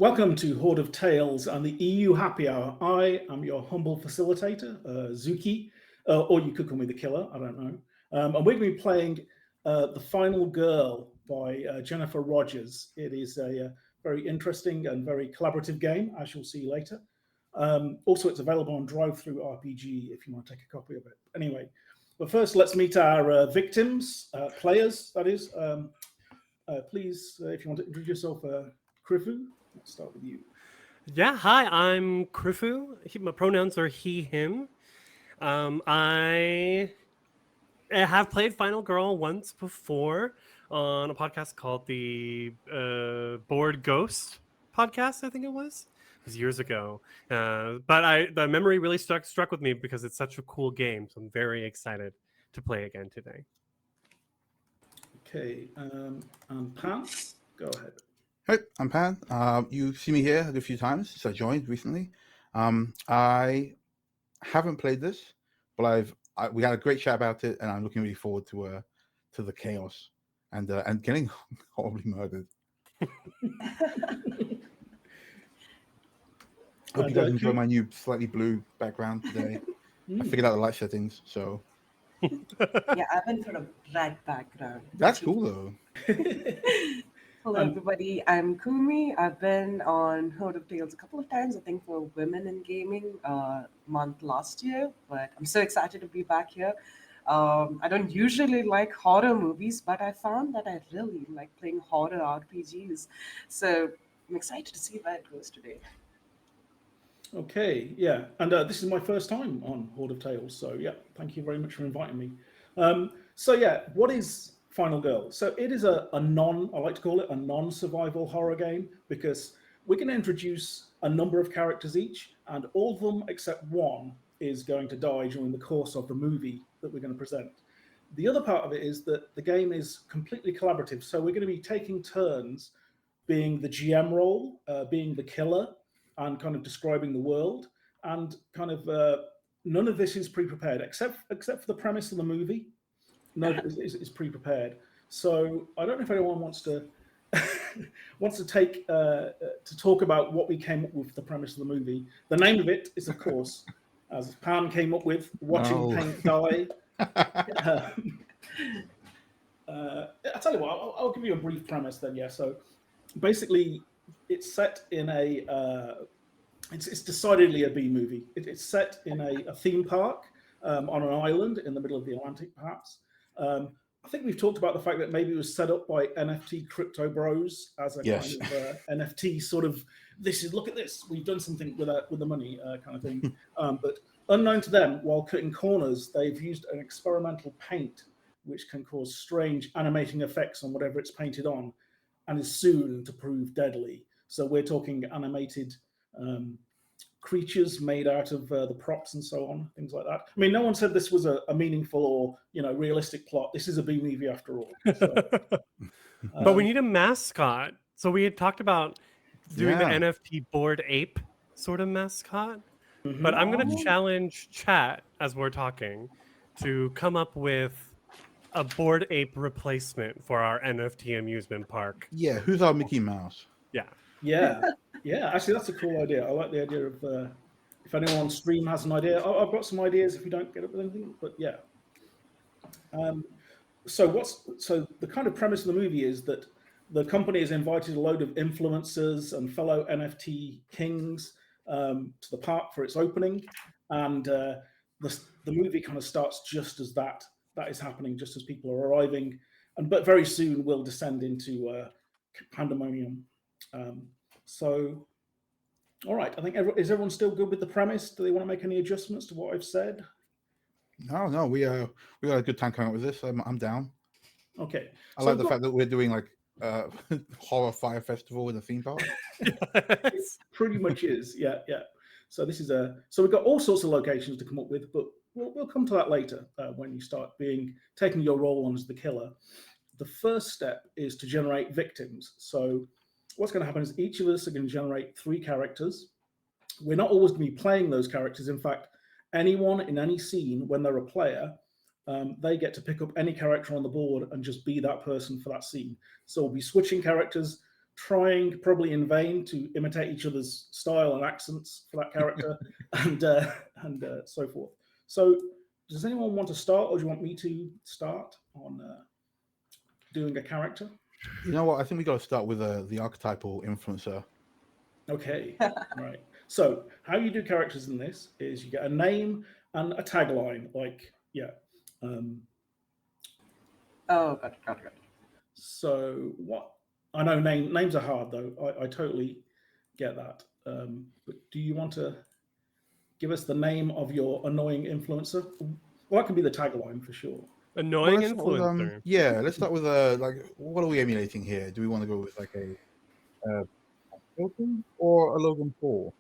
Welcome to Horde of Tales and the EU Happy Hour. I am your humble facilitator, Zuki, or you could call me the Killer, I don't know. And we're going to be playing The Final Girl by Jennifer Rogers. It is a very interesting and very collaborative game, as you'll see later. Also, it's available on TTRPG if you want to take a copy of it. Anyway, but first, let's meet our victims, players, that is. Please, if you want to introduce yourself, Krifu, let's start with you. Yeah, hi, I'm Krifu. My pronouns are he, him. I have played Final Girl once before on a podcast called the Board Ghost podcast, I think it was. It was years ago. But the memory really struck with me because it's such a cool game. So I'm very excited to play again today. Okay, and Pan, go ahead. Hey, I'm Pan. You've seen me here a few times since I joined recently. I haven't played this, but we had a great chat about it, and I'm looking really forward to the chaos and getting horribly murdered. Hope you guys enjoy my new slightly blue background today. I figured out the light settings, so. Yeah, I went for a red background. That's cool though. Hello, everybody. I'm Kumi. I've been on Horde of Tales a couple of times, I think for Women in Gaming month last year, but I'm so excited to be back here. I don't usually like horror movies, but I found that I really like playing horror RPGs. So I'm excited to see where it goes today. Okay, yeah, and this is my first time on Horde of Tales, so yeah, thank you very much for inviting me. So yeah, what is Final Girl? So it is I like to call it a non-survival horror game, because we're going to introduce a number of characters each, and all of them except one is going to die during the course of the movie that we're going to present. The other part of it is that the game is completely collaborative, so we're going to be taking turns being the GM role, being the killer, and kind of describing the world, and kind of none of this is pre-prepared except for the premise of the movie. None of it is pre-prepared. So I don't know if anyone wants to take to talk about what we came up with the premise of the movie. The name of it is, of course, as Pam came up with, Watching Paint Die. I'll tell you what, I'll give you a brief premise then. Yeah, so basically, it's set in it's decidedly a B movie. It's set in a theme park on an island in the middle of the Atlantic, perhaps. I think we've talked about the fact that maybe it was set up by NFT crypto bros as a kind of NFT sort of, look at this, we've done something with the money kind of thing. But unknown to them, while cutting corners, they've used an experimental paint which can cause strange animating effects on whatever it's painted on, and is soon to prove deadly. So we're talking animated creatures made out of the props and so on, things like that. I mean, no one said this was a meaningful or realistic plot. This is a B movie after all. So, but we need a mascot. So we had talked about doing the NFT Bored Ape sort of mascot. Mm-hmm. But I'm going to challenge chat as we're talking to come up with a Bored Ape replacement for our NFT amusement park. Yeah, who's our Mickey Mouse? Yeah. Actually, that's a cool idea. I like the idea of if anyone on stream has an idea. I've got some ideas if you don't get up with anything. But yeah. So the kind of premise of the movie is that the company has invited a load of influencers and fellow NFT kings to the park for its opening, and the movie kind of starts just as that is happening, just as people are arriving, but very soon will descend into pandemonium. So, all right. I think is everyone still good with the premise? Do they want to make any adjustments to what I've said? No. We got a good time coming up with this. I'm down. Okay. I like the fact that we're doing like horror fire festival in a theme park. It pretty much is. Yeah. So this is so we've got all sorts of locations to come up with, but we'll come to that later when you start taking your role on as the killer. The first step is to generate victims. So what's going to happen is each of us are going to generate 3 characters. We're not always going to be playing those characters. In fact, anyone in any scene, when they're a player, they get to pick up any character on the board and just be that person for that scene. So we'll be switching characters trying, probably in vain, to imitate each other's style and accents for that character, and so forth. So, does anyone want to start, or do you want me to start on doing a character? You know what? I think we got to start with the archetypal influencer. Okay, right. So, how you do characters in this is you get a name and a tagline, like, yeah. Oh, got it. So, what I know names are hard, though. I totally get that. But do you want to give us the name of your annoying influencer? Well, that can be the tagline for sure. Annoying let's start with, influencer. yeah, let's start with like, what are we emulating here? Do we want to go with like a Logan or a Logan Paul?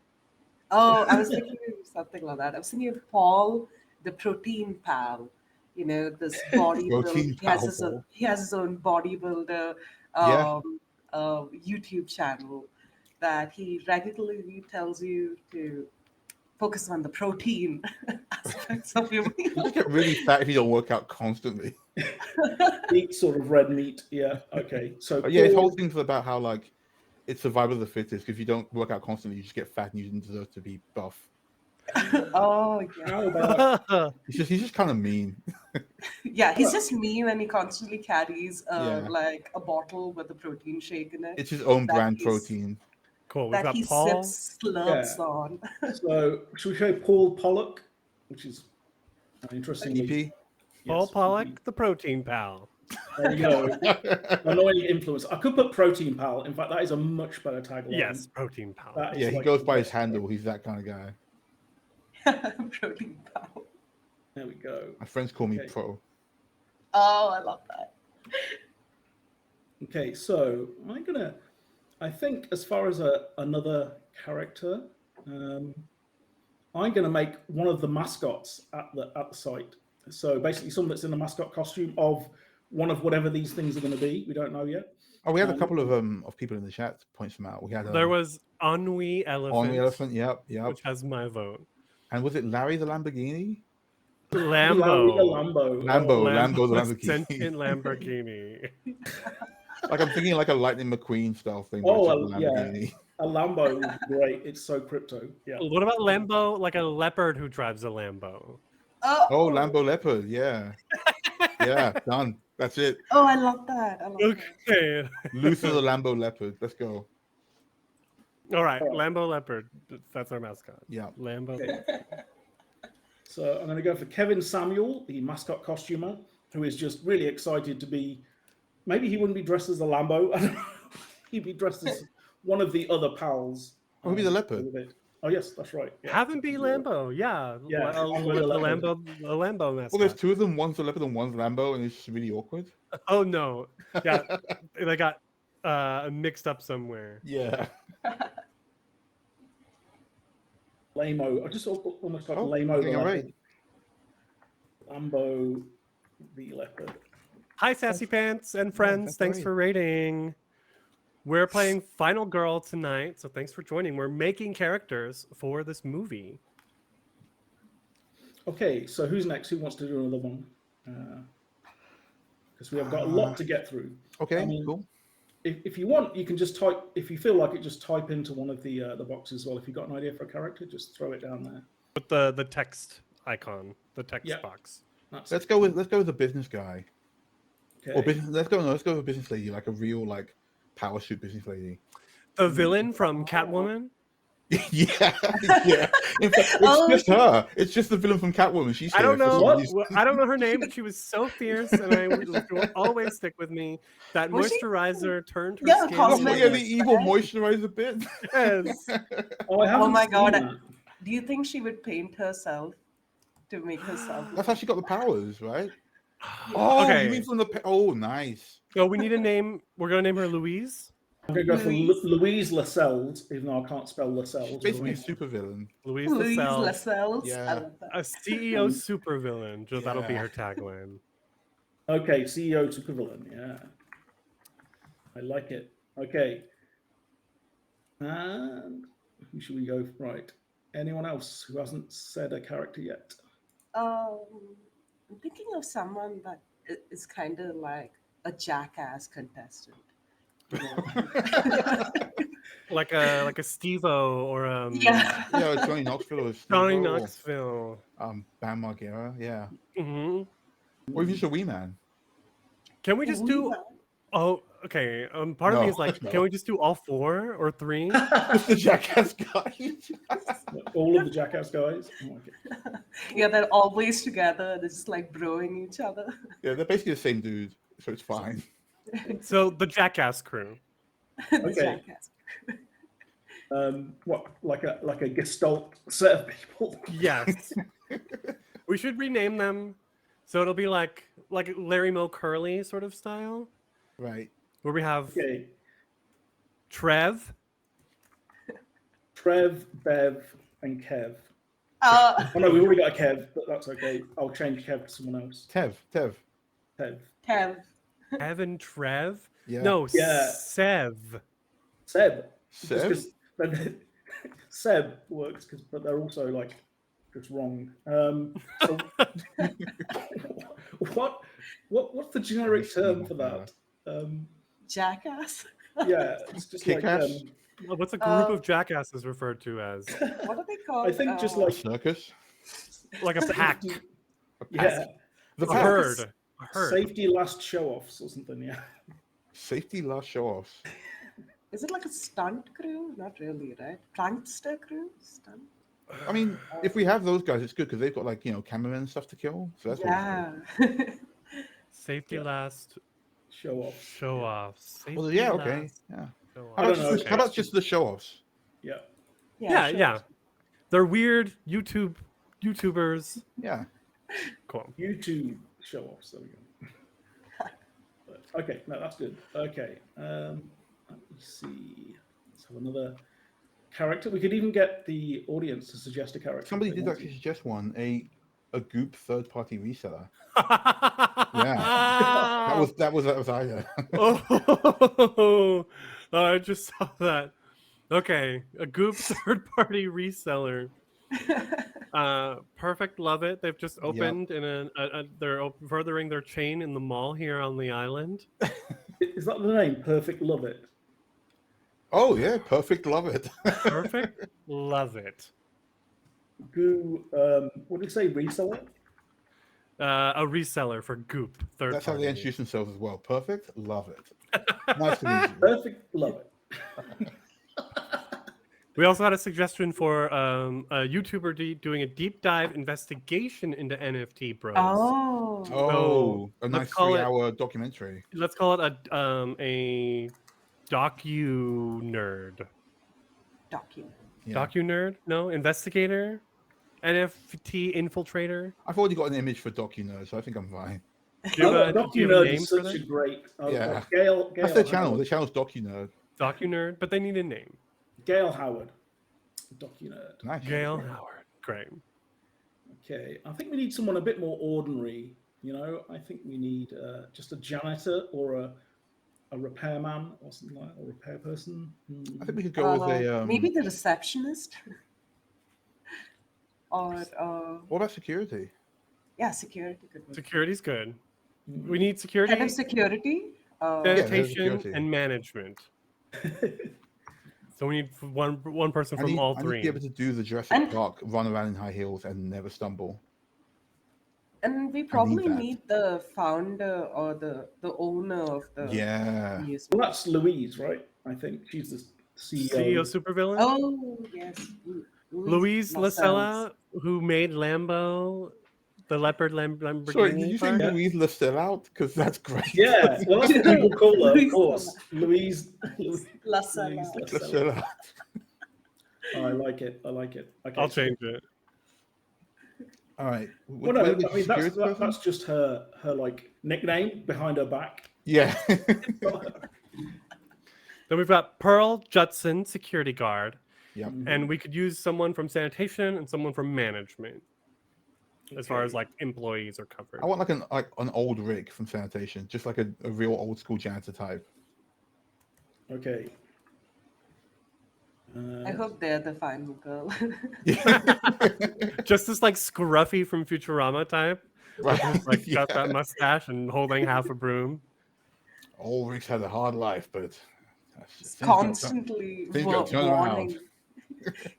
Oh, I was thinking of something like that. I was thinking of Paul, the protein pal. You know, this bodybuilder. Protein pal. He has his own bodybuilder Yeah. YouTube channel that he regularly tells you to focus on the protein aspects of your meal. You get really fat if you don't work out constantly. Eat sort of red meat. Yeah. Okay. So But yeah, his Paul- whole thing's about how like it's survival of the fittest. If you don't work out constantly, you just get fat and you don't deserve to be buff. Oh yeah. how about He's just kind of mean. Yeah, he's just mean and he constantly carries Yeah. like a bottle with a protein shake in it. It's his own That brand he's- protein. Cool. We've that got he Paul. sips slurps Yeah. on. so? Should we show Paul Pollock, which is an interesting. EP. Paul Pollock, the protein pal. There you go. Annoying influence. I could put protein pal. In fact, that is a much better tagline. Yes, protein pal. That is Yeah, he like goes the by his best handle. He's that kind of guy. Protein pal. There we go. My friends call me Okay. Pro. Oh, I love that. Okay, so I think as far as another character, I'm gonna make one of the mascots at the site. So basically, someone that's in a mascot costume of one of whatever these things are going to be. We don't know yet. Oh, we had a couple of people in the chat point them out. We had There was Ennui Elephant. Ennui Elephant. Yep. Which has my vote. And was it Larry the Lamborghini? Larry the Lambo. Lambo the the Lamborghini. sentient Lamborghini. Like I'm thinking like a Lightning McQueen style thing. Oh, but it's just a Lamborghini. A Lambo is great. It's so crypto. Yeah. What about Lambo? Like a leopard who drives a Lambo. Oh, Lambo Leopard. Yeah. Yeah, done. That's it. Oh, I love that. I love that. Okay. Luther the Lambo Leopard. Let's go. All right, Lambo leopard. That's our mascot. Yeah. Lambo. Okay. So I'm going to go for Kevin Samuel, the mascot costumer, who is just really excited to be. Maybe he wouldn't be dressed as a Lambo. I don't know. He'd be dressed as one of the other pals. Oh, he'd be the leopard. Oh yes, that's right. Yeah. Have him be Lambo. Yeah. Yeah, A Lambo. Lambo mascot. Well, there's two of them. One's a leopard and one's Lambo, and it's just really awkward. Oh no. Yeah. They got mixed up somewhere. Yeah. Lamo. I just almost got Oh, Lamo the getting it leopard. right. Lambo the leopard. Hi, Sassy Pants and friends. that's Thanks right. for rating. We're playing Final Girl tonight, so thanks for joining. We're making characters for this movie. Okay, so who's next? Who wants to do another one? Because we have got a lot to get through. Okay, I mean, cool. If you want, you can just type. If you feel like it, just type into one of the boxes as well. If you've got an idea for a character, just throw it down there. With the text icon, the text Yeah. box. That's Let's go with the business guy. okay. Or business. Let's go with a business lady, like a real like power suit business lady. The villain from Catwoman. Yeah, yeah. In fact, it's just her. It's just the villain from Catwoman. She's I don't here for know. some reason. I don't know her name, but she was so fierce, and I will always stick with me. That Was she? moisturizer turned her Yeah, skin. Oh, cosmetic. yeah, the evil moisturizer bit. Yes. Oh, I haven't my seen God, that. Do you think she would paint herself to make herself? That's how she got the powers, right? Oh, Okay. you mean from the? Oh, nice. So we need a name. We're gonna name her Louise. I'm going to go for Louise. Louise Lascelles, even though I can't spell Lascelles. Basically, a supervillain. Louise Louise Lascelles. Lascelles. Yeah. I love that. A CEO supervillain. So that'll be Yeah. her tagline. Okay, CEO supervillain. Yeah, I like it. Okay, and who should we go? Right. Anyone else who hasn't said a character yet? I'm thinking of someone that is kind of like a jackass contestant. like a Steve-O or Yeah. Yeah, Johnny Knoxville or Johnny Steve-O or, Knoxville. Bam Margera, yeah. hmm Or even just a wee man. Can we just do? Oh, okay. Part of me No, is like, no. can we just do all 4 or 3? Just the Jackass guys. All of the Jackass guys. Oh, okay. Yeah, they're always together. They're just like broing each other. Yeah, they're basically the same dude, so it's fine. So the Jackass crew. The Okay. Jackass. What, like a gestalt set of people? Yes. We should rename them, so it'll be like Larry Moe Curly sort of style, Right. where we have Okay. Trev. Trev, Bev, and Kev. Uh, Oh no, we already got a Kev, but that's okay. I'll change Kev to someone else. Tev. Tev. Kev. Evan Trev. Yeah. No, Yeah. Sev. Seb. Seb? Seb works, but they're also like just wrong. So what's the generic term for that? Jackass. Yeah, it's just like Kick-ass? What's a group of jackasses referred to as? What are they called? I think just like Circus? Like a pack, yeah, The a pack. herd. A herd. safety last show-offs or something. Yeah. Safety last show-offs. Is it like a stunt crew? Not really, right? Prankster crew? Stunt? I mean, if we have those guys, it's good because they've got like cameramen and stuff to kill. So that's always Yeah. Safety last Show-offs. show offs. good. Well, yeah, okay, yeah. I don't know. How about just the show-offs? Yeah. Yeah, sure. yeah. They're weird YouTubers. Yeah. Cool. YouTube show-offs. There we go. Okay, no, that's good. Okay, let me see. Let's have another character. We could even get the audience to suggest a character. Somebody if they did want actually to. suggest one, a Goop third-party reseller. Yeah. That was either. Oh, I just saw that. Okay, a Goop third-party reseller. Perfect, love it. They've just opened in they're furthering their chain in the mall here on the island. Is that the name? Perfect, love it. Oh yeah, perfect, love it. Perfect, love it. Goo. What did you say? Reseller. A reseller for Goop third That's how party. they introduce themselves as well. Perfect, love it. Nice to meet you. Perfect, love it. We also had a suggestion for a YouTuber doing a deep dive investigation into NFT bros. Oh. Oh, a let's nice call it- 3-hour documentary. Let's call it a docu-nerd. Document. Yeah. Docu-nerd? No? Investigator? NFT infiltrator? I've already got an image for DocuNerd, so I think I'm fine. Do you have a DocuNerd name is for such a that? great. Yeah. Gail. That's their channel. Howard. Their channel's DocuNerd. Docu-nerd? But they need a name. Gail Howard. DocuNerd. Nice. Gail Howard. Great. Okay, I think we need someone a bit more ordinary. I think we need just a janitor or a repairman or something like that, or repair person. I think we could go with a. Maybe the receptionist. Or What about security? yeah, security could work. Security's good. We need security, Head of security. sanitation, security. and management. So we need one person I from need, all I need three. to be able to do the Jurassic And- Park run around in high heels and never stumble. And we probably that. need the founder or the owner of the Yeah. amusement. Well, that's Louise, right? I think she's the CEO. CEO supervillain. Oh yes, Louise Lascelles. Lacella, who made Lambo, the leopard Lamborghini. Sorry, did you say car? Louise Lestelle? Because that's great. Yeah, well, that's what people call her, of Louise course. Louise. Lascelles. Lacella. Oh, I like it. Okay, I'll so- change it. All right. Well, no, Where I did the mean security person? that's just her like nickname behind her back. Yeah. Then we've got Pearl Judson, security guard, Yep. and we could use someone from sanitation and someone from management, as far as Okay. like employees are covered. I want like an old Rick from sanitation, just like a real old school janitor type. Okay. I hope they're the final girl. Just this like scruffy from Futurama type, Right. like Yeah. got that mustache and holding half a broom. Old Rick's had a hard life, but It's Things go- constantly things go turn around. warning.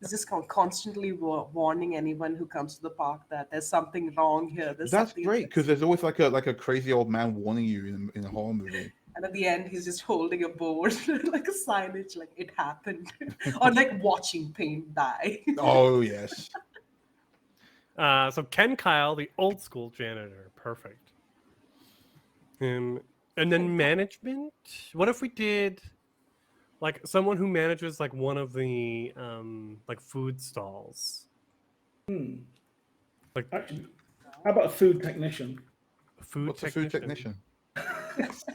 It's just constantly warning anyone who comes to the park that there's something wrong here. There's That's something great because there's always like a crazy old man warning you in a horror movie. And at the end, he's just holding a board, like a signage, like it happened, or like watching paint die. Oh yes. So Ken Kyle, the old school janitor, perfect. And then management. What if we did like someone who manages like one of the like food stalls? Like Actually, how about a food technician? What's a food technician?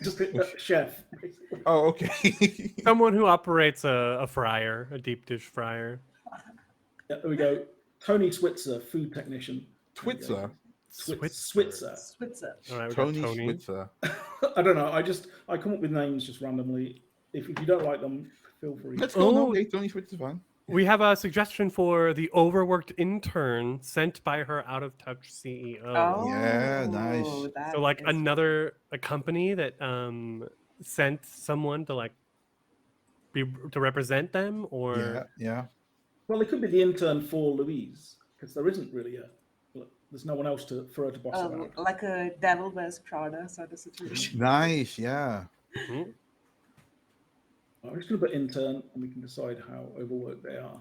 Just a chef. Basically. Oh, okay. Someone who operates a fryer, a deep dish fryer. Yeah, there we go. Tony Switzer, food technician. There we go. Twitzer. Switzer. Switzer. All right, we Tony got Tony. Switzer. I don't know. I come up with names just randomly. If you don't like them, feel free. Let's go. Oh. No, okay, Tony Switzer's fine. We have a suggestion for the overworked intern sent by her out of touch CEO. Oh, Yeah, nice. that So like is- a company that sent someone to like to represent them, or Yeah, yeah. Well, it could be the intern for Louise because there isn't really there's no one else for her to boss around. like a Devil Wears Prada sort of situation. Nice, yeah. Mhm. I'm just going to put intern, and we can decide how overworked they are.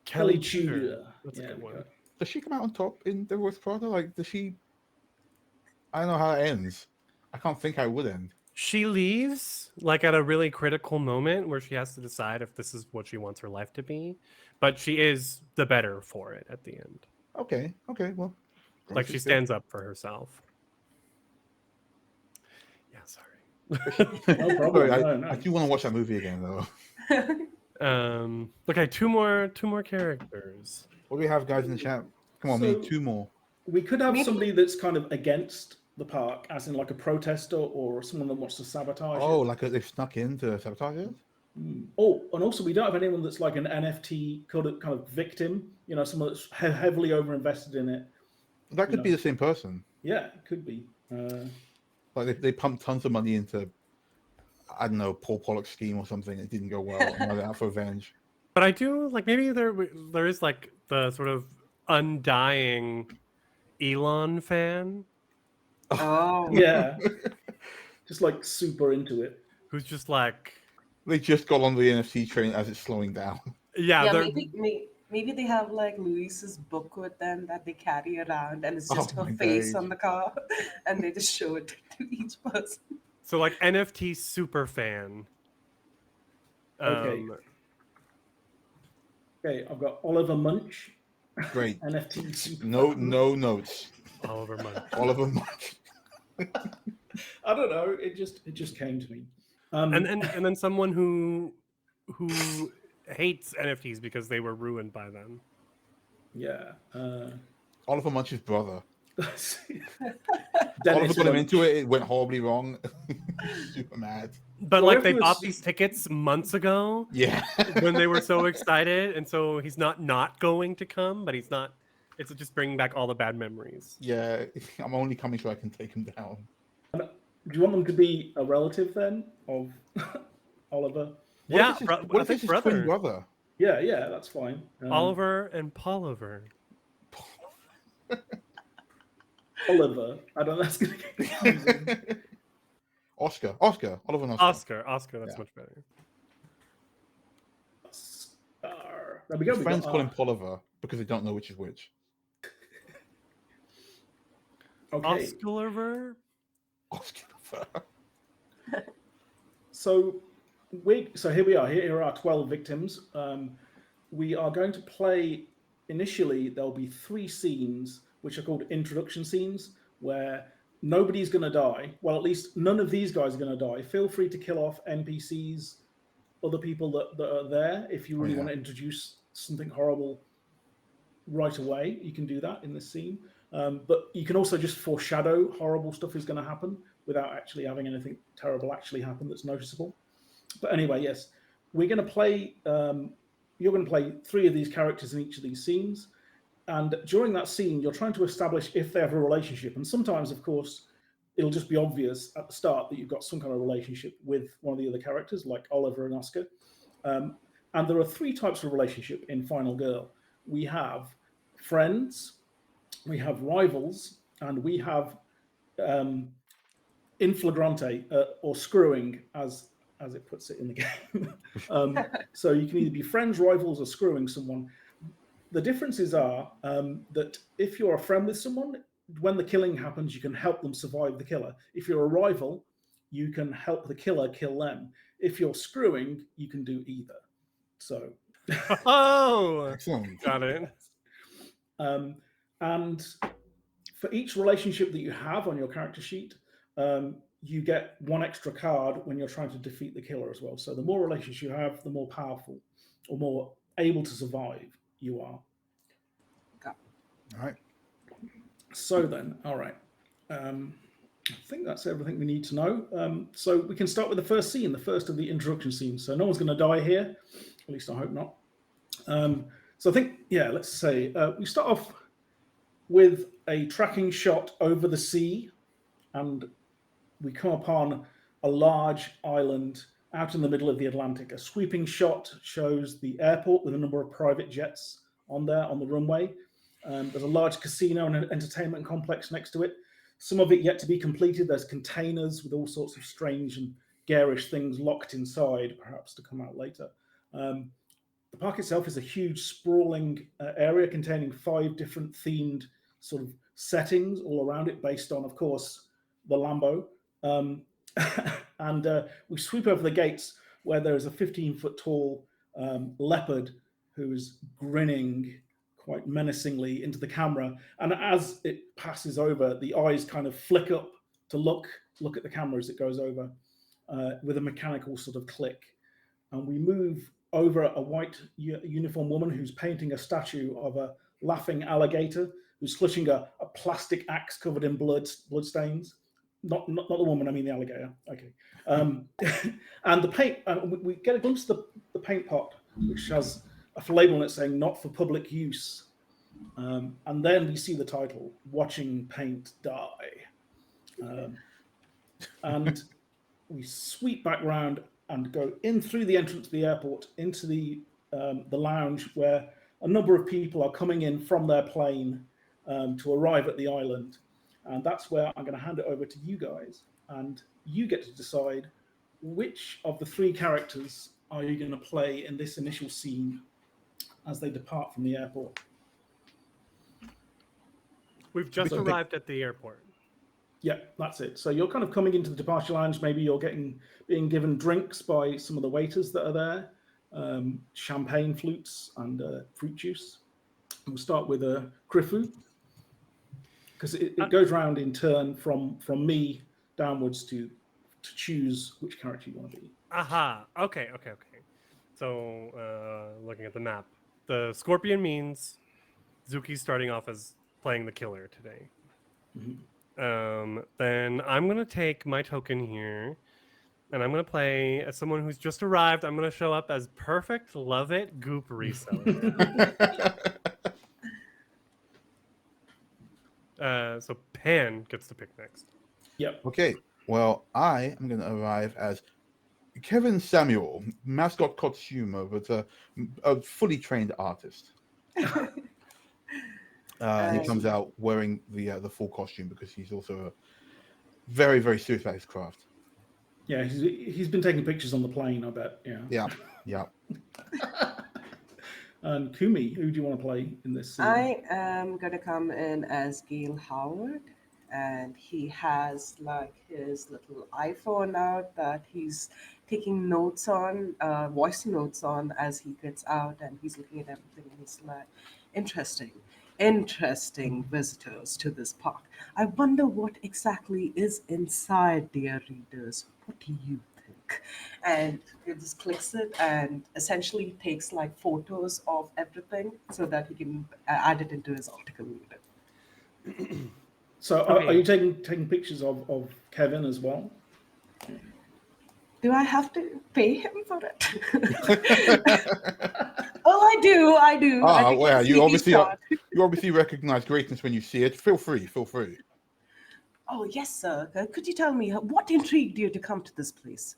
Kelly Tudor. Tudor. That's a Yeah, good we one. go. Does she come out on top in Devil Wears Prada? Like, does she? I don't know how it ends. I can't think how it would end. She leaves like at a really critical moment where she has to decide if this is what she wants her life to be, but she is the better for it at the end. Okay, well. Like she Grace is stands up for herself. Yeah, sorry. No good. problem. Sorry, No, no. I do want to watch that movie again, though. Okay, two more characters. What do we have, guys, in the chat? Come on, we So- need two more. We could have Maybe- somebody that's kind of against the park, as in like a protester or someone that wants to sabotage Oh, it. like they've snuck in to sabotage it? Oh, and also we don't have anyone that's like an NFT kind of victim. You know, someone that's heavily over-invested in it. That could No. be the same person. Yeah, it could be. Like they pumped tons of money into, I don't know, Paul Pollock's scheme or something. It didn't go well. And now they're out for revenge. But I do like maybe there is like the sort of undying Elon fan Oh, Yeah, just like super into it. who's just like, They just got on the NFC train as it's slowing down. yeah, yeah. they're- Maybe they have like Luis's book with them that they carry around, and it's just Oh her my face days. on the car, and they just show it to each person. so like NFT super fan. Okay. Okay, I've got Oliver Munch, Great. NFT super. No fan. notes. Oliver Munch. Oliver Munch. I don't know. It just came to me. and then someone who hates NFTs because they were ruined by them. Yeah. Oliver Munch's brother. Dennis Oliver got him Munch. into it. It went horribly wrong. Super mad. But Well, like they if it was- bought these tickets months ago Yeah. when they were so excited, and so he's not going to come, but he's not. It's just bringing back all the bad memories. Yeah. I'm only coming so I can take him down. Do you want them to be a relative then of Oliver? What Yeah, if it's his, bro- what I if think it's his twin brother? Yeah, that's fine. Oliver and Pauliver. Oliver. I don't know. That's gonna get confusing. Oscar. Oliver and Oscar. Oscar, that's Yeah. much better. Star. There we go. His We friends got call him Poliver because they don't know which is which. Okay. Oscar. Oscar. So here we are. Here are our 12 victims. We are going to play. Initially, there'll be 3 scenes which are called introduction scenes, where nobody's going to die. Well, at least none of these guys are going to die. Feel free to kill off NPCs, other people that are there. If you really yeah. want to introduce something horrible right away, you can do that in this scene. But you can also just foreshadow horrible stuff is going to happen without actually having anything terrible actually happen that's noticeable. But anyway, yes, we're going to play. You're going to play 3 of these characters in each of these scenes. And during that scene, you're trying to establish if they have a relationship. And sometimes, of course, it'll just be obvious at the start that you've got some kind of relationship with one of the other characters, like Oliver and Oscar. And there are 3 types of relationship in Final Girl. We have friends, we have rivals, and we have in flagrante, or screwing, as it puts it in the game. So you can either be friends, rivals, or screwing someone. The differences are that if you're a friend with someone, when the killing happens, you can help them survive the killer. If you're a rival, you can help the killer kill them. If you're screwing, you can do either. So, Excellent. Got it. And for each relationship that you have on your character sheet, you get 1 extra card when you're trying to defeat the killer as well. So the more relationships you have, the more powerful or more able to survive you are. All right. So then, all right. I think that's everything we need to know. So we can start with the first scene, the first of the introduction scenes. So no one's going to die here. At least I hope not. So I think, let's say we start off with a tracking shot over the sea, and we come upon a large island out in the middle of the Atlantic. A sweeping shot shows the airport with a number of private jets on there on the runway. There's a large casino and an entertainment complex next to it. Some of it yet to be completed. There's containers with all sorts of strange and garish things locked inside, perhaps to come out later. The park itself is a huge sprawling area containing 5 different themed sort of settings all around it, based on, of course, the Lambo. And we sweep over the gates where there is a 15-foot tall leopard who is grinning quite menacingly into the camera. And as it passes over, the eyes kind of flick up to look at the camera as it goes over with a mechanical sort of click. And we move over a white uniformed woman who's painting a statue of a laughing alligator who's clutching a plastic axe covered in blood stains. Not the woman, I mean the alligator. Okay. And the paint, we get a glimpse of the paint pot, which has a label on it saying "not for public use." And then we see the title, "Watching Paint Die." And we sweep back round and go in through the entrance to the airport into the lounge, where a number of people are coming in from their plane to arrive at the island. And that's where I'm going to hand it over to you guys. And you get to decide which of the 3 characters are you going to play in this initial scene as they depart from the airport. We've just arrived at the airport. Yeah, that's it. So you're kind of coming into the departure lounge. Maybe you're being given drinks by some of the waiters that are there, champagne flutes and fruit juice. We'll start with Krifu, because it goes round in turn from me downwards to choose which character you want to be. Aha. Okay. So looking at the map, the scorpion means Zuki's starting off as playing the killer today. Mm-hmm. Then I'm going to take my token here, and I'm going to play as someone who's just arrived. I'm going to show up as Perfect Love It Goop Reseller. So Pan gets to pick next. Yep. Okay. Well, I am going to arrive as Kevin Samuel, mascot consumer, but a fully trained artist. He comes out wearing the full costume because he's also a very, very serious about his craft. Yeah, he's been taking pictures on the plane, I bet. Yeah. And Kumi, who do you want to play in this scene? I am going to come in as Gail Howard, and he has like his little iPhone out that he's taking notes on, voice notes on as he gets out, and he's looking at everything, and he's like, interesting visitors to this park. I wonder what exactly is inside, dear readers. What do you think? And he just clicks it and essentially takes like photos of everything so that he can add it into his article later. So are you taking pictures of Kevin as well? Do I have to pay him for it? Oh, I do. Well, you obviously recognize greatness when you see it. Feel free. Oh, yes, sir. Could you tell me what intrigued you to come to this place?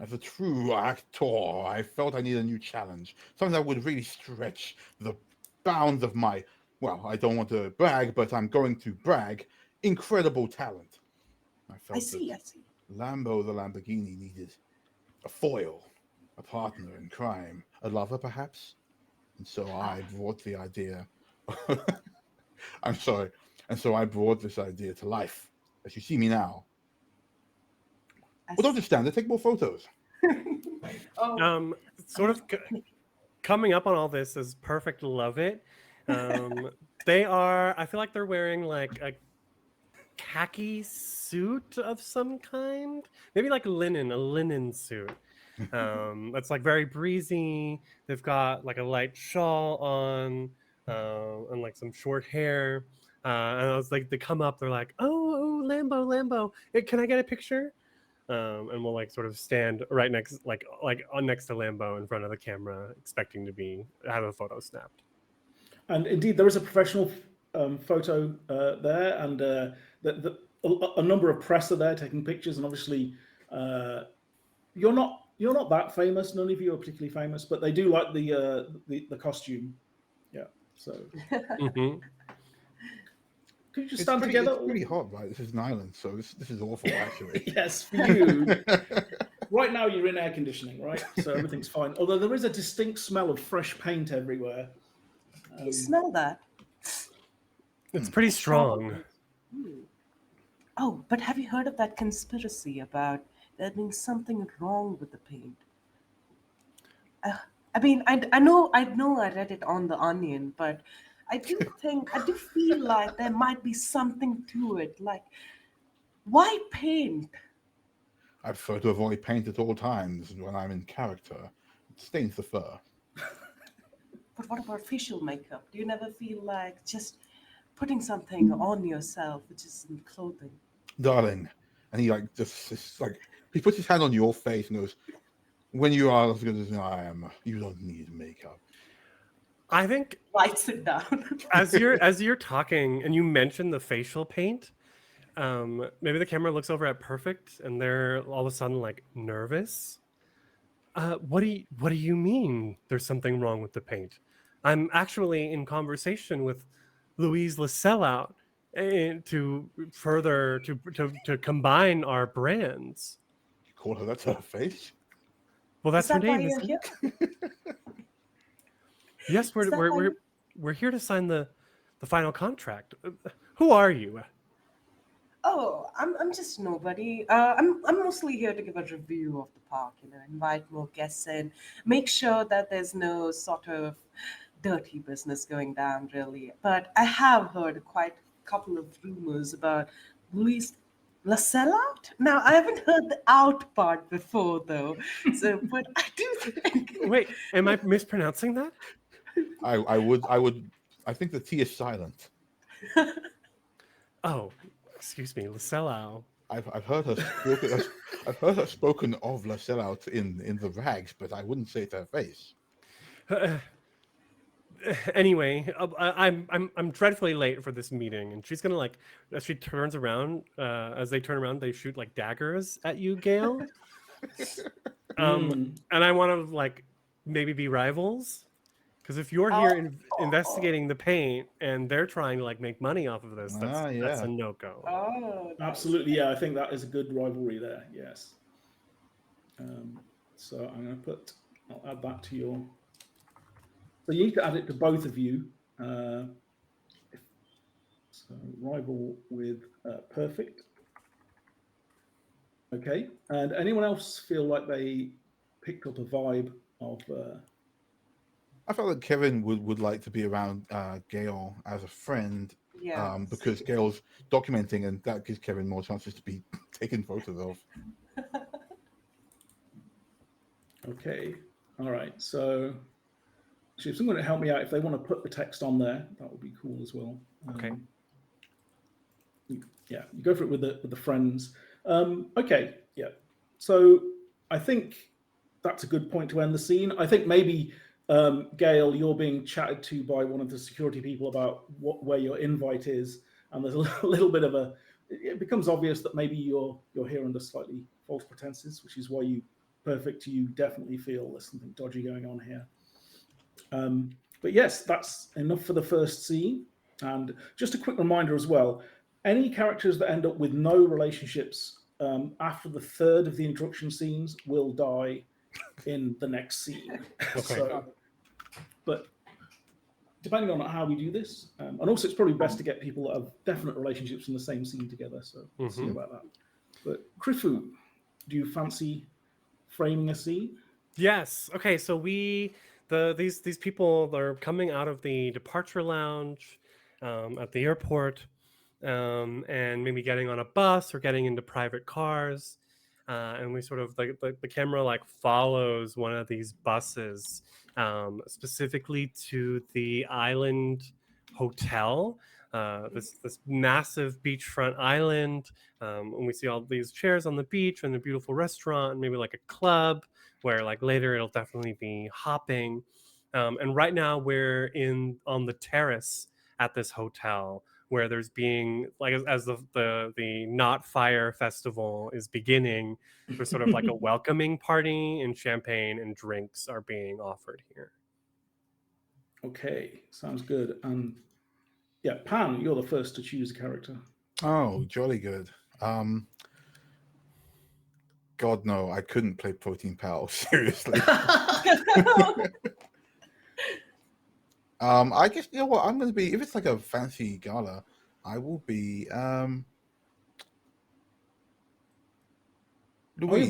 As a true actor, I felt I needed a new challenge, something that would really stretch the bounds of my, well, I don't want to brag, but I'm going to brag, incredible talent. I felt I see. Lambo the Lamborghini needed a foil, a partner in crime, a lover perhaps. And so I brought the idea. I'm sorry. And so I brought this idea to life. As you see me now. Well, don't just stand there, take more photos. Oh, Sort of coming up on all this is perfect. Love it. They are. I feel like they're wearing like a khaki suit of some kind, maybe like a linen suit. That's like very breezy. They've got like a light shawl on, and like some short hair. And I was like, they come up, they're like, oh, Lambo, hey, can I get a picture? And we'll like sort of stand right next, like on next to Lambo in front of the camera, expecting to have a photo snapped. And indeed, there is a professional photo there, and a number of press are there taking pictures. And obviously, you're not that famous. None of you are particularly famous, but they do like the costume. Yeah. So Mm-hmm. could you just stand together? It's pretty hot, right? This is an island, so this is awful, actually. Yes, for you. Right now, you're in air conditioning, right? So everything's fine. Although there is a distinct smell of fresh paint everywhere. you smell that? It's pretty strong. Oh, but have you heard of that conspiracy about there being something wrong with the paint? I mean, I know I read it on The Onion, but I do feel like there might be something to it. Like, why paint? I prefer to avoid paint at all times when I'm in character. It stains the fur. But what about facial makeup? Do you never feel like just putting something on yourself which isn't clothing? Darling. And he like just like he puts his hand on your face and goes, when you are as good as I am, you don't need makeup. I think Writes it down. as you're talking and you mention the facial paint, maybe the camera looks over at Perfect and they're all of a sudden like nervous. What do you mean there's something wrong with the paint? I'm actually in conversation with Louise Lasellout to further to combine our brands. You call her that to her face? Well, that's her Is that why name. you're Isn't here? it? Yes, Is that why we're here to sign the final contract. Who are you? Oh, I'm just nobody. I'm mostly here to give a review of the park, invite more guests in, make sure that there's no sort of dirty business going down, really. But I have heard quite a couple of rumors about Louis La Sellout. Now, I haven't heard the out part before, though. So, but I do think. Wait, am I mispronouncing that? I think the T is silent. Oh, excuse me, Lasellow. I've heard her spoken. I've heard her spoken of La Sellout in the rags, but I wouldn't say it to her face. Anyway, I'm dreadfully late for this meeting, and she's gonna like as she turns around. As they turn around, they shoot like daggers at you, Gail. And I want to like maybe be rivals. Because if you're here investigating the paint and they're trying to like make money off of this, that's a no-go. Oh, absolutely, yeah. I think that is a good rivalry there. Yes. So I'm going to I'll add that to your. So you need to add it to both of you. So rival with Perfect. Okay. And anyone else feel like they picked up a vibe of? I felt that Kevin would like to be around Gail as a friend, because Gail's documenting, and that gives Kevin more chances to be taken photos of. Okay, all right. So, actually, if someone would help me out, if they want to put the text on there, that would be cool as well. Okay. Yeah, you go for it with the friends. Okay, yeah. So I think that's a good point to end the scene. I think maybe. Gail, you're being chatted to by one of the security people about where your invite is, and there's a little bit of a it becomes obvious that maybe you're here under slightly false pretenses, which is why you definitely feel there's something dodgy going on here. But yes, that's enough for the first scene. And just a quick reminder as well, any characters that end up with no relationships after the third of the introduction scenes will die in the next scene. Okay. But depending on how we do this, and also it's probably best to get people that have definite relationships in the same scene together. So we'll see about that. But Krifu, do you fancy framing a scene? Yes. Okay. So these people are coming out of the departure lounge at the airport, and maybe getting on a bus or getting into private cars, and we sort of the camera like follows one of these buses, specifically to the island hotel. This massive beachfront island, and we see all these chairs on the beach and a beautiful restaurant and maybe like a club where like later it'll definitely be hopping. And right now we're on the terrace at this hotel where there's being like as the Not Fire Festival is beginning, there's sort of like a welcoming party and champagne and drinks are being offered here. Okay, sounds good. Yeah, Pan, you're the first to choose a character. Oh, jolly good. God, no, I couldn't play Protein Pal, seriously. I guess, you know what, I'm going to be, if it's like a fancy gala, I will be, Louis.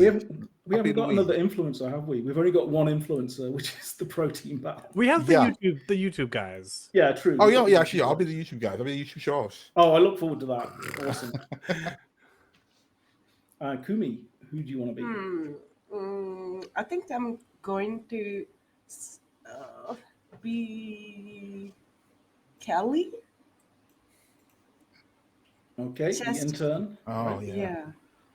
We haven't got another influencer, have we? We've only got one influencer, which is the Protein Pal. We have the YouTube guys. Yeah, true. Oh, yeah, actually, I'll be the YouTube guy. I'll be the YouTube show-offs. Oh, I look forward to that. Awesome. Kumi, who do you want to be? I think I'm going to be Kelly. Okay, the intern. Oh, right? Yeah.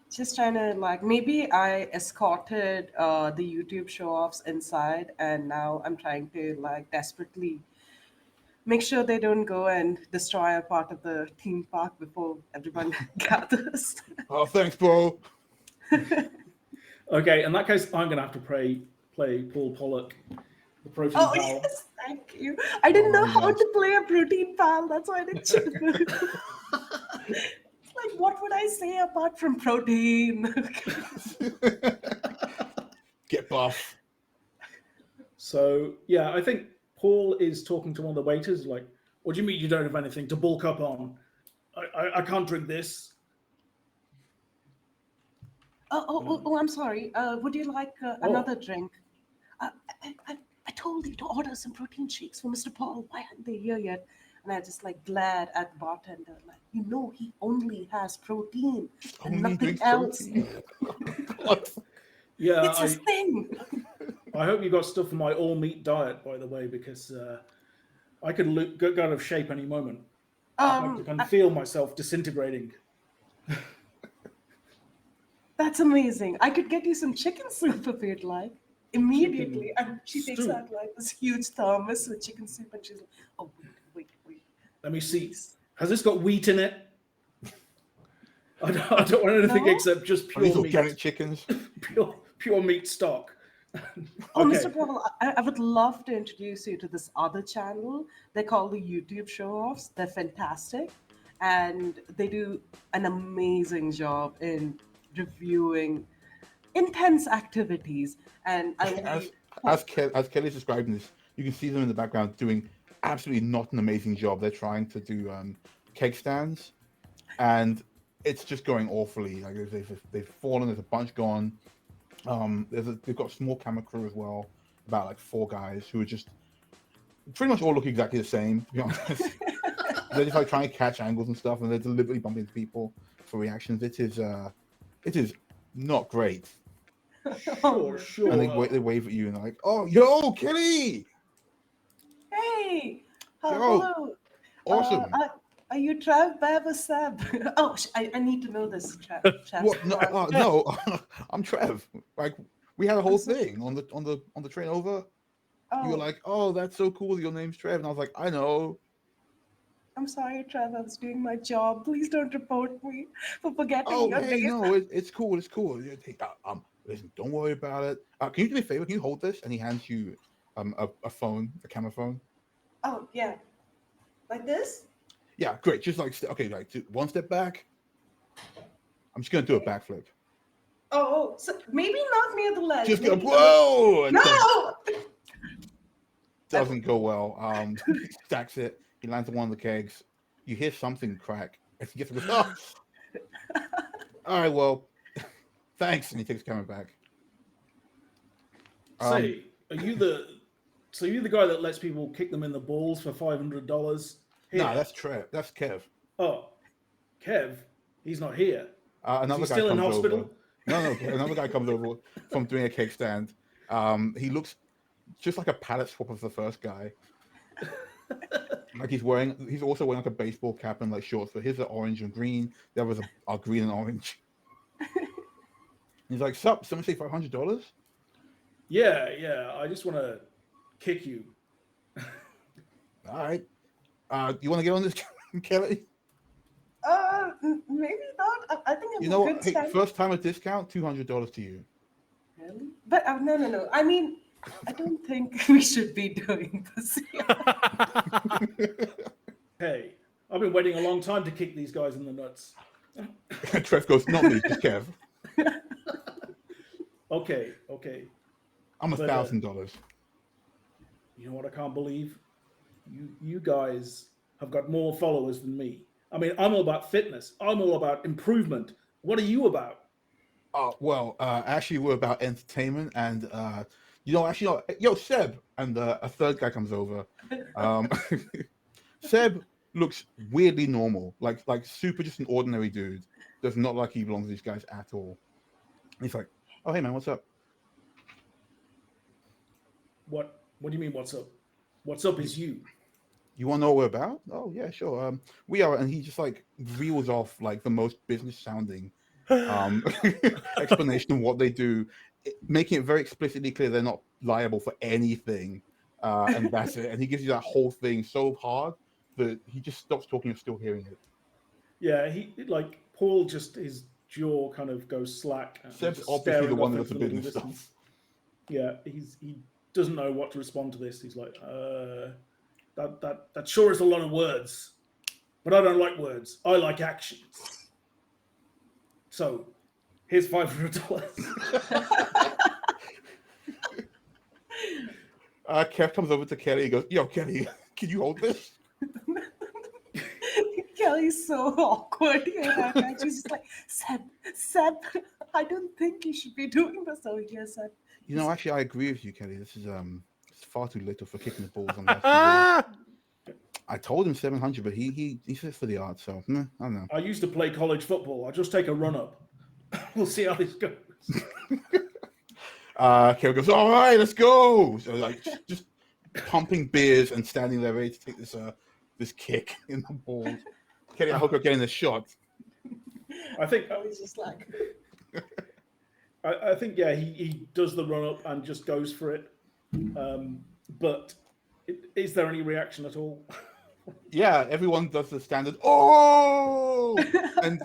Just trying to like, maybe I escorted the YouTube show-offs inside, and now I'm trying to like desperately make sure they don't go and destroy a part of the theme park before everyone gathers. Oh, thanks, bro. Okay, in that case, I'm going to have to play Paul Pollock, the Protein Pal. Yes, thank you. I didn't know how to play a Protein Pal. That's why I didn't choose. Like, what would I say apart from protein? Get buff. So, yeah, I think Paul is talking to one of the waiters, like, what do you mean you don't have anything to bulk up on? I can't drink this. Oh, I'm sorry. Would you like another drink? I told you to order some protein shakes for Mr. Paul. Why aren't they here yet? And I just like glared at the bartender, like, he only has protein and nothing else. Yeah, it's his thing. I hope you got stuff for my all meat diet, by the way, because I could go out of shape any moment. I can feel myself disintegrating. That's amazing. I could get you some chicken soup if you'd like. Immediately. Chicken And she takes soup. out like this huge thermos with chicken soup, and she's like, oh, wait. Let me see. Has this got wheat in it? I don't want anything except just pure These meat. organic chickens. pure meat stock. Oh, Okay. Mr. Paul, I would love to introduce you to this other channel. They're called the YouTube Show-Offs. They're fantastic. And they do an amazing job in reviewing intense activities. And As Kelly's describing this, you can see them in the background doing absolutely not an amazing job. They're trying to do keg stands, and it's just going awfully. Like they've fallen. There's a bunch gone. They've got a small camera crew as well, about like 4 guys who are just pretty much all look exactly the same. To be honest, they're just like trying to catch angles and stuff, and they're deliberately bumping into people for reactions. It is not great. Sure. And they wave at you and they're like, "Oh, yo, Kelly! Hey, Yo, hello. Awesome." Are you Trev, Bev, or Seb? Oh, I need to know this, Trev. What? No, no, I'm Trev. Like, we had a whole thing on the train over. You were like, "Oh, that's so cool. Your name's Trev," and I was like, "I know." I'm sorry, Trevor. I was doing my job. Please don't report me for forgetting Oh, your hey, name. no, it's cool. It's cool. Hey, listen, don't worry about it. Can you do me a favor? Can you hold this? And he hands you a phone, a camera phone. Oh, yeah. Like this? Yeah, great. Just like okay, like one step back. I'm just gonna do a backflip. Oh, so maybe not near the ledge. Just go Maybe whoa! And no. doesn't go well. He stacks it. He lands on one of the kegs. You hear something crack. And he gets oh. All right, well, thanks. And he takes the camera back. Say, are you the guy that lets people kick them in the balls for $500? No, that's Trev. That's Kev. Oh, Kev, he's not here. Another Is he guy still in comes hospital? over. No, another guy comes over from doing a cake stand. He looks just like a palette swap of the first guy. Like he's also wearing like a baseball cap and like shorts. So his are orange and green. The others are green and orange. He's like, "Sup? Someone say $500?" Yeah. I just want to kick you. All right. You want to get on this, Kelly? Maybe not. I think I'm You know a what? good Hey, stand. first time a discount, $200 to you. Really? But no. I mean, I don't think we should be doing this. Hey, I've been waiting a long time to kick these guys in the nuts. Trev goes, "Not me, just Kev. Okay. I'm $1,000. You know what I can't believe? You guys have got more followers than me. I mean, I'm all about fitness. I'm all about improvement. What are you about? Well, actually, we're about entertainment, and yo, Seb, and a third guy comes over. Seb looks weirdly normal, like super just an ordinary dude. Does not like he belongs to these guys at all. He's like, "Oh, hey man, what's up?" What do you mean? What's up? What's up is you. You want to know what we're about? Oh yeah, sure. We are, and he just like reels off like the most business sounding explanation of what they do, making it very explicitly clear they're not liable for anything, and that's it. And he gives you that whole thing so hard that he just stops talking and still hearing it. Yeah, he like Paul just his jaw kind of goes slack. Seb's just obviously the staring one off that does into the middle business distance. stuff. Yeah, he doesn't know what to respond to this. He's like, that sure is a lot of words, but I don't like words. I like actions. So, here's $500. Kev comes over to Kelly. He goes, "Yo, Kelly, can you hold this?" Kelly's so awkward here. And she's just like, Seb, I don't think you should be doing this. Oh, yes, Seb. You know, actually, I agree with you, Kelly. This is it's far too little for kicking the balls on that. I told him 700, but he says for the art. So I don't know. I used to play college football. I'll just take a run up. We'll see how this goes. Kelly goes, "All right, let's go." So like just pumping beers and standing there ready to take this kick in the balls. Kelly, I hope you're getting this shot. I think He's just like, I think yeah, he does the run up and just goes for it. But is there any reaction at all? Yeah, everyone does the standard "oh," and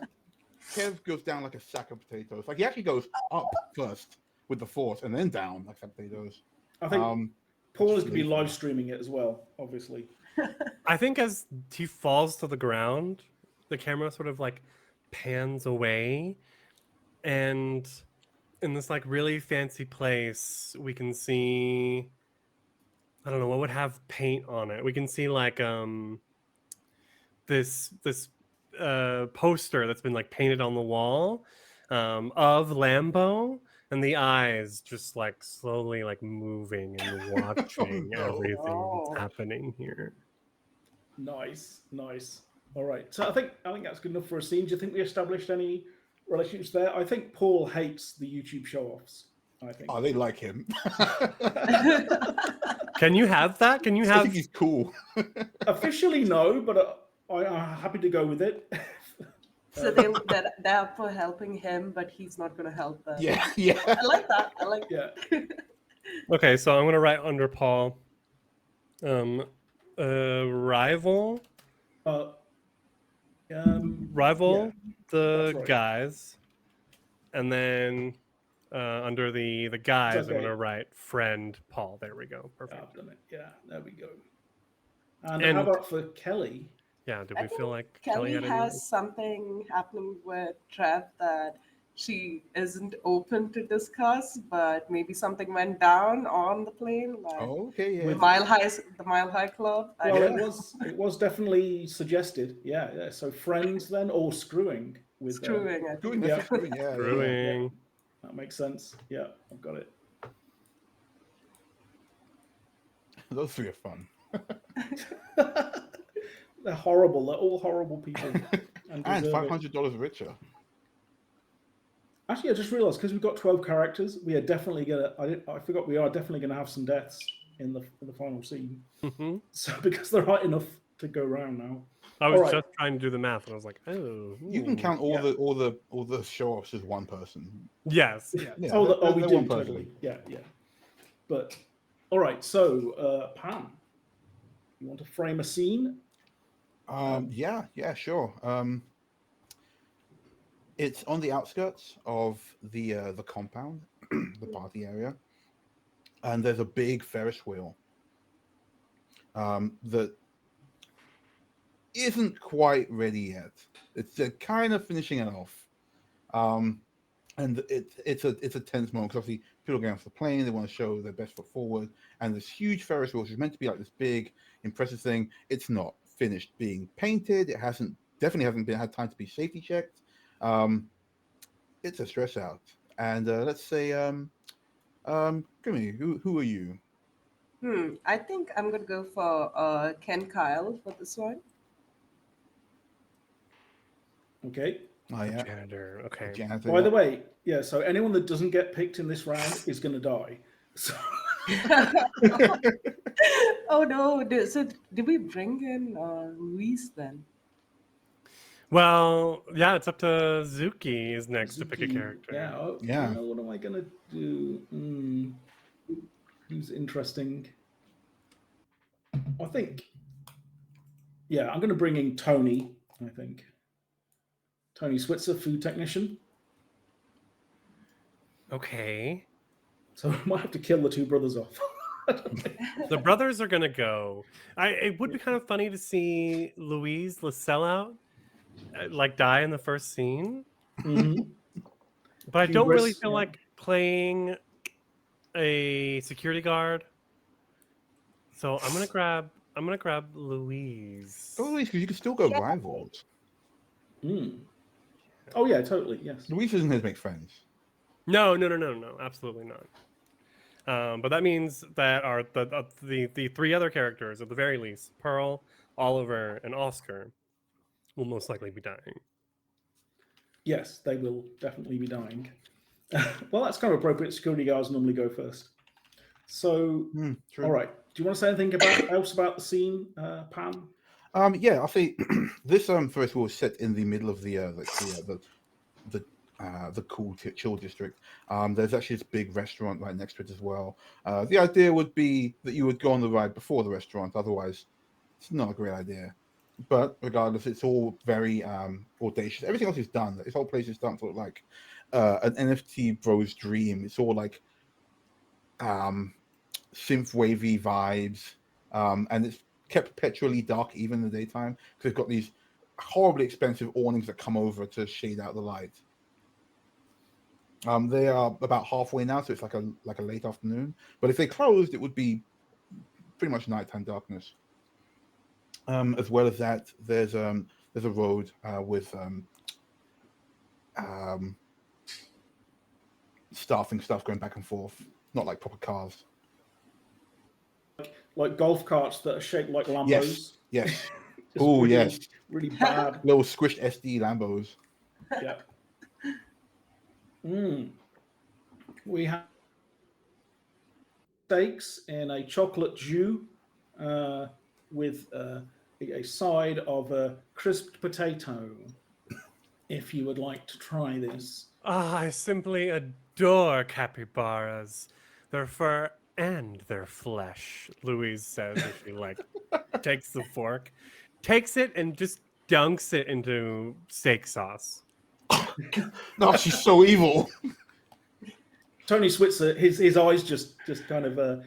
Kev goes down like a sack of potatoes. Like he actually goes up first with the force and then down like sack of potatoes. I think Paul is going to be live streaming it as well, obviously. I think as he falls to the ground, the camera sort of like pans away, and in this like really fancy place, we can see, I don't know, what would have paint on it. We can see like this poster that's been like painted on the wall of Lambo, and the eyes just like slowly like moving and watching everything that's happening here. Nice. All right. So I think that's good enough for a scene. Do you think we established any relationships there? I think Paul hates the YouTube show-offs. I think. Oh, they like him. Can you have that? Can you I have? think he's cool. Officially, no, but I'm happy to go with it. so they're for helping him, but he's not going to help them. Yeah. I like that. Yeah. Okay, so I'm gonna write under Paul. Rival Rival the right. guys, and then under the guys, I'm okay. gonna write friend Paul. There we go. Perfect. I've done it. Yeah, there we go. And how about for Kelly? Yeah, did I we feel think like Kelly had has any? something happening with Trev that she isn't open to discuss, but maybe something went down on the plane, like Okay, yeah. With- the Mile High Club. I Well, don't know. it was definitely suggested. Yeah. So friends then, or screwing with Screwing, I think. Screwing, Yeah. that's screwing, yeah. Brewing. That makes sense. Yeah, I've got it. Those three are fun. They're horrible. They're all horrible people. And deserve it. $500 richer. Actually, I just realised because we've got 12 characters, we are definitely gonna. I forgot we are definitely gonna have some deaths in the final scene. Mm-hmm. So because there aren't enough to go around now. I was All right. just trying to do the math, and I was like, oh. You can count all Yeah. the show-offs as one person. Yes. Yeah, we they're do one person. totally. Yeah. But all right. So Pam, you want to frame a scene? Yeah, sure. It's on the outskirts of the compound, the party area, and there's a big Ferris wheel that isn't quite ready yet. It's kind of finishing it off, and it's a tense moment because obviously people are going off the plane. They want to show their best foot forward, and this huge Ferris wheel, which is meant to be like this big, impressive thing, it's not finished being painted. It definitely hasn't had time to be safety checked. It's a stress out. And let's say, Grimmy, who are you? I think I'm gonna go for Ken Kyle for this one. Okay. Oh yeah, Janitor. Okay. janitor. By the way, yeah. So anyone that doesn't get picked in this round is going to die. So Oh no! So did we bring in Luis then? Well, yeah, it's up to Zuki is next to pick a Zuki, character. Yeah. Yeah. What am I going to do? Who's interesting? I think. Yeah, I'm going to bring in Tony. I think Tony Switzer, food technician. Okay. So I might have to kill the two brothers off. The brothers are gonna go. It would be kind of funny to see Louise the sellout like die in the first scene, Mhm. but I don't really Hubris, feel yeah. like playing a security guard. So I'm gonna grab Louise. Oh, Louise, because you can still go Yeah. rivals. Mm. Oh yeah, totally. Yes. Louise isn't here to make friends. No, absolutely not. But that means that the three other characters, at the very least, Pearl, Oliver, and Oscar, will most likely be dying. Yes, they will definitely be dying. Well, that's kind of appropriate. Security guards normally go first. So, True. all right. Do you want to say anything else about the scene, Pam? Yeah, I'll say this first of all is set in the middle of the cool chill district. There's actually this big restaurant right next to it as well. The idea would be that you would go on the ride before the restaurant, otherwise it's not a great idea. But regardless, it's all very audacious. Everything else is done. This whole place is done to look like an NFT bro's dream. It's all like synth wavy vibes, and it's kept perpetually dark even in the daytime because they've got these horribly expensive awnings that come over to shade out the light. They are about halfway now, so it's like a late afternoon. But if they closed, it would be pretty much nighttime darkness. As well as that, there's a road with staff and stuff going back and forth, not like proper cars. Like golf carts that are shaped like Lambos. Yes. Just Oh really, yes, really bad. little squished SD Lambos. Yeah. We have steaks in a chocolate jus with a side of a crisped potato. If you would like to try this. I simply adore capybaras, their fur and their flesh, Louise says as she takes the fork takes it and just dunks it into steak sauce. No, she's so evil. Tony Switzer, his eyes just kind of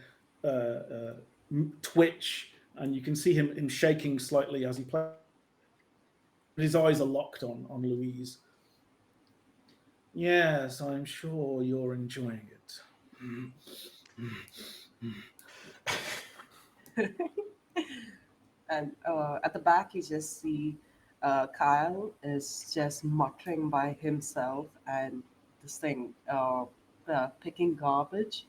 twitch, and you can see him shaking slightly as he plays. His eyes are locked on Louise. Yes, I'm sure you're enjoying it. And at the back, you just see Kyle is just muttering by himself, and this thing, picking garbage,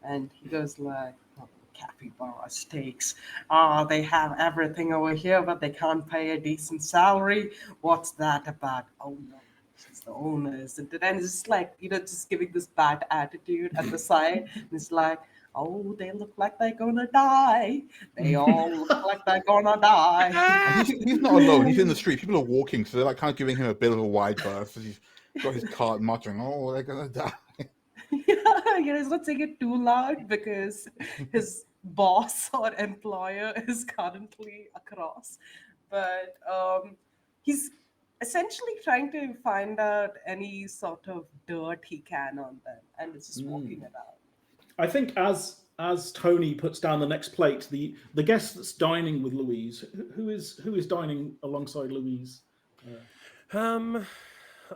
and he goes like, oh, capybara steaks. They have everything over here, but they can't pay a decent salary. What's that about? Oh no, she's the owner, isn't it? And it's just like, just giving this bad attitude at the side. And it's like, oh, they look like they're gonna die. They all look like they're gonna die. And he's not alone. He's in the street. People are walking, so they're like kind of giving him a bit of a wide berth. He's got his cart muttering, "Oh, they're gonna die." Yeah, he's not saying it too loud because his boss or employer is currently across. But he's essentially trying to find out any sort of dirt he can on them, and it's just walking it out. I think as Tony puts down the next plate, the guest that's dining with Louise, who is dining alongside Louise?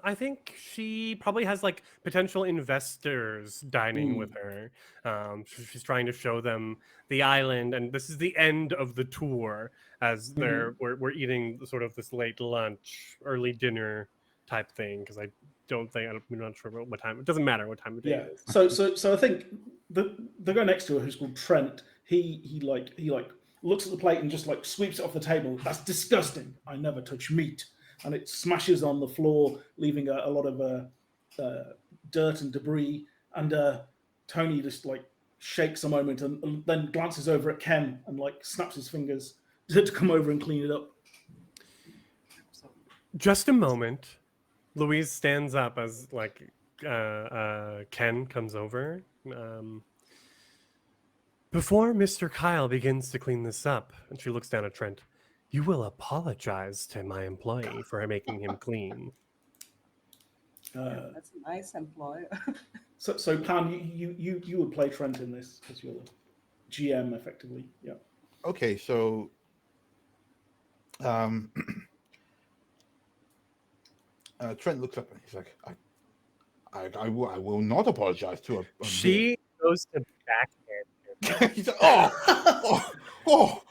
I think she probably has like potential investors dining with her. She's trying to show them the island, and this is the end of the tour as we're eating sort of this late lunch, early dinner type thing. Because I'm not sure what time. It doesn't matter what time of day it is. So I think the guy next to her, who's called Trent, he looks at the plate and just like sweeps it off the table. That's disgusting. I never touch meat. And it smashes on the floor, leaving a lot of dirt and debris. And Tony just like shakes a moment and then glances over at Ken and like snaps his fingers to come over and clean it up. Just a moment. Louise stands up as like Ken comes over. Before Mr. Kyle begins to clean this up, and she looks down at Trent, you will apologize to my employee for making him clean. That's a nice employer. So Pan, you would play Trent in this because you're the GM effectively. Yeah. Okay, so Trent looks up and he's like, I will not apologize to a She goes to backhand him. He's like, oh,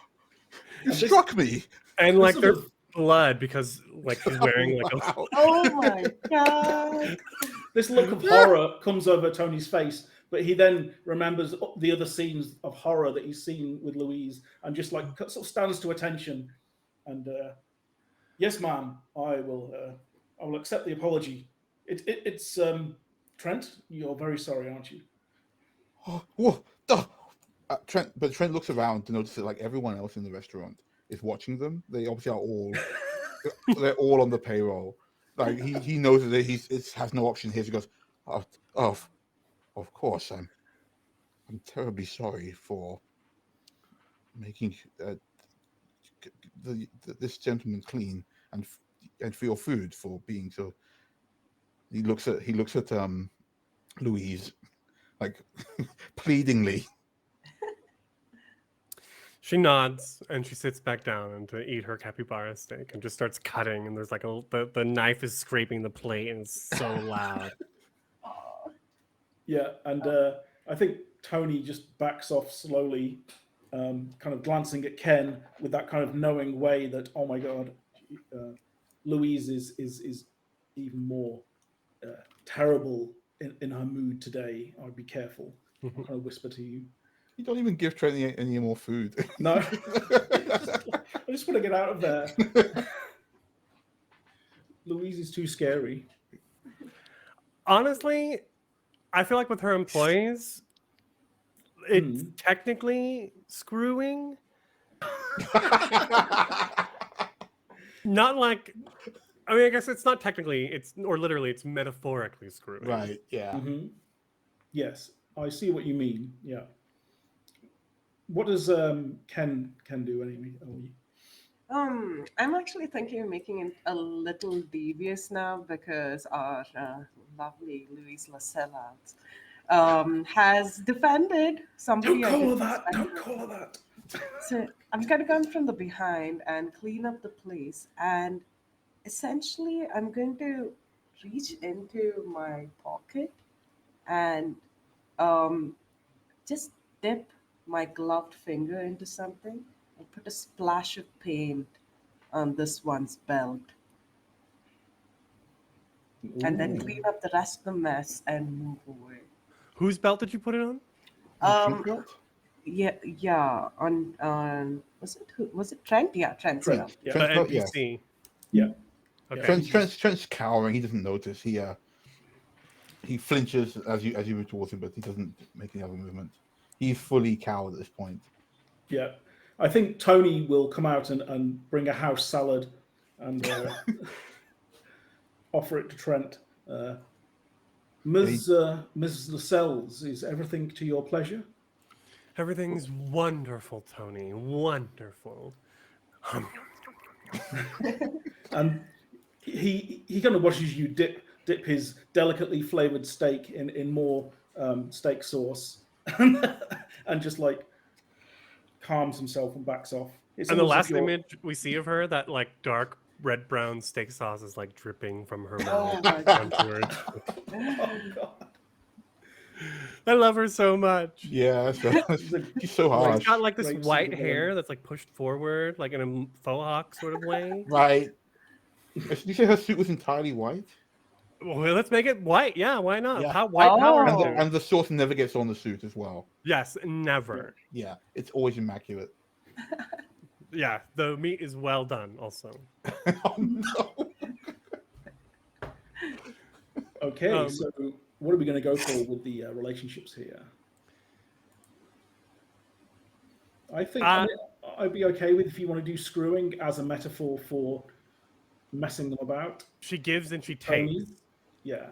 you struck me. And like there's blood because like he's wearing like a... Oh my god. This look of horror comes over Tony's face, but he then remembers the other scenes of horror that he's seen with Louise and just like sort of stands to attention. And yes, ma'am, I will accept the apology. It's Trent, you're very sorry, aren't you? Trent looks around to notice that like everyone else in the restaurant is watching them. They obviously are all they're all on the payroll. Like he knows that he has no option here. He goes, of course, I'm terribly sorry for making this gentleman clean and for your food for being so. He looks at Louise like pleadingly. She nods and she sits back down and to eat her capybara steak and just starts cutting, and there's like the knife is scraping the plate and it's so loud. Yeah, and I think Tony just backs off slowly, kind of glancing at Ken with that kind of knowing way that, oh my god, Louise is even more terrible in her mood today. I'd be careful. I'll kind of whisper to you. You don't even give Trent any more food. No. I just want to get out of there. Louise is too scary. Honestly, I feel like with her employees, it's technically screwing. Not like, I mean, I guess it's not technically, or literally, it's metaphorically screwing. Right, yeah. Mm-hmm. Yes, I see what you mean, yeah. What does Ken do anyway? I'm actually thinking of making it a little devious now because our lovely Luis Lascelles has defended Don't somebody I call her didn't that. expect Don't to. call her that. So I'm gonna come from the behind and clean up the place, and essentially I'm going to reach into my pocket and um, just dip my gloved finger into something and put a splash of paint on this one's belt, and then Ooh. clean up the rest of the mess and move away. Whose belt did you put it on? Trent Um, belt? yeah, on was it Trent? Yeah, Trent's Trent. belt. Yeah. The Trent's belt, yeah. NPC. Yeah. Yeah. Okay. Trent's cowering. He doesn't notice. He flinches as you move towards him, but he doesn't make any other movement. He's fully cowed at this point. Yeah. I think Tony will come out and bring a house salad and offer it to Trent. Ms. Lascelles, is everything to your pleasure? Everything's wonderful, Tony. Wonderful. And he kind of watches you dip his delicately flavored steak in more steak sauce, and just like calms himself and backs off. It's And the almost like last you're. image we see of her, that like dark red brown steak sauce is like dripping from her mouth Oh my onto her. Oh God! I love her so much. Yeah, It's a she's so great- She's harsh. got like this great white supervillain. hair that's like pushed forward, like in a faux hawk sort of way. Right. Did you say her suit was entirely white? Well, let's make it white. Yeah, why not? Yeah. White power And suit. the sauce never gets on the suit as well. Yes, never. Yeah, it's always immaculate. Yeah, the meat is well done. Also, Oh no! Okay, so what are we going to go for with the relationships here? I think I'd be okay with if you want to do screwing as a metaphor for messing them about. she gives and she Tony, takes, yeah.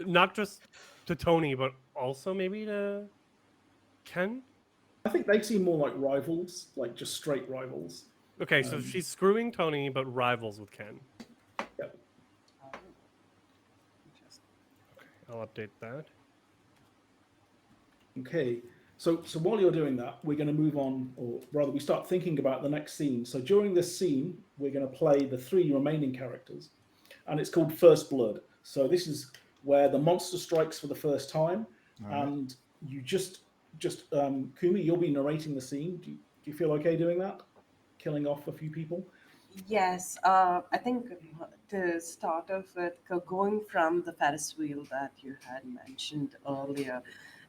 not just to Tony, but also maybe to Ken. I think they seem more like rivals, like just straight rivals. Okay, so she's screwing Tony, but rivals with Ken. Yeah. I'll update that. Okay, so while you're doing that, we're going to move on, or rather, we start thinking about the next scene. So during this scene, we're going to play the 3 remaining characters, and it's called First Blood. So this is where the monster strikes for the first time, and you just Kumi, you'll be narrating the scene. Do you feel okay doing that? Killing off a few people? Yes, I think to start off with, going from the Ferris wheel that you had mentioned earlier,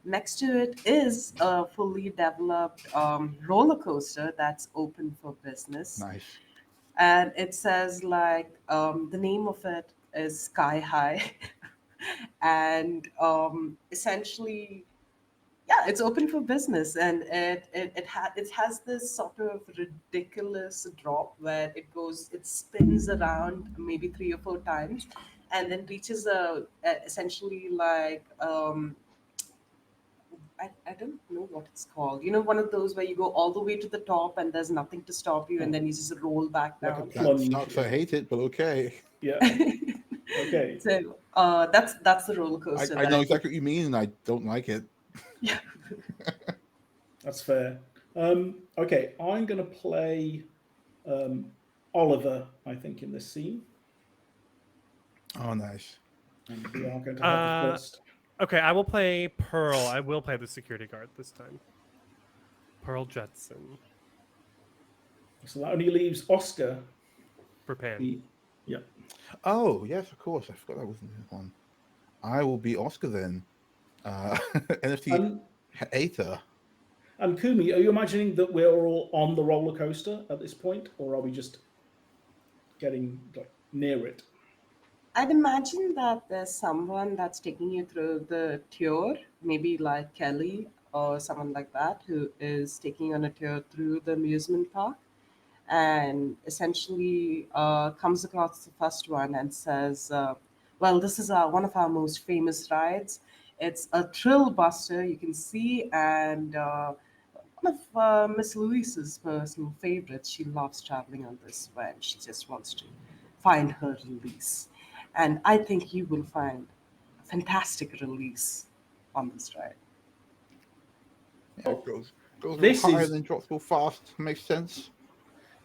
next to it is a fully developed roller coaster that's open for business. Nice. And it says like the name of it is Sky High, and essentially, yeah, it's open for business, and it has this sort of ridiculous drop where it spins around maybe 3 or 4 times, and then reaches a essentially like I don't know what it's called. You know, one of those where you go all the way to the top and there's nothing to stop you, and then you just roll back Like a down. That plunge. sucks. I hate it, but okay. Yeah. Okay. So that's the roller coaster. I know exactly what you mean, and I don't like it. Yeah. That's fair. Okay, I'm going to play Oliver, I think, in this scene. Oh, nice. And we are going to have the first. Okay, I will play Pearl. I will play the security guard this time. Pearl Jetson So that only leaves Oscar. for Pan. Yeah. Oh, yes, of course. I forgot that wasn't the one. I will be Oscar then. NFT Aether. And Kumi, are you imagining that we're all on the roller coaster at this point, or are we just getting near it? I'd imagine that there's someone that's taking you through the tour, maybe like Kelly or someone like that, who is taking you on a tour through the amusement park, and essentially comes across the first one and says, well, this is one of our most famous rides. It's a thrill buster, you can see, and one of Miss Louise's personal favorites. She loves traveling on this when she just wants to find her release. And I think you will find a fantastic release on this ride. Yeah, it goes a little This higher is- than drops real fast. Makes sense.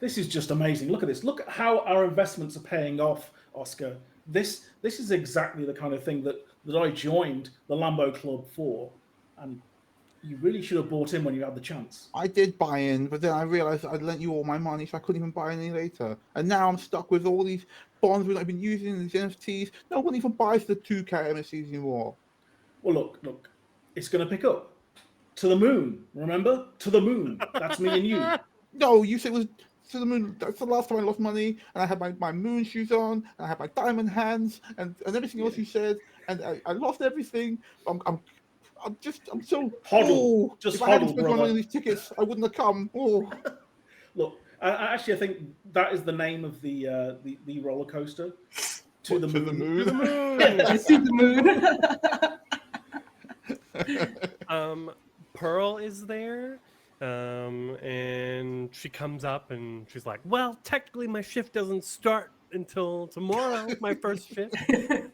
This is just amazing. Look at this. Look at how our investments are paying off, Oscar. This is exactly the kind of thing that I joined the Lambo Club for, and you really should have bought in when you had the chance. I did buy in, but then I realized I'd lent you all my money, so I couldn't even buy any later. And now I'm stuck with all these bonds that I've been using, these NFTs. No one even buys the 2K MSCs anymore. Well, look, it's going to pick up to the moon. Remember, to the moon. That's me and you. No, you said it was to the moon. That's the last time I lost money, and I had my moon shoes on, and I had my diamond hands, and everything else you said, and I lost everything. I'm so Hodl. Just if I hadn't hodl, spent my money brother. on these tickets, I wouldn't have come. Oh. Look, actually, I think that is the name of the roller coaster. To the moon. To the moon. To the moon. Pearl is there. And she comes up and she's like, well, technically my shift doesn't start until tomorrow, my first shift.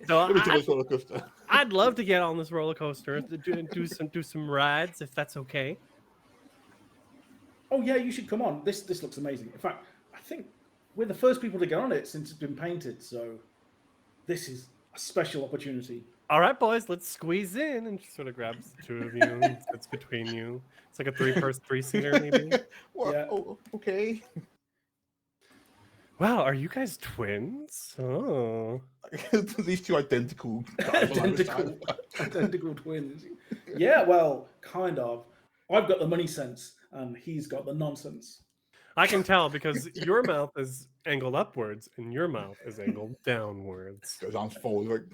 So Let me do this roller coaster. I'd love to get on this roller coaster to do some rides if that's okay. Oh yeah, you should come on. This looks amazing. In fact, I think we're the first people to get on it since it's been painted. So this is a special opportunity. All right, boys, let's squeeze in. And she sort of grabs the two of you and sits between you. It's like a three-seater, maybe. What? Yeah. Oh, okay. Wow, are you guys twins? Oh. These two identical guys. Identical twins. Yeah, well, kind of. I've got the money sense, and he's got the nonsense. I can tell because your mouth is angled upwards and your mouth is angled downwards. Goes arms forward.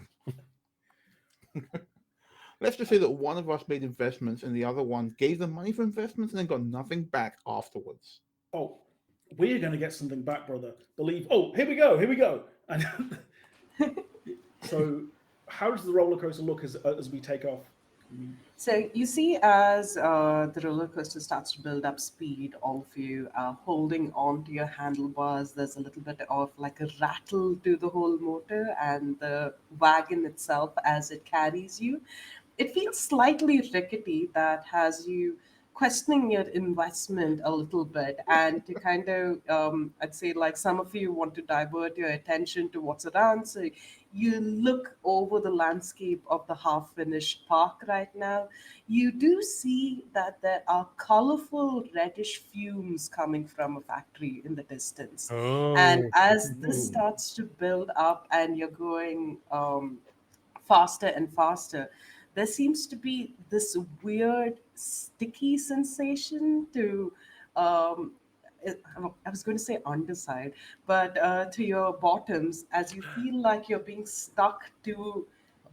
Let's just say that one of us made investments and the other one gave them money for investments and then got nothing back afterwards. Oh, we're going to get something back, brother. Believe. Oh, here we go. And so, how does the roller coaster look as we take off? So you see, as the roller coaster starts to build up speed, all of you are holding on to your handlebars. There's a little bit of like a rattle to the whole motor and the wagon itself as it carries you. It feels slightly rickety, that has you questioning your investment a little bit, and to kind of I'd say, like, some of you want to divert your attention to what's around, so you look over the landscape of the half-finished park right now. You do see that there are colorful reddish fumes coming from a factory in the distance. Oh. And as this starts to build up and you're going faster and faster, there seems to be this weird sticky sensation to I was going to say underside, but to your bottoms, as you feel like you're being stuck to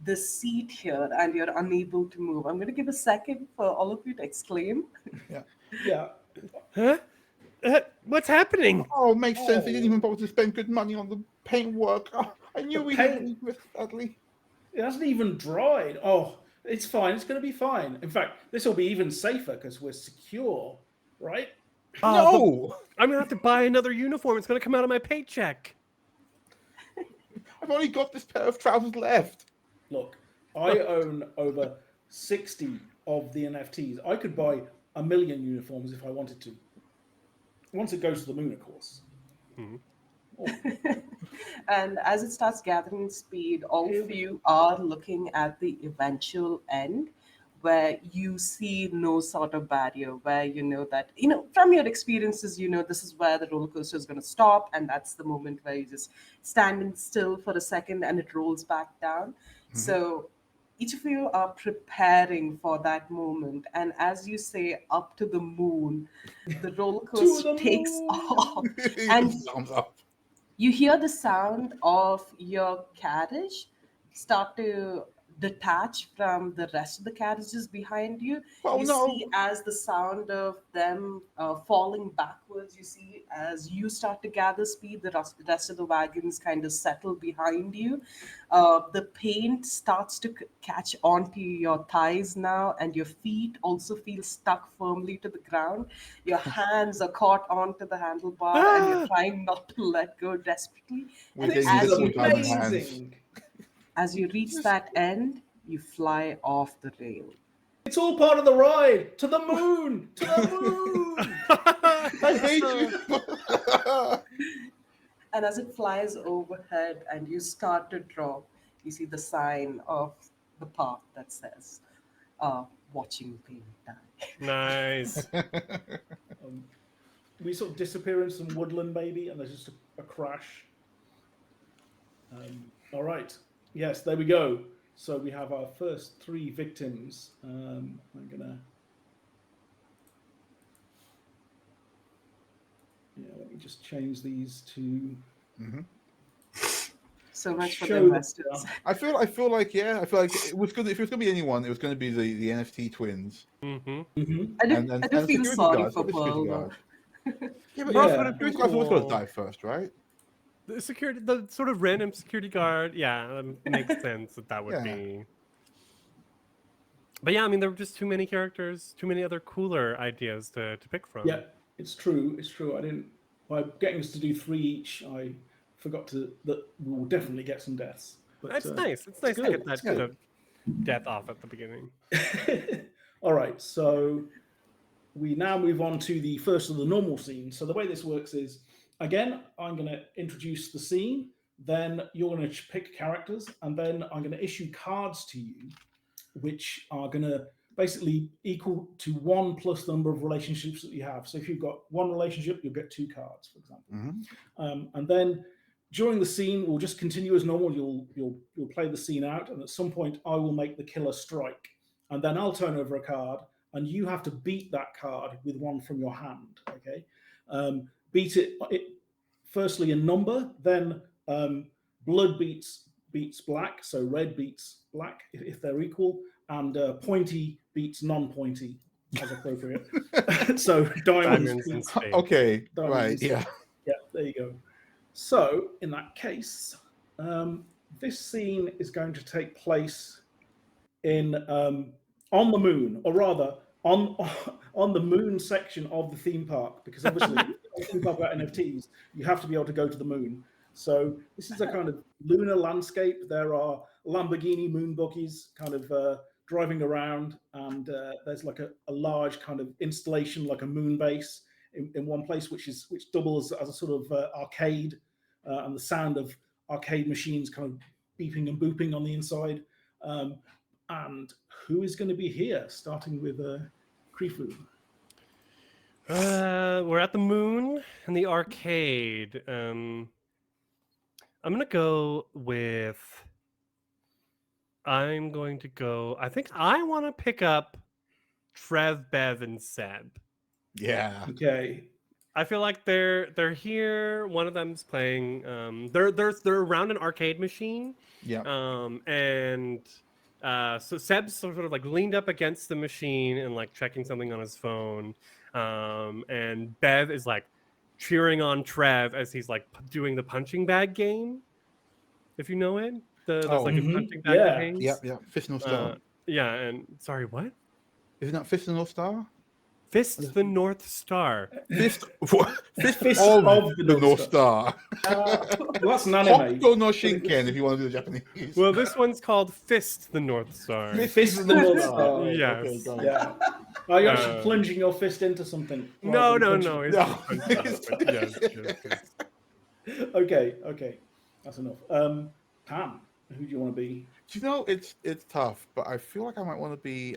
the seat here and you're unable to move. I'm going to give a second for all of you to exclaim. Yeah. Huh? What's happening? Oh, makes sense. They didn't even bother to spend good money on the paint work. Oh, I knew we paint- didn't with badly. It hasn't even dried. Oh, it's fine. It's going to be fine. In fact, this will be even safer because we're secure, right? No! I'm gonna have to buy another uniform. It's gonna come out of my paycheck. I've only got this pair of trousers left. Look, I own over 60 of the NFTs. I could buy 1 million uniforms if I wanted to. Once it goes to the moon, of course. And as it starts gathering speed, all of you are looking at the eventual end, where you see no sort of barrier, where you know that, from your experiences, this is where the roller coaster is going to stop. And that's the moment where you just standing still for a second and it rolls back down. So each of you are preparing for that moment. And as you say, up to the moon, the roller coaster takes off. And Thumbs up. you hear the sound of your carriage start to detach from the rest of the carriages behind you. Oh You no! see as the sound of them falling backwards, you see as you start to gather speed, the rest of the wagons kind of settle behind you. The paint starts to catch onto your thighs now, and your feet also feel stuck firmly to the ground. Your hands are caught onto the handlebar, and you're trying not to let go desperately. We're And getting This is literal diamond hands. amazing. as you reach that end, you fly off the rail. It's all part of the ride. To the moon. To the moon. I hate you. And as it flies overhead and you start to drop, you see the sign of the park that says, watching paint die. Nice. We sort of disappear in some woodland, maybe, and there's just a crash. All right. Yes, there we go. So we have our first 3 victims. I'm gonna. Yeah, let me just change these to. So much for the Show them. investors. I feel like it was good. If it was going to be anyone, it was going to be the NFT twins. Mm-hmm. Mm-hmm. I do, And I do feel security sorry guards. for What the security Pearl. guard? Though. Yeah, but Yeah. security guards always got to die first, right? The security, the sort of random security guard, yeah, makes sense that would Yeah. be. But yeah, I mean, there were just too many characters, too many other cooler ideas to pick from. Yeah, it's true. It's true. I didn't. By getting us to do 3 each, I forgot that we will definitely get some deaths. But It's nice. It's nice to good. get that It's good. the death off at the beginning. All right, so we now move on to the first of the normal scene. So the way this works is, again, I'm going to introduce the scene, then you're going to pick characters, and then I'm going to issue cards to you, which are going to basically equal to 1 plus the number of relationships that you have. So if you've got 1 relationship, you'll get 2 cards, for example. And then during the scene, we'll just continue as normal. You'll play the scene out, and at some point, I will make the killer strike, and then I'll turn over a card, and you have to beat that card with 1 from your hand. Okay, beat it firstly in number, then blood beats black, so red beats black if they're equal, and pointy beats non-pointy as appropriate. So diamonds and beats spades. Okay, diamonds right, and yeah. yeah, there you go. So in that case, this scene is going to take place in on the moon, or rather on the moon section of the theme park, because obviously if you talk about NFTs, you have to be able to go to the moon. So this is a kind of lunar landscape. There are Lamborghini moon buggies kind of driving around, and there's like a large kind of installation, like a moon base in one place, which doubles as a sort of arcade, and the sound of arcade machines kind of beeping and booping on the inside. And who is going to be here, starting with Krifu? We're at the moon in the arcade. I'm going to go with. I think I want to pick up Trev, Bev, and Seb. Yeah. Okay. I feel like they're here. One of them's playing. They're around an arcade machine. Yeah. So Seb's sort of like leaned up against the machine and like checking something on his phone. And Bev is like cheering on Trev as he's like doing the punching bag game. If you know it, there's like a punching bag yeah. game. Yeah. Fist North Star. Yeah, and sorry, what? Isn't that Fist North Star? Fist the North Star. Fist of the North Star. Well, that's an anime. Hokuto no Shinken, if you want to do the Japanese. Well, this one's called Fist the North Star. Fist the North Star. Yes. Okay, got it. Yeah. Are you actually plunging your fist into something? No. rather than It's punching? yes. Okay. That's enough. Pam, who do you want to be? Do you know, it's tough, but I feel like I might want to be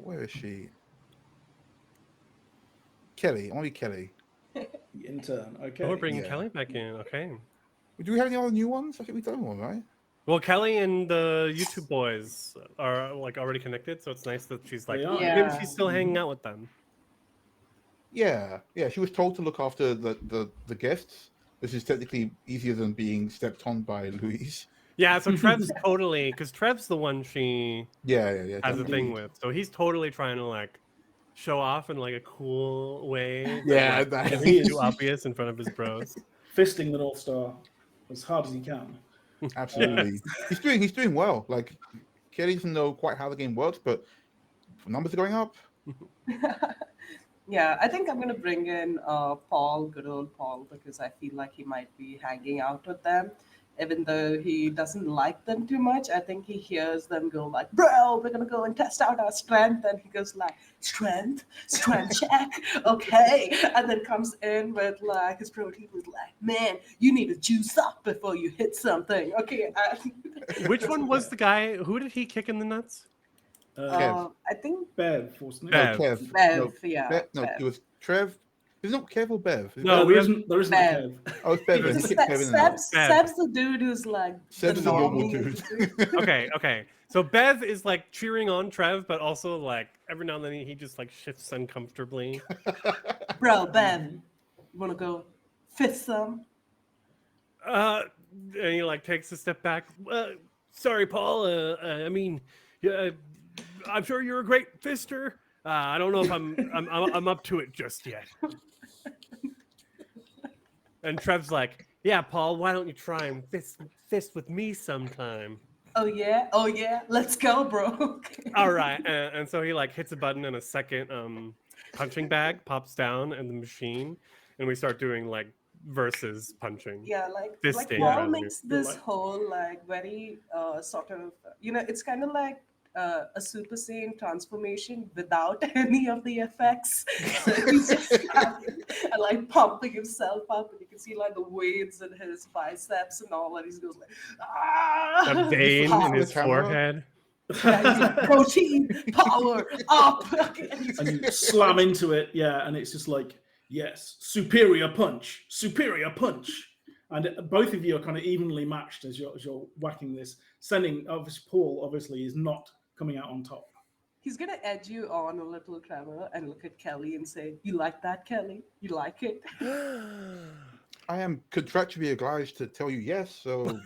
where is she? Kelly. I want to be Kelly. The intern. Okay. Oh, we're bringing Yeah. Kelly back in. Okay. Do we have any other new ones? I think we've done one, right? Well, Kelly and the YouTube boys are like already connected, so it's nice that she's like They are. maybe Yeah. she's still hanging out with them. Yeah. She was told to look after the guests. This is technically easier than being stepped on by Louise. Yeah, so Trev's totally, because Trev's the one she Yeah. has a thing Indeed. with. So he's totally trying to like show off in like a cool way. Yeah, That, like, that- isn't He is. too obvious in front of his bros. Fisting the North Star as hard as he can. Absolutely. He's doing well. Like Kelly doesn't know quite how the game works, but numbers are going up. Yeah, I think I'm gonna bring in Paul, good old Paul, because I feel like he might be hanging out with them, even though he doesn't like them too much. I think he hears them go like, "Bro, we're gonna go and test out our strength," and he goes like, "Strength check, okay," and then comes in with like his protein was like, "Man, you need to juice up before you hit something." Okay, Which one was the guy? Who did he kick in the nuts? Kev. I think Bev, wasn't it? Bev. Kev. Bev, yeah, No, Bev. it was Trev. Is it not Kev or Bev? Is it No, Bev? There isn't a Bev. Kev. Oh, it's Bev. It was He kicked Kev in the nuts. Seb's the dude who's like Seb's the the normal normie in dude. the group. Okay. So Bev is like cheering on Trev, but also like every now and then he just like shifts uncomfortably. Bro, Bev, you wanna go fist some? And he like takes a step back. Sorry, Paul. I mean, I'm sure you're a great fister. I don't know if I'm up to it just yet. And Trev's like, "Yeah, Paul, why don't you try and fist with me sometime?" Oh yeah, let's go, bro. All right. And so he like hits a button and a second punching bag pops down in the machine, and we start doing like versus punching. Yeah, like Fisting, Paul rather. makes this Like- whole like very sort of it's kind of like a Super Saiyan transformation without any of the effects. So he's just standing and like pumping himself up, and you can see like the waves in his biceps and all, and he goes like, ah, A vein hot. in his Camera. forehead. Yeah, he's like, protein power up. And he's And you slam into it, yeah, and it's just like, yes, superior punch. And both of you are kind of evenly matched as you're whacking this. Paul obviously is not coming out on top. He's gonna edge you on a little, Trevor, and look at Kelly and say, "You like that, Kelly? You like it?" I am contractually obliged to tell you yes. So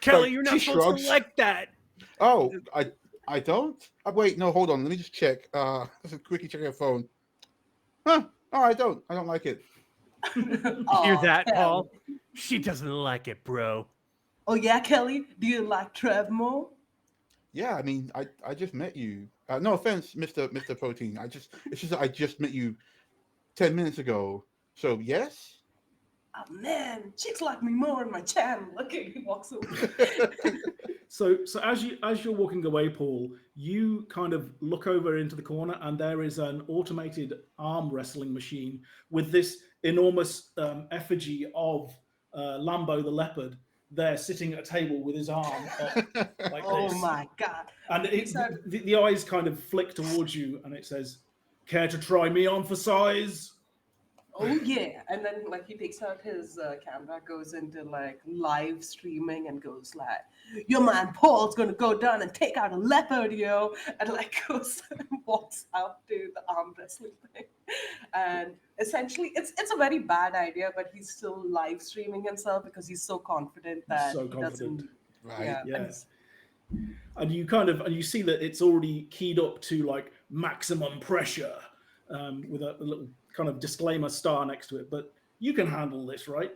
Kelly, But you're not she supposed shrugs. to like that. oh, I don't. Wait, no, hold on. Let me just check. Just quickly check your phone. Huh? Oh, I don't like it. Hear Aw, that, Kelly. Paul? She doesn't like it, bro. Oh yeah, Kelly. Do you like Trev more? Yeah, I mean, I just met you. No offense, Mr. Protein. It's just that I just met you 10 minutes ago. So yes. Oh man, chicks like me more on my channel. Okay, he walks away. So as you're walking away, Paul, you kind of look over into the corner, and there is an automated arm wrestling machine with this enormous effigy of Lambo the leopard there, sitting at a table with his arm up like Oh this. my god. And So- the eyes kind of flick towards you, and it says, "Care to try me on for size?" Oh yeah, and then like he takes out his camera, goes into like live streaming, and goes like, "Your man Paul's gonna go down and take out a leopard, yo," and like goes and walks out to the arm wrestling thing, and essentially it's a very bad idea, but he's still live streaming himself because he's so confident that So he confident. doesn't. Right. Yeah, Yeah. and And you see that it's already keyed up to like maximum pressure, with a little kind of disclaimer star next to it. But you can handle this, right?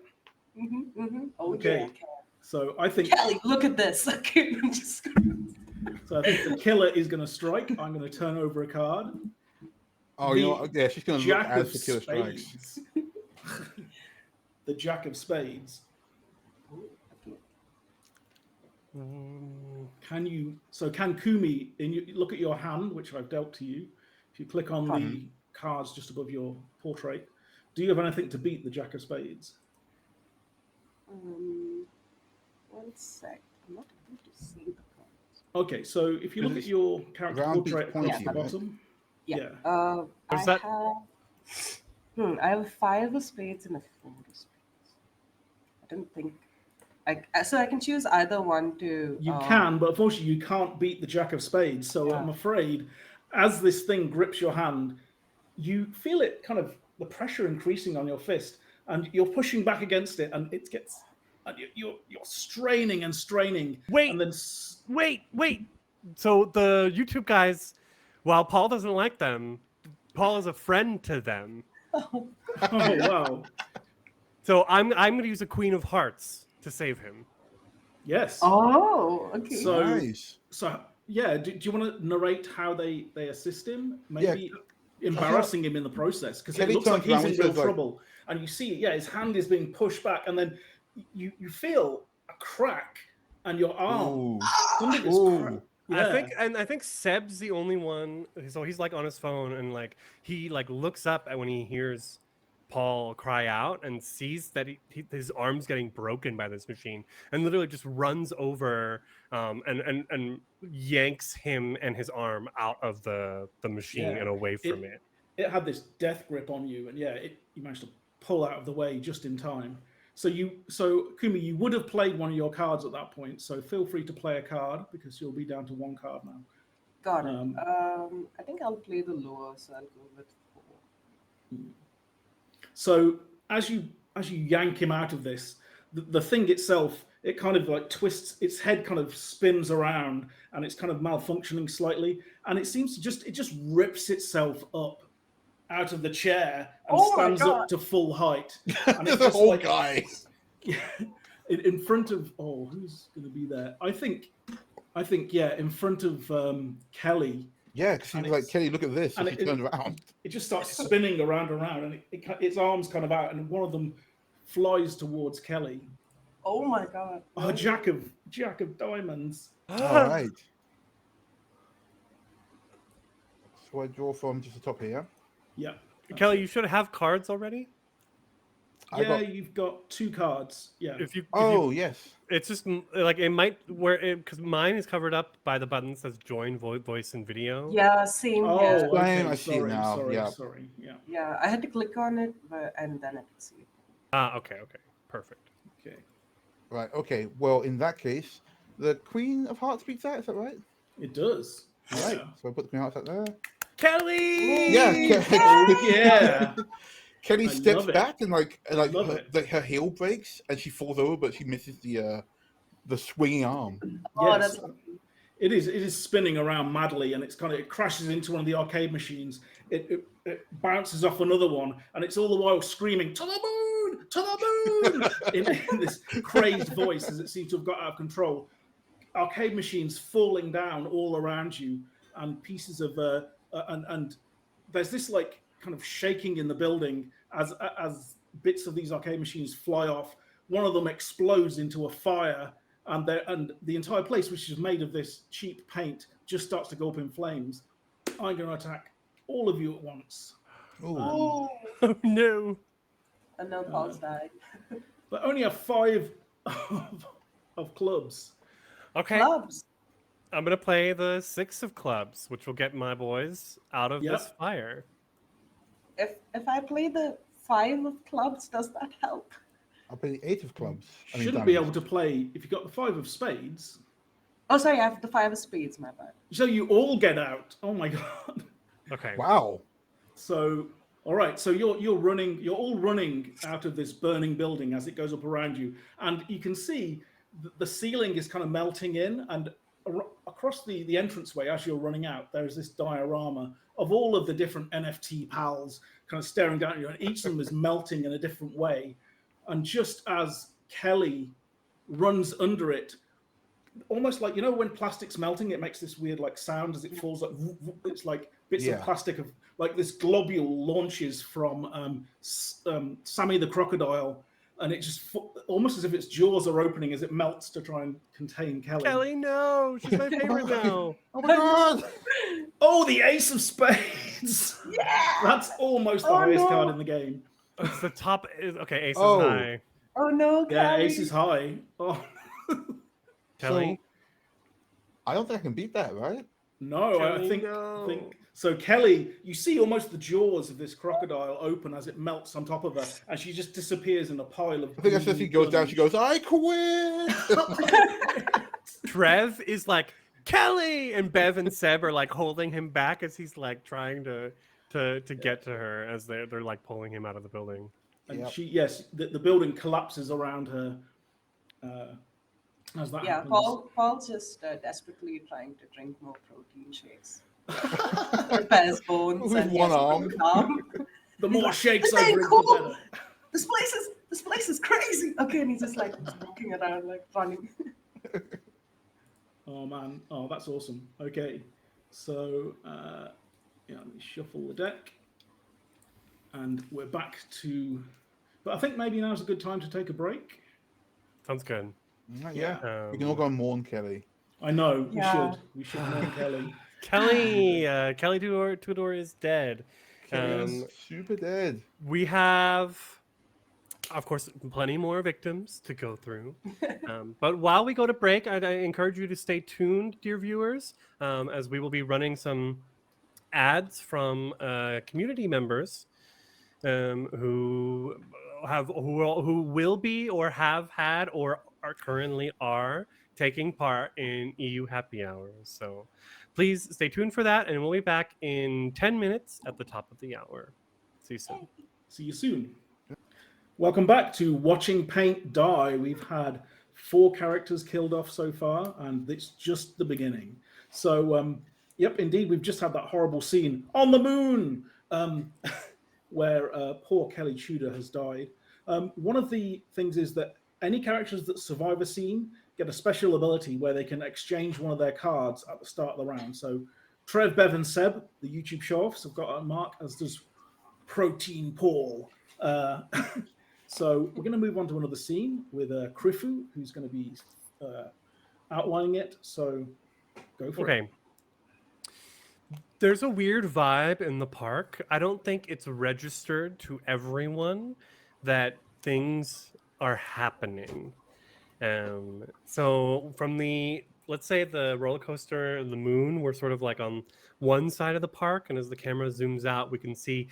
Oh Okay. yeah, So I think Kelly, look at this. Okay, I'm just. I think the killer is going to strike. I'm going to turn over a card. Oh, you know what? Yeah, she's gonna look Jack as of the killer strikes. spades. The Jack of spades. Can Kumi, look at your hand, which I've dealt to you. If you click on the cards just above your portrait, do you have anything to beat the Jack of spades? 1 sec. I'm not able to see the cards. Okay, so if you look at your character round beats portrait across pointy, the right? bottom, Yeah. What's I that? have. I have a 5 of spades and a 4 of spades. I don't think. So I can choose either one to. you can, but unfortunately you can't beat the Jack of spades. So Yeah. I'm afraid, as this thing grips your hand, you feel it kind of the pressure increasing on your fist, and you're pushing back against it, and it gets and you're straining and straining. Wait, and then wait. So the YouTube guys, while Paul doesn't like them, Paul is a friend to them. oh wow, So I'm going to use a Queen of Hearts to save him. yes. Oh, okay. So Nice. so yeah, do you want to narrate how they assist him? Maybe embarrassing him in the process, because it Kelly looks like turns he's in around real and says, trouble, and you see, his hand is being pushed back, and then you feel a crack, and your arm, Ooh. something is Ooh. yeah. I think Seb's the only one. So he's like on his phone, and like he like looks up at when he hears Paul cry out and sees that his arm's getting broken by this machine, and literally just runs over and yanks him and his arm out of the machine Yeah. and away from it. It had this death grip on you, and you managed to pull out of the way just in time. So Kumi, you would have played one of your cards at that point. So feel free to play a card, because you'll be down to one card now. Got it. I think I'll play the lower, so I'll go with 4. So as you yank him out of this, the thing itself, it kind of like twists, its head kind of spins around, and it's kind of malfunctioning slightly, and it seems to just rips itself up out of the chair and stands up to full height. And it's the just whole like, guy. in front of, who's going to be there? I think in front of Kelly. Yeah, because he was like, Kelly, look at this. And he turned around. It just starts spinning around, and its arms kind of out, and one of them flies towards Kelly. Oh my god. Oh, Jack of Diamonds. All right. So I draw from just the top here. Yeah. Kelly, you should have cards already. You've got 2 cards. Yeah. Yes. It's just like it might because mine is covered up by the button that says join voice and video. Yeah, same here. Okay. I see it now. Sorry. Yeah. Yeah, I had to click on it, and then I could see it. Okay. Perfect. Okay. Right. Okay. Well, in that case, the Queen of Hearts beats that. Is that right? It does. Right. Yeah. So I put the Queen of Hearts out there. Kelly. Yeah. Yeah. Kelly I steps love it. back and Love it. her heel breaks and she falls over, but she misses the swinging arm. Oh, Yes. that's It is spinning around madly, and it crashes into one of the arcade machines. It bounces off another one, and it's all the while screaming, "To the moon! To the moon!" in this crazed voice, as it seems to have got out of control. Arcade machines falling down all around you, and pieces of and there's this like kind of shaking in the building as bits of these arcade machines fly off. One of them explodes into a fire, and the entire place, which is made of this cheap paint, just starts to go up in flames. I'm going to attack all of you at once. Oh no! And now Paul's died. But only have 5 of clubs. Okay. Clubs. I'm gonna play the 6 of clubs, which will get my boys out of this fire. If I play the 5 of clubs, does that help? I'll play the 8 of clubs. Shouldn't be able to play if you got the 5 of spades. Oh, sorry, I have the 5 of spades. My bad. So you all get out. Oh my god. Okay. Wow. So all right. So you're running. You're all running out of this burning building as it goes up around you, and you can see the ceiling is kind of melting in, and across the entranceway as you're running out, there is this diorama of all of the different NFT pals kind of staring down at you, and each of them is melting in a different way. And just as Kelly runs under it, almost like, when plastic's melting, it makes this weird like sound as it falls. Like it's like bits of plastic of like this globule launches from Sammy the crocodile, and it just almost as if its jaws are opening as it melts to try and contain Kelly. Kelly, no, she's my favorite now. Oh my god! Oh, the Ace of Spades! Yeah! That's almost the highest card in the game. It's the top. Okay, Ace is Oh. high. Oh no, Yeah, Kelly. Ace is high. Oh. Kelly. I don't think I can beat that, right? No, Kelly, I think no. so. Kelly, you see almost the jaws of this crocodile open as it melts on top of her, and she just disappears in a pile of. I think as she goes down, she goes, "I quit." Trev is like Kelly, and Bev and Seb are like holding him back as he's like trying to get to her as they're like pulling him out of the building. And Yep. the building collapses around her, as that Yeah, happens. Paul's just desperately trying to drink more protein shakes. Repair his bones With and he one has arm. The more shakes "This I ain't drink, cool. the better. This place is crazy. Okay, and he's just like walking around, like running. Oh man, oh that's awesome. Okay, so yeah, let me shuffle the deck, and we're back to. But I think maybe now's a good time to take a break. Sounds good. Yeah. We can all go and mourn Kelly. I know we Yeah. should. We should mourn Kelly. Kelly Tudor is dead. Kelly is super dead. We have, of course, plenty more victims to go through. But while we go to break, I encourage you to stay tuned, dear viewers, as we will be running some ads from community members who will be or have had or are currently taking part in EU happy hours. So please stay tuned for that, and we'll be back in 10 minutes at the top of the hour. See you soon. See you soon. Welcome back to Watching Paint Die. We've had 4 characters killed off so far, and it's just the beginning. So, yep, indeed, we've just had that horrible scene on the moon where poor Kelly Tudor has died. One of the things is that any characters that survive a scene get a special ability where they can exchange one of their cards at the start of the round. So, Trev, Bev, and Seb, the YouTube show-offs, have got a mark, as does Protein Paul. So we're going to move on to another scene with Krifu, who's going to be outlining it. So go for it. Okay. There's a weird vibe in the park. I don't think it's registered to everyone that things are happening. So from let's say the roller coaster and the moon, we're sort of like on one side of the park, and as the camera zooms out, we can see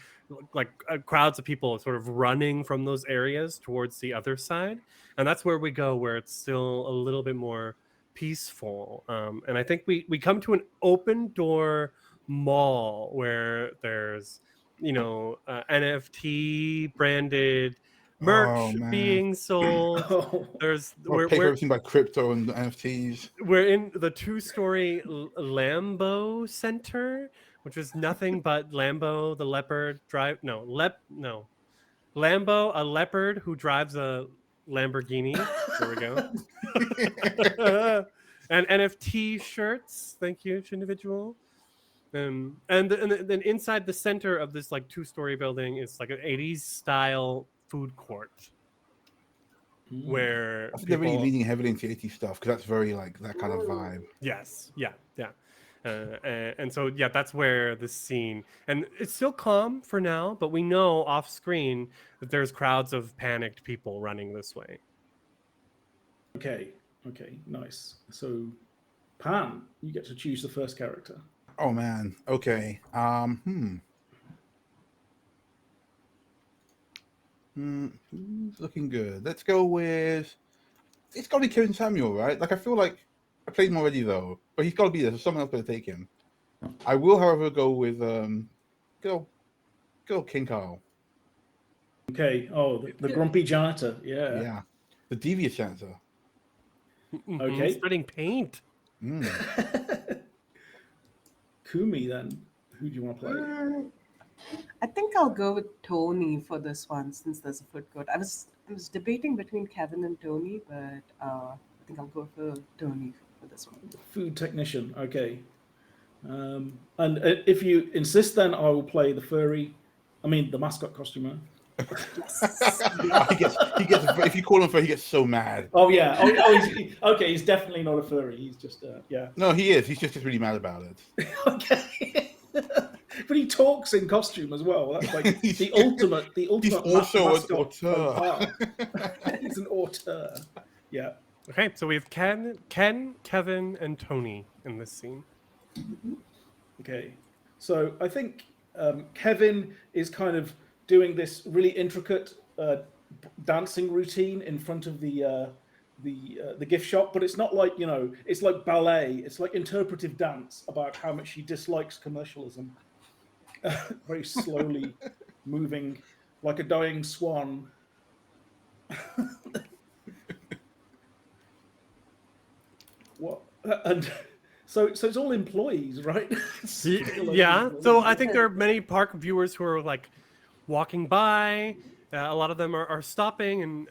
like crowds of people sort of running from those areas towards the other side, and that's where we go, where it's still a little bit more peaceful. And I think we come to an open door mall where there's NFT branded merch being sold. There's we're everything by crypto and NFTs. We're in the 2-story Lambo Center, which is nothing but Lambo the leopard Lambo, a leopard who drives a Lamborghini. There we go. And NFT shirts. Thank you, individual. And then inside the center of this like 2-story building is like an 80s style food court. Where I think they're really leaning heavily into 80s stuff because that's very like that kind of vibe. Yes, yeah. And so yeah, that's where the scene, and it's still calm for now, but we know off screen that there's crowds of panicked people running this way. Okay, nice. So Pan, you get to choose the first character. Oh man, okay. Who's looking good? Let's go with. It's got to be Kevin Samuel, right? Like I feel like I played him already though, but he's got to be there. So someone else better take him. I will, however, go with go King Carl. Okay. Oh, the grumpy janitor. Yeah. Yeah, the devious janitor. Okay. Spreading paint. Kumi, then who do you want to play? I think I'll go with Tony for this one since there's a food court. I was debating between Kevin and Tony, but I think I'll go for Tony for this one. Food technician. Okay. And if you insist, then I will play the the mascot costumer. Yes. he gets. If you call him furry, he gets so mad. Oh yeah. Okay. He's definitely not a furry. He's just yeah. No, he is. He's just really mad about it. Okay. But he talks in costume as well. That's like the ultimate. He's also an auteur. He's an auteur. Yeah. Okay, so we have Ken, Kevin, and Tony in this scene. Okay. So I think Kevin is kind of doing this really intricate dancing routine in front of the gift shop, but it's not like, it's like ballet. It's like interpretive dance about how much he dislikes commercialism. Very slowly moving like a dying swan. And so it's all employees, right? Yeah. So I think there are many park viewers who are like walking by. A lot of them are stopping, and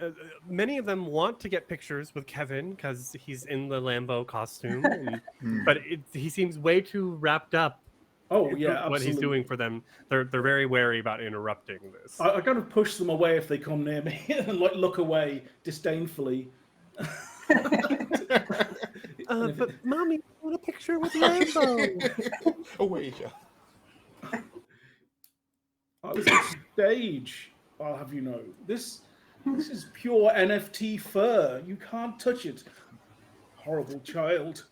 many of them want to get pictures with Kevin because he's in the Lambo costume. But he seems way too wrapped up. Oh yeah, what he's doing for them. They're very wary about interrupting this. I kind of push them away if they come near me and like look away disdainfully. But mommy, I want a picture with Lambo. Oh wait, yeah. I was on stage. I'll have you know. This is pure NFT fur. You can't touch it. Horrible child.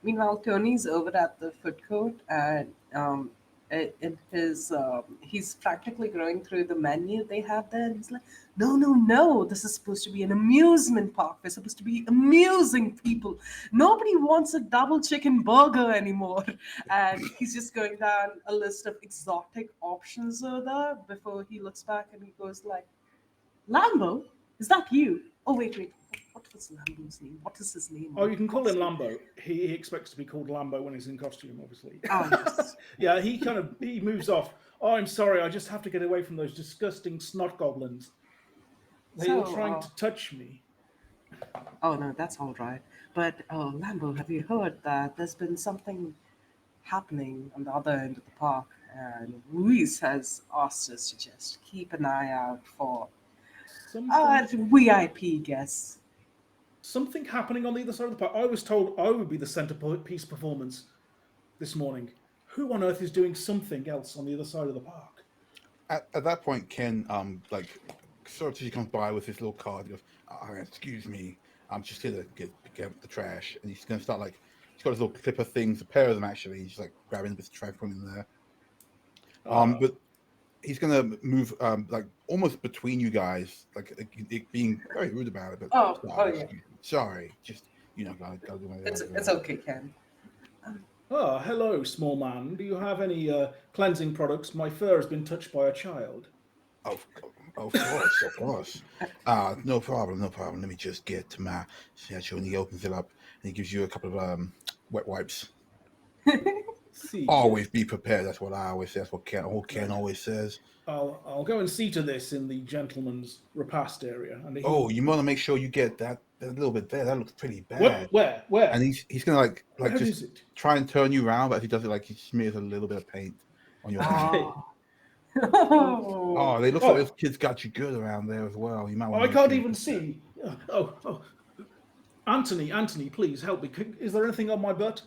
Meanwhile, Tony's over at the food court, and he's practically going through the menu they have there, and he's like, no, this is supposed to be an amusement park. We're supposed to be amusing people. Nobody wants a double chicken burger anymore. And he's just going down a list of exotic options over there before he looks back and he goes like, Lambo, is that you? Oh wait. What was Lambo's name? What is his name? Oh, you can call him Lambo. He expects to be called Lambo when he's in costume, obviously. Oh, yes. Yeah, he moves off. Oh, I'm sorry, I just have to get away from those disgusting snot goblins. They were trying to touch me. Oh no, that's all right. But Lambo, have you heard that there's been something happening on the other end of the park? And Luis has asked us to just keep an eye out for VIP guests. Something happening on the other side of the park. I was told I would be the centerpiece performance this morning. Who on earth is doing something else on the other side of the park? At that point, Ken, sort of he comes by with his little card. He goes, excuse me, I'm just here to get the trash. And he's going to start he's got his little clipper things, a pair of them actually. He's like grabbing a bit of trash from in there. But he's going to move almost between you guys, being very rude about it. But sorry, just gotta do my. It's okay, Ken. Oh, hello, small man. Do you have any cleansing products? My fur has been touched by a child. Of course. No problem. Let me just get to my satchel. And he opens it up and he gives you a couple of wet wipes. See, always be prepared. That's what I always say. That's what Ken always says. I'll go and see to this in the gentleman's repast area. And you want to make sure you get that little bit there. That looks pretty bad. Where? And he's gonna Where just try and turn you around, but as he does it, he smears a little bit of paint on your hand. They look like those kids got you good around there as well. You might want. I can't even see. Oh, Anthony, please help me. Is there anything on my butt?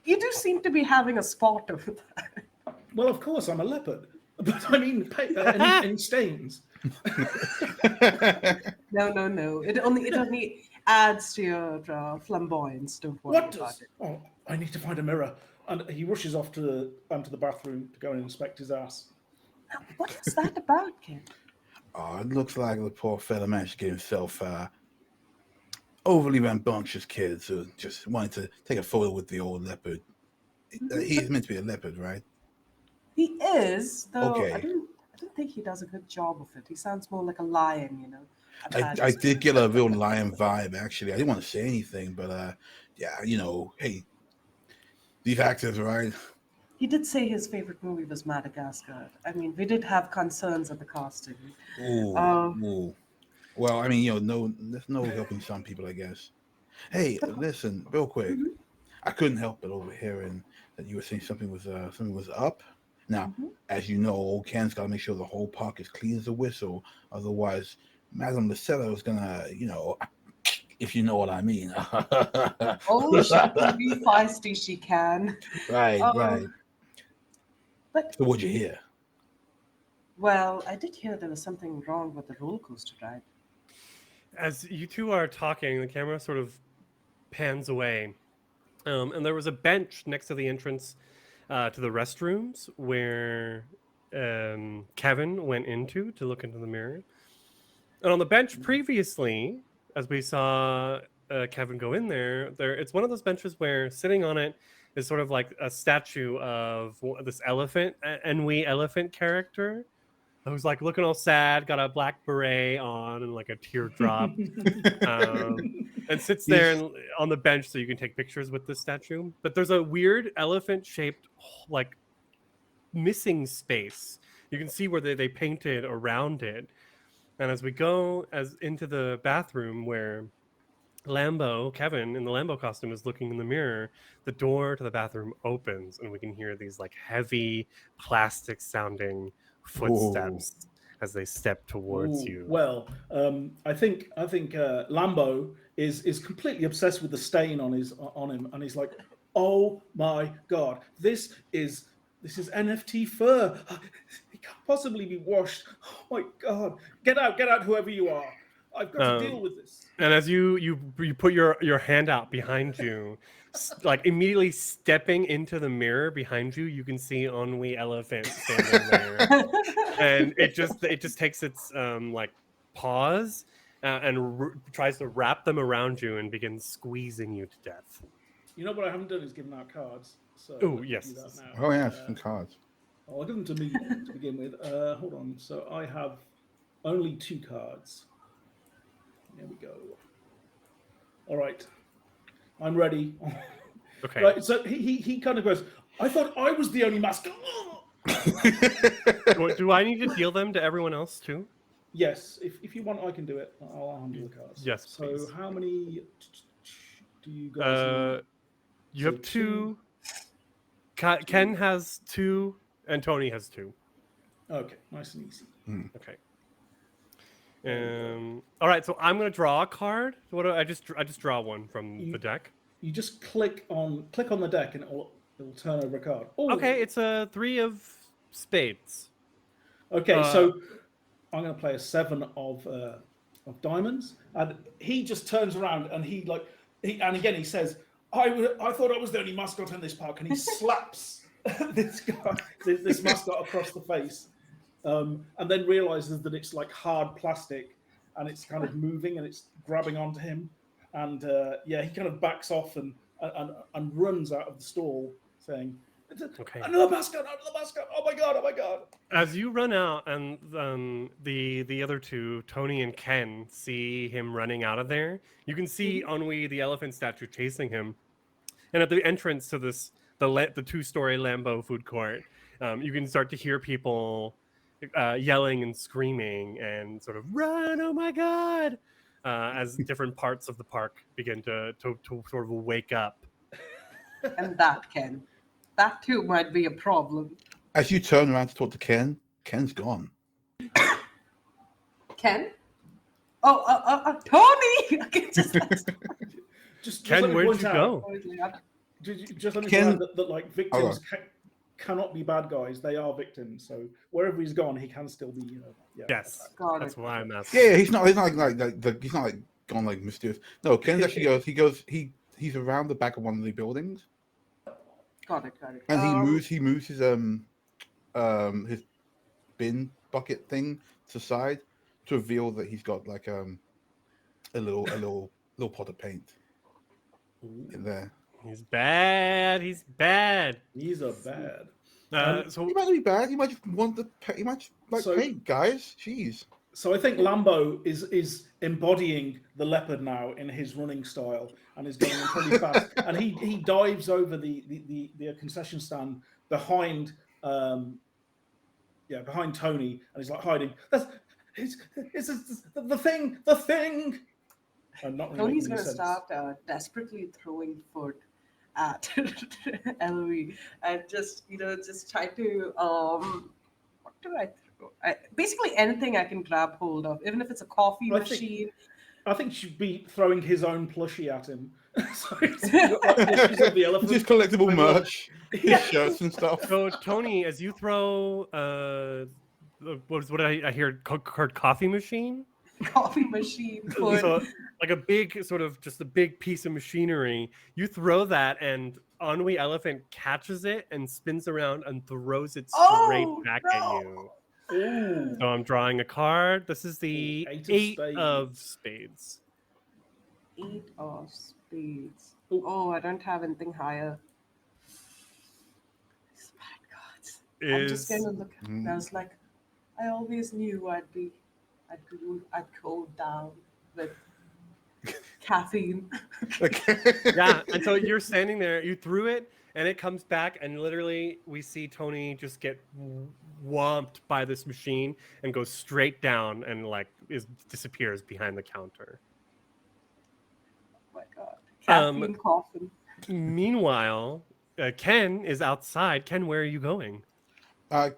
You do seem to be having a spot over there. Well, of course, I'm a leopard. But I mean, any stains? No. It only adds to your flamboyance. Don't worry about it. Oh, I need to find a mirror. And he rushes off to the bathroom to go and inspect his ass. What is that about, kid? It looks like the poor fella managed to get himself overly rambunctious kids who just wanted to take a photo with the old leopard. He's meant to be a leopard, right? He is, though. Okay. I don't think he does a good job of it. He sounds more like a lion, I did get a real lion vibe, actually. I didn't want to say anything, but hey, these actors, right? He did say his favorite movie was Madagascar. I mean, we did have concerns at the casting. Ooh. Well, I mean, there's no helping some people, I guess. Hey, listen, real quick. Mm-hmm. I couldn't help but overhearing that you were saying something was up. Now, as you know, old Ken's got to make sure the whole park is clean as a whistle. Otherwise, Madame Lucella is gonna, if you know what I mean. She can be feisty, she can. Right. But so what'd you hear? Well, I did hear there was something wrong with the roller coaster ride. As you two are talking, the camera sort of pans away. And there was a bench next to the entrance to the restrooms where Kevin went into to look into the mirror. And on the bench previously, as we saw Kevin go in there, it's one of those benches where sitting on it is sort of like a statue of this elephant, Enui elephant character. who's like looking all sad, got a black beret on and like a teardrop, and sits there and, on the bench so you can take pictures with this statue. But there's a weird elephant-shaped like missing space. You can see where they painted around it. And as we go into the bathroom where Kevin in the Lambo costume is looking in the mirror, the door to the bathroom opens and we can hear these like heavy plastic sounding footsteps as they step towards you. Well, I think Lambo is completely obsessed with the stain on him, and he's like, "Oh my god, this is NFT fur. It can't possibly be washed. Oh my god, get out, whoever you are. I've got to deal with this." And as you put your hand out behind you, like immediately stepping into the mirror behind you, you can see Ennui Elephant standing there, and it just takes its like paws and tries to wrap them around you and begins squeezing you to death. You know what I haven't done is given out cards. So oh yes. Oh yeah, some cards. I'll give them to me to begin with. Hold on. So I have only 2 cards. There we go. All right, I'm ready. Okay. Right. So he kind of goes, "I thought I was the only mascot." Do I need to deal them to everyone else too? Yes. If you want, I can do it. I'll handle the cards. Yes. So please. how many do you guys need? You have 2. Ken has 2, and Tony has 2. Okay, nice and easy. Okay. All right, so I'm gonna draw a card. What do I just draw one from the deck? You just click on the deck and it'll turn over a card. Ooh. Okay, it's a 3 of spades. Okay, so I'm going to play a 7 of diamonds, and he just turns around and he says, "I thought I was the only mascot in this park," and he slaps this mascot across the face, and then realizes that it's like hard plastic, and it's kind of moving and it's grabbing onto him, and he kind of backs off and runs out of the stall saying, Okay. Another mascot! Oh my god! As you run out, and the other 2, Tony and Ken, see him running out of there, you can see Ennui the elephant statue chasing him. And at the entrance to the 2-story Lambo food court, you can start to hear people yelling and screaming and sort of run! Oh my god! As different parts of the park begin to sort of wake up. And that too might be a problem. As you turn around to talk to Ken, Ken's gone. Ken? Tony! Just Ken, where'd you go? Just let me say that like victims cannot be bad guys. They are victims. So wherever he's gone, he can still be. Yes, that's why I'm asking. Yeah, he's not like gone like mysterious. No, Ken actually he's around the back of one of the buildings. Got it. And he moves his bin bucket thing to the side to reveal that he's got like a little pot of paint in there. He's bad. He's bad. He's a bad. So he might be bad. He might just want the. He might just like paint, guys. Jeez. So I think Lambo is embodying the leopard now in his running style and is going pretty fast. And he dives over the concession stand behind behind Tony, and he's like hiding. It's the thing. Not really Tony's going to start desperately throwing food at Ellie and just try to what do I throw? Basically anything I can grab hold of, even if it's a coffee machine. I think you should be throwing his own plushie at him. The elephant. Just collectible merch, his shirts and stuff. So Tony, as you throw what I hear called coffee machine? Coffee machine. So, like a big piece of machinery. You throw that, and Ennui Elephant catches it and spins around and throws it straight back at you. Ooh. So I'm drawing a card. This is the 8 of spades. 8 of spades. Oh, I don't have anything higher. These bad cards. I'm just going to look. I was like, I always knew I'd go down with caffeine. Yeah, and so you're standing there, you threw it, and it comes back, and literally we see Tony just get whomped by this machine and goes straight down and like disappears behind the counter. Oh my god, caffeine coffin. Meanwhile, Ken is outside. Ken, where are you going?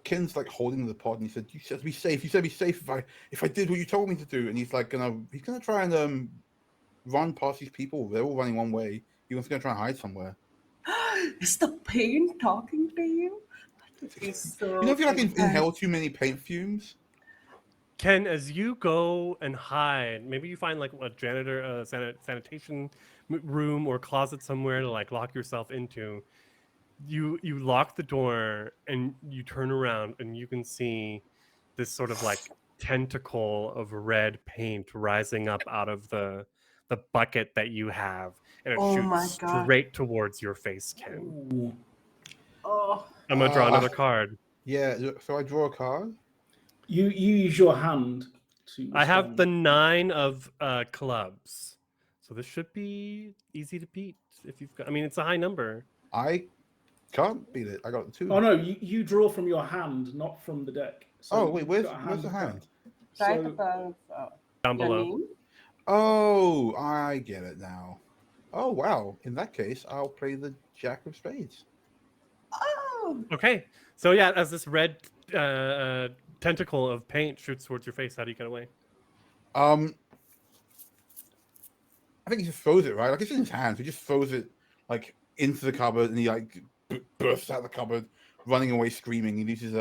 Ken's like holding the pod, and he said, "You said be safe. You said be safe if I did what you told me to do." And he's like he's gonna try and run past these people. They're all running one way. He was gonna try and hide somewhere. Is the paint talking to you? So you know, if you like inhale too many paint fumes. Ken, as you go and hide, maybe you find like a janitor, sanitation room or closet somewhere to like lock yourself into. You lock the door and you turn around and you can see this sort of like tentacle of red paint rising up out of the bucket that you have, and it shoots straight towards your face, Ken. Ooh. Oh. I'm gonna draw another card. Yeah, so I draw a card. You use your hand to respond. I have the 9 of clubs, so this should be easy to beat if you've got. I mean, it's a high number. I can't beat it. I got 2. Oh no, you draw from your hand, not from the deck. So wait, where's the hand? Right above. Down below. Name? Oh, I get it now. Oh wow! In that case, I'll play the Jack of Spades. Oh. Okay, so yeah, as this red tentacle of paint shoots towards your face, how do you get away? I think he just throws it, right? Like it's in his hands. He just throws it like into the cupboard, and he like bursts out of the cupboard, running away, screaming. He uses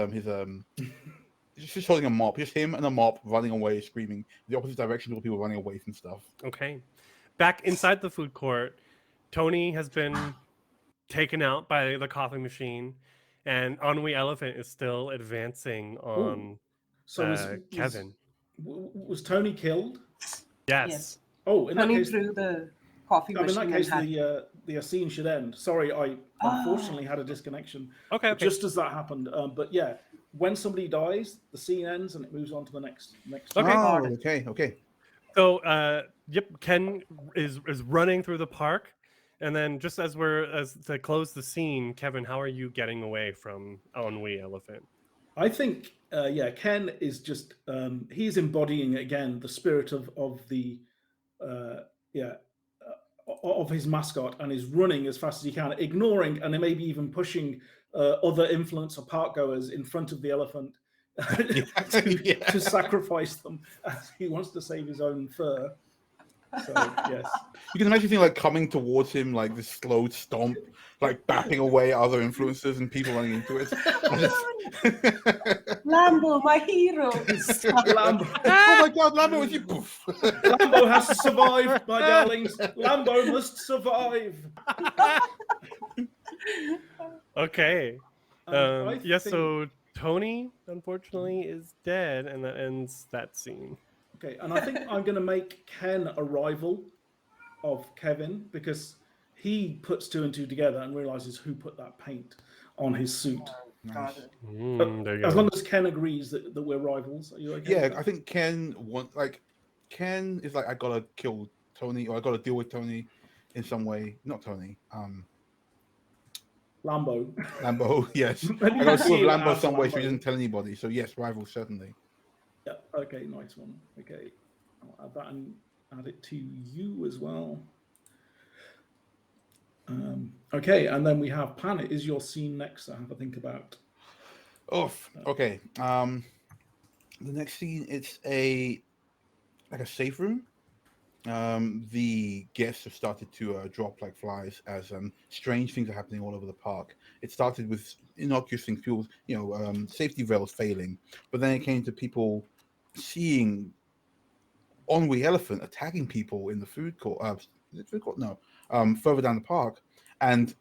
just holding a mop, just him and a mop running away, screaming the opposite direction to people running away from stuff. Okay, back inside the food court, Tony has been taken out by the coffee machine, and Ennui Elephant is still advancing on Kevin. Was Tony killed? Yes. Oh, in Tony that case, threw the coffee machine. In that case, the scene should end. Sorry, I unfortunately had a disconnection. Okay. Just as that happened, but yeah, when somebody dies, the scene ends and it moves on to the next. Okay. Okay. So, Ken is running through the park, and then just as to close the scene, Kevin, how are you getting away from Ennui Elephant? I think, Ken is just he's embodying again the spirit of his mascot, and is running as fast as he can, ignoring and maybe even pushing other influencer park goers in front of the elephant to sacrifice them, as he wants to save his own fur. So yes, you can imagine like coming towards him like this slow stomp, like bapping away other influencers and people running into it. Lambo, my hero. Lambo. Oh my God, Lambo is you. Poof. Lambo has to survive, my darlings. Lambo must survive. Okay. So Tony, unfortunately, is dead, and that ends that scene. Okay, and I think I'm going to make Ken a rival of Kevin, because he puts 2 and 2 together and realizes who put that paint on his suit. Nice. There you As go. long as Ken agrees that we're rivals, are you okay? Yeah, I think Ken is like, I gotta kill Tony, or I gotta deal with Tony in some way. Not Tony. Lambo, yes. I gotta deal with Lambo some way so he doesn't tell anybody. So yes, rivals certainly. Yeah. Okay. Nice one. Okay. I'll add that and add it to you as well. Okay, and then we have Planet. Is your scene next to have a think about? Okay. The next scene, it's a safe room. The guests have started to drop like flies as strange things are happening all over the park. It started with innocuous things, people, safety rails failing, but then it came to people seeing Ennui Elephant attacking people in the food court. Further down the park, and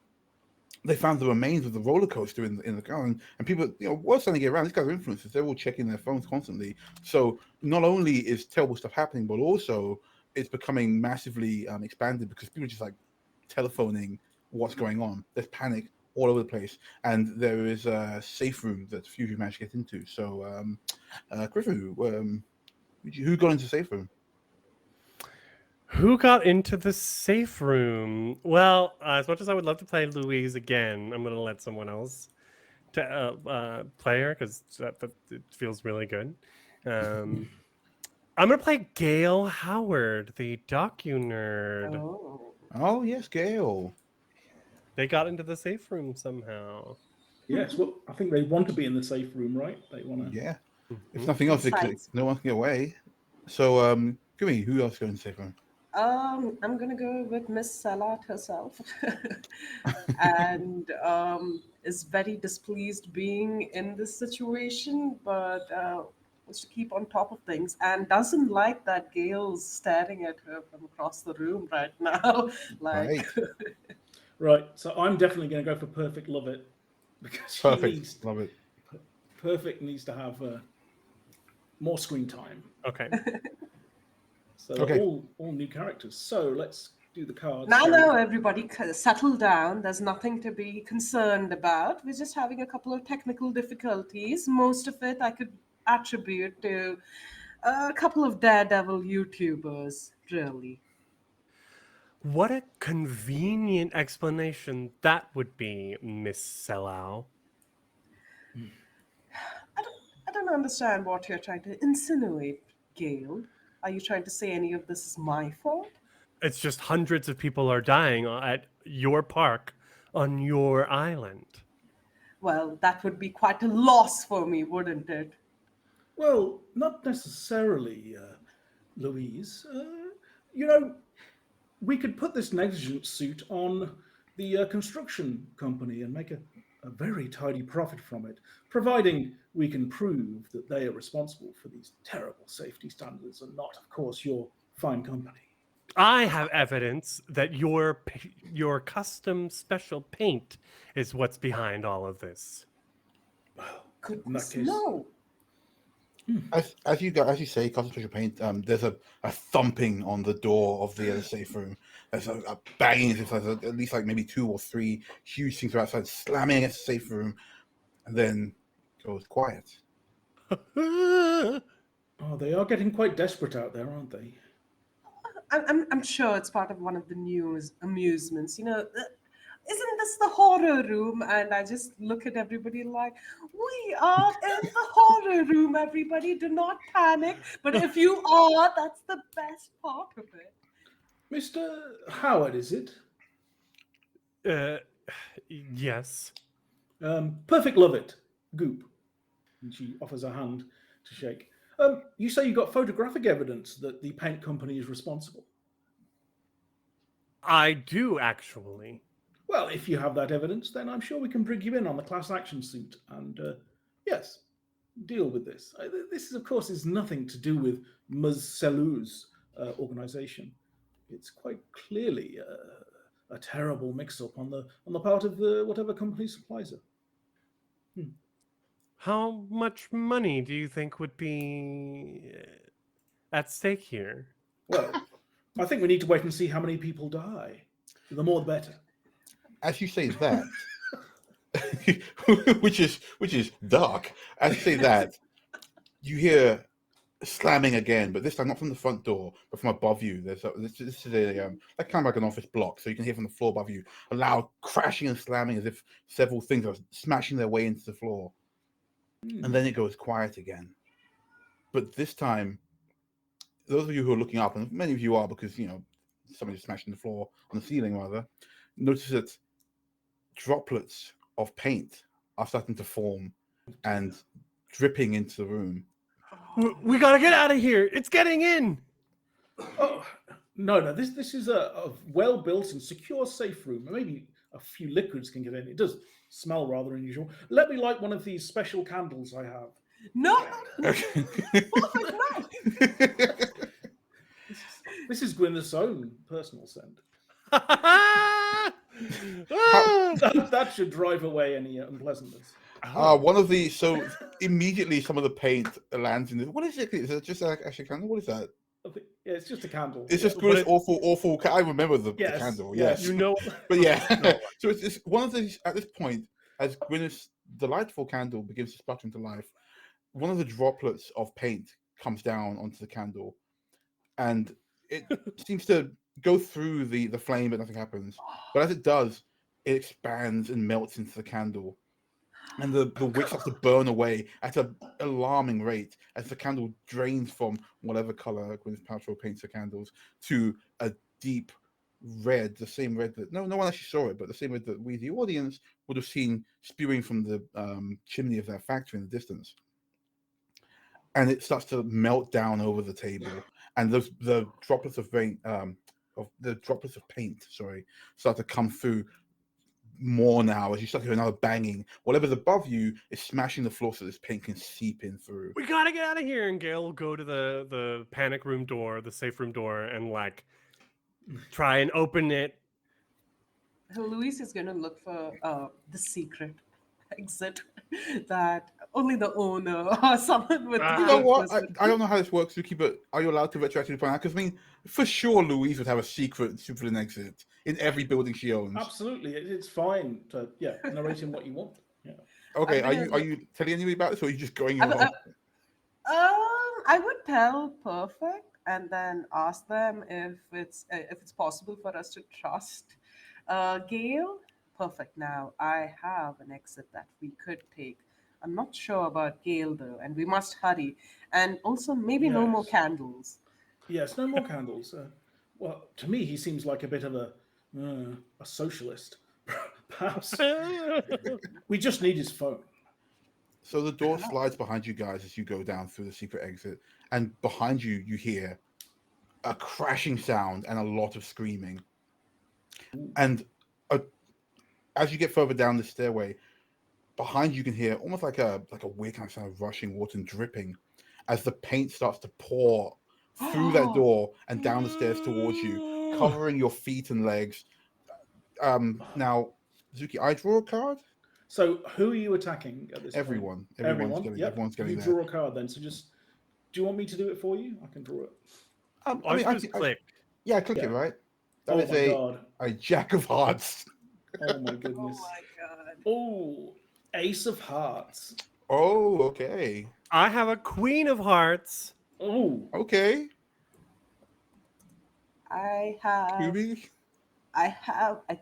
they found the remains of the roller coaster in the ground, and people, were starting to get around. These guys are influencers; they're all checking their phones constantly. So not only is terrible stuff happening, but also it's becoming massively expanded, because people are just like telephoning what's going on. There's panic all over the place, and there is a safe room that few of you managed to get into. So, Griffin, who got into the safe room? Who got into the safe room? Well, as much as I would love to play Louise again, I'm going to let someone else play her because it feels really good. I'm going to play Gail Howard, the docu-nerd. Oh, yes, Gail. They got into the safe room somehow. Yes, well, I think they want to be in the safe room, right? They want to. Yeah. If nothing else, no one can get away. So, give me who else going to the safe room? I'm gonna go with Miss Salat herself, and is very displeased being in this situation, but wants to keep on top of things and doesn't like that Gail's staring at her from across the room right now. Right. Right. So I'm definitely going to go for Perfect Love It because she needs Love it. Perfect needs to have more screen time. Okay. So Okay. all new characters. So let's do the cards. Now, everybody, settle down. There's nothing to be concerned about. We're just having a couple of technical difficulties. Most of it I could attribute to a couple of Daredevil YouTubers, really. What a convenient explanation that would be, Miss Sellow. I don't understand what you're trying to insinuate, Gail. Are you trying to say any of this is my fault? It's just hundreds of people are dying at your park on your island. Well, that would be quite a loss for me, wouldn't it? Well, not necessarily, Louise. We could put this negligence suit on the construction company and make a very tidy profit from it, providing we can prove that they are responsible for these terrible safety standards and not, of course, your fine company. I have evidence that your custom special paint is what's behind all of this. Well, Goodness, in that case, no. As you say, custom special paint. There's a thumping on the door of the safe room. There's a banging. There's at least like maybe 2 or 3 huge things are outside, slamming against the safe room, and then it goes quiet. Oh, they are getting quite desperate out there, aren't they? I'm sure it's part of one of the news amusements. Isn't this the horror room? And I just look at everybody like, we are in the horror room, everybody. Do not panic. But if you are, that's the best part of it. Mr. Howard, is it? Yes. Perfect Love It. Goop. And she offers her hand to shake. You say you got photographic evidence that the paint company is responsible? I do, actually. Well, if you have that evidence, then I'm sure we can bring you in on the class action suit and, yes, deal with this. This, of course, is nothing to do with Ms. Selou's organization. It's quite clearly a terrible mix-up on the part of whatever company supplies her. How much money do you think would be at stake here? Well, I think we need to wait and see how many people die. The more, the better. As you say that, which is dark. As you say that, you hear slamming again, but this time not from the front door, but from above you. This is a like kind of like an office block, so you can hear from the floor above you a loud crashing and slamming as if several things are smashing their way into the floor. And then it goes quiet again. But this time, those of you who are looking up, and many of you are because somebody smashing the floor on the ceiling rather, notice that droplets of paint are starting to form and dripping into the room. We gotta get out of here. It's getting in. Oh, no. This is a well-built and secure safe room. Maybe a few liquids can get in. It does smell rather unusual. Let me light one of these special candles I have. No. Okay. This is Gwyneth's own personal scent. That should drive away any unpleasantness. So immediately some of the paint lands in this. What is it? Is it just actually candle? What is that? Yeah, it's just a candle. It's Yeah. just Gwyneth's awful. I remember the Yes, candle. yes. Yes, You know, but yeah. no. So it's one of these at this point, as Gwyneth's delightful candle begins to sputter into life, one of the droplets of paint comes down onto the candle, and it seems to go through the flame, but nothing happens. But as it does, it expands and melts into the candle, and the wick starts to burn away at an alarming rate as the candle drains from whatever color Gwyneth Paltrow paints her candles to a deep red, the same red that no one actually saw it, but the same red that we, the audience, would have seen spewing from the chimney of that factory in the distance. And it starts to melt down over the table, and the droplets of paint, start to come through more now as you start to hear another banging. Whatever's above you is smashing the floor so this paint can seep in through. We gotta get out of here. And Gail will go to the panic room door, the safe room door, and like try and open it. Louise is going to look for the secret exit that only the owner or someone with. You know what? I don't know how this works, Suki, but are you allowed to retroactively point out? Because I mean, for sure, Louise would have a secret super exit in every building she owns. Absolutely, it's fine to narrating what you want. Yeah. Okay, are you telling anybody about this, or are you just going your own? I would tell Perfect and then ask them if it's possible for us to trust Gail. Perfect. Now I have an exit that we could take. I'm not sure about Gail though, and we must hurry. And also maybe no more Yes. candles. Yes, no more candles. Well, to me, he seems like a bit of a socialist. Perhaps we just need his phone. So the door slides behind you guys as you go down through the secret exit, and behind you, you hear a crashing sound and a lot of screaming. And as you get further down the stairway, behind you can hear almost like a weird kind of sound of rushing water and dripping as the paint starts to pour through that door and down the stairs towards you, covering your feet and legs. Now, Zuki, I draw a card. So who are you attacking at this point? Everyone's getting You there. draw a card then. So just, do you want me to do it for you? I can draw it. I just click. Yeah, click it, right? That is a Jack of Hearts. Oh my Oh goodness. my god. Oh, Ace of Hearts. Oh, okay. I have a Queen of Hearts. Oh, Okay. I have, Ruby? I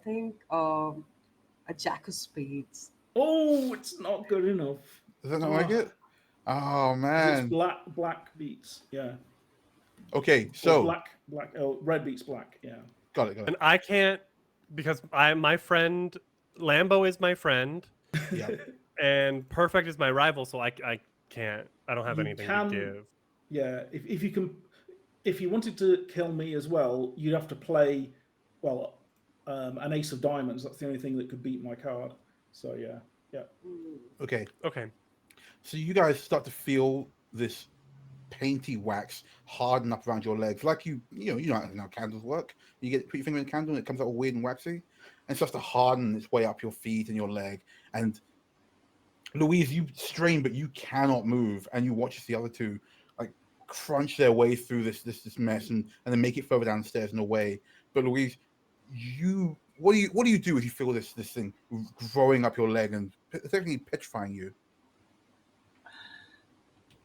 think, a Jack of Spades. oh, it's not good enough. Does that not like it? Oh, It's man. black beats. Yeah. Okay, Or so. red beats black. Yeah. Got it. And I can't, because my friend Lambo is my friend. Yeah. And Perfect is my rival, so I can't. I don't have You anything can- to give. Yeah. If you wanted to kill me as well, you'd have to play, an Ace of Diamonds. That's the only thing that could beat my card. So yeah. Okay. Okay. So you guys start to feel this painty wax harden up around your legs, like you know how candles work. You put your finger in a candle and it comes out all weird and waxy, and it starts to harden its way up your feet and your leg. And Louise, you strain, but you cannot move, and you watch as the other two like crunch their way through this mess and then make it further down the stairs and away. But Louise, what do you do as you feel this thing growing up your leg and effectively petrifying you?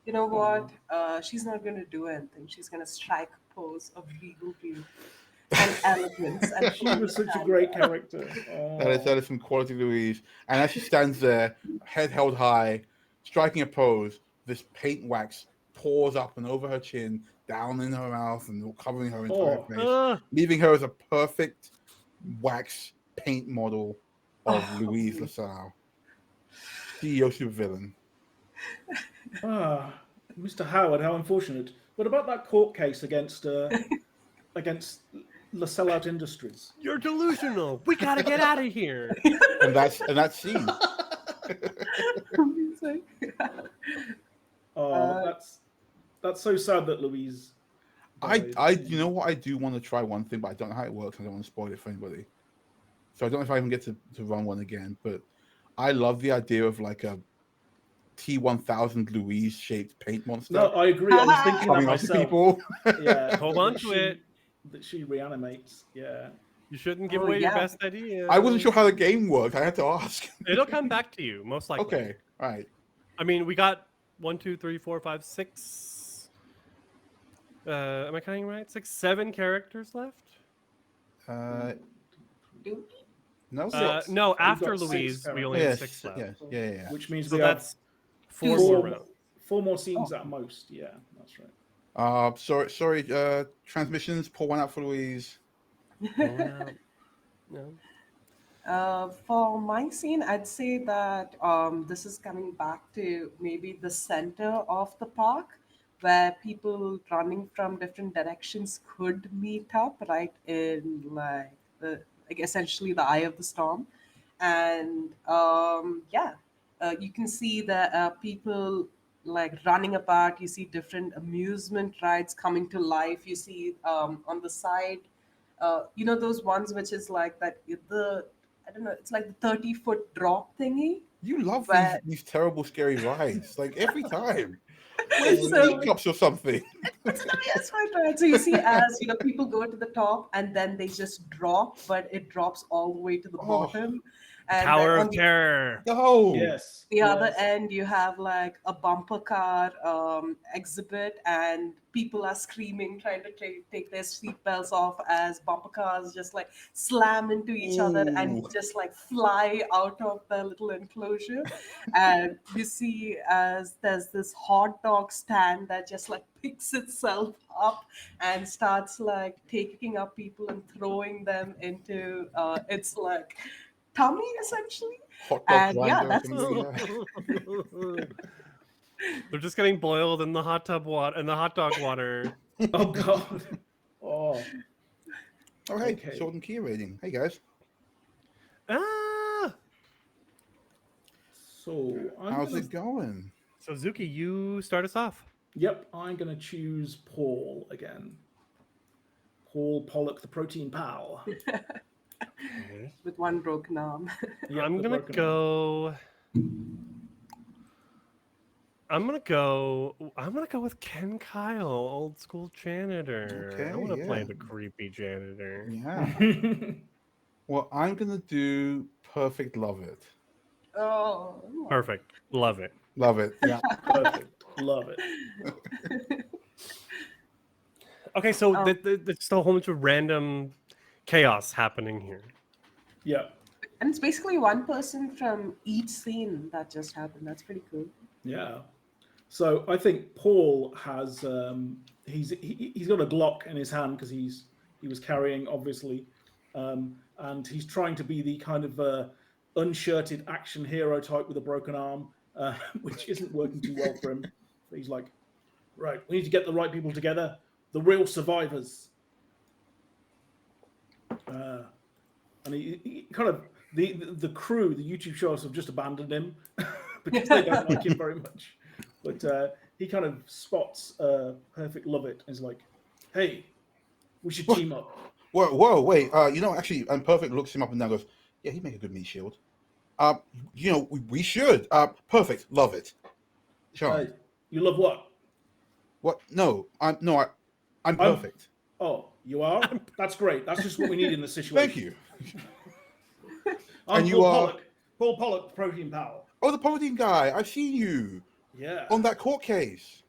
You know what? She's not going to do anything. She's going to strike a pose of regal beauty and elegance. And She was such a great character. Oh. That is some quality, Louise. And as she stands there, head held high, striking a pose, this paint wax pours up and over her chin, down in her mouth, and covering her entire face, leaving her as a perfect wax paint model of Louise LaSalle, CEO supervillain. Mr. Howard, how unfortunate. What about that court case against LaSalle Out Industries? You're delusional. We gotta get out of here. And that's scene. That's so sad that Louise. You know what, I do want to try one thing, but I don't know how it works. I don't want to spoil it for anybody. So I don't know if I even get to run one again. But I love the idea of like a T-1000 Louise shaped paint monster. No, I agree. I was thinking that coming onto myself. people. Yeah, Hold on to it. That she reanimates. Yeah. You shouldn't give Oh, away your yeah. best idea. I wasn't sure how the game worked. I had to ask. It'll come back to you, most likely. Okay, all right. I mean, we got 1, 2, 3, 4, 5, 6. Am I counting right? 6, 7 characters left. No, No, We've after got 6 Louise, we only yeah, have 6 left. yeah. Which means So we have that's 4 more rounds. 4 more scenes at most. Yeah, that's right. Sorry. Transmissions. Pour one out for Louise. No. For my scene, I'd say that this is coming back to maybe the center of the park where people running from different directions could meet up right in like essentially the eye of the storm. And you can see the people like running about. You see different amusement rides coming to life. You see on the side those ones which is like that I don't know, it's like the 30-foot drop thingy. You love Where- these terrible, scary rides. Like every time. Where's the So- teacups or something? Yes, right. So you see, as people go to the top and then they just drop, but it drops all the way to the bottom. And Tower then of on Terror. No. Yes. the other yes. end, you have like a bumper car exhibit, and people are screaming, trying to take their seatbelts off as bumper cars just like slam into each other and Ooh. just like fly out of the little enclosure. And you see, as there's this hot dog stand that just like picks itself up and starts like taking up people and throwing them into its like tummy essentially. Hot dog And yeah, grinder or that's- something, yeah. They're just getting boiled in the hot tub water and the hot dog water. Oh God. Oh. Oh, hey, Okay. Sword and Key rating. Hey, guys. Ah! So How's it going? So Zuki, you start us off. Yep, I'm gonna choose Paul again. Paul Pollock, the protein pal. with one broken arm. Yep, I'm the gonna broken go. I'm gonna go with Ken Kyle, old school janitor. I Okay, want to play yeah. the creepy janitor. Yeah. arm. Well, I'm gonna do Perfect Love It. Oh. Perfect. Love it. Love it. Yeah. Perfect. Love it. Okay, so Oh. there's still a whole bunch of random chaos happening here. Yeah. And it's basically one person from each scene that just happened. That's pretty cool. Yeah. So I think Paul has he's got a Glock in his hand because he was carrying obviously, and he's trying to be the kind of unshirted action hero type with a broken arm, which isn't working too well for him. So he's like, right, we need to get the right people together, the real survivors. And he kind of the crew, the YouTube shows have just abandoned him because they don't like him very much. But he kind of spots Perfect Love It and is like, hey, we should team up. Whoa, wait. Actually, and Perfect looks him up and down and goes, yeah, he'd make a good meat shield. We should. Perfect. Love it. Sure. You love what? What? No, I'm perfect. Oh, you are? That's great. That's just what we need in this situation. Thank you. I'm And you Paul are- Pollock. Paul Pollock, Protein Pal. Oh, the Paladin guy. I've seen you Yeah. on that court case.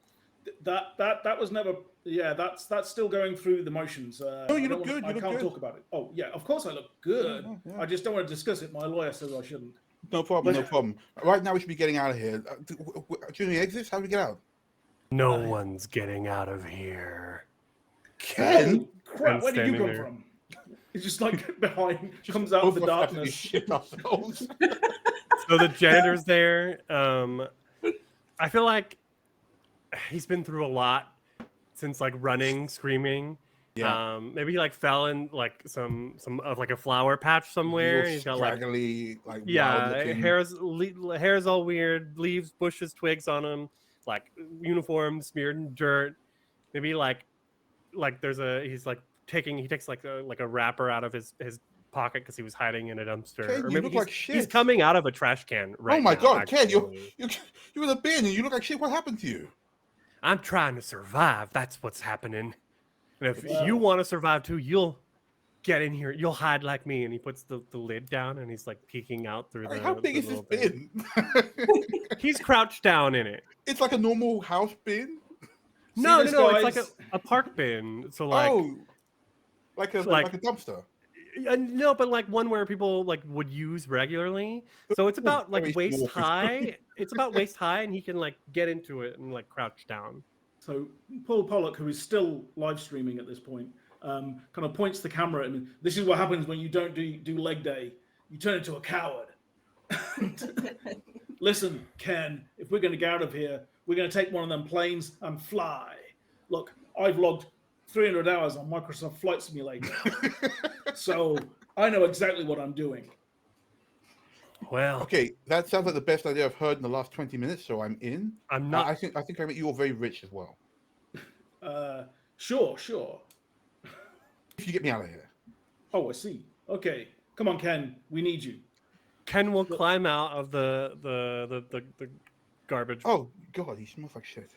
That was never. Yeah, that's still going through the motions. Oh, you I don't look good, I you look can't good. talk about it. Oh yeah, of course I look good. Yeah. I just don't want to discuss it. My lawyer says I shouldn't. No problem. No problem. Right now, we should be getting out of here. Do the exits? How do we get out? No one's getting out of here. Ken. Crap! And Where did you standing come there. from? It's just like behind, comes out of the Both of us have to do darkness. shit ourselves. So the janitor's there. I feel like he's been through a lot since like running, screaming. Yeah. Maybe he like fell in like some of like a flower patch somewhere. Real He's got like scraggly, like yeah, wild-looking- hair's all weird, leaves, bushes, twigs on him, like uniform smeared in dirt. Maybe like there's he takes like a wrapper out of his pocket because he was hiding in a dumpster, Ken, or you maybe look he's, like he's shit. coming out of a trash can right now. Oh my god, Ken, actually. you're in a bin and you look like shit. What happened to you? I'm trying to survive. That's what's happening. And if you Wow. want to survive too, you'll get in here. You'll hide like me. And he puts the lid down and he's like peeking out through Like, the how big the is this little thing. bin? He's crouched down in it. It's like a normal house bin. No, this, it's like guys? a park bin. So like, like like a dumpster. no, but like one where people like would use regularly. So it's about like Very waist small. high. It's about waist high, and he can like get into it and like crouch down. So Paul Pollock, who is still live streaming at this point, kind of points the camera at me. This is what happens when you don't do leg day. You turn into a coward. Listen, Ken, if we're going to get out of here, we're going to take one of them planes and fly. Look, I've logged 300 hours on Microsoft Flight Simulator, so I know exactly what I'm doing. Well, Okay, that sounds like the best idea I've heard in the last 20 minutes. So I'm in. I'm not. I think you're very rich as well. Sure. If you get me out of here. Oh, I see. Okay, come on, Ken, we need you. Ken will climb out of the garbage. Oh god, he smells like shit.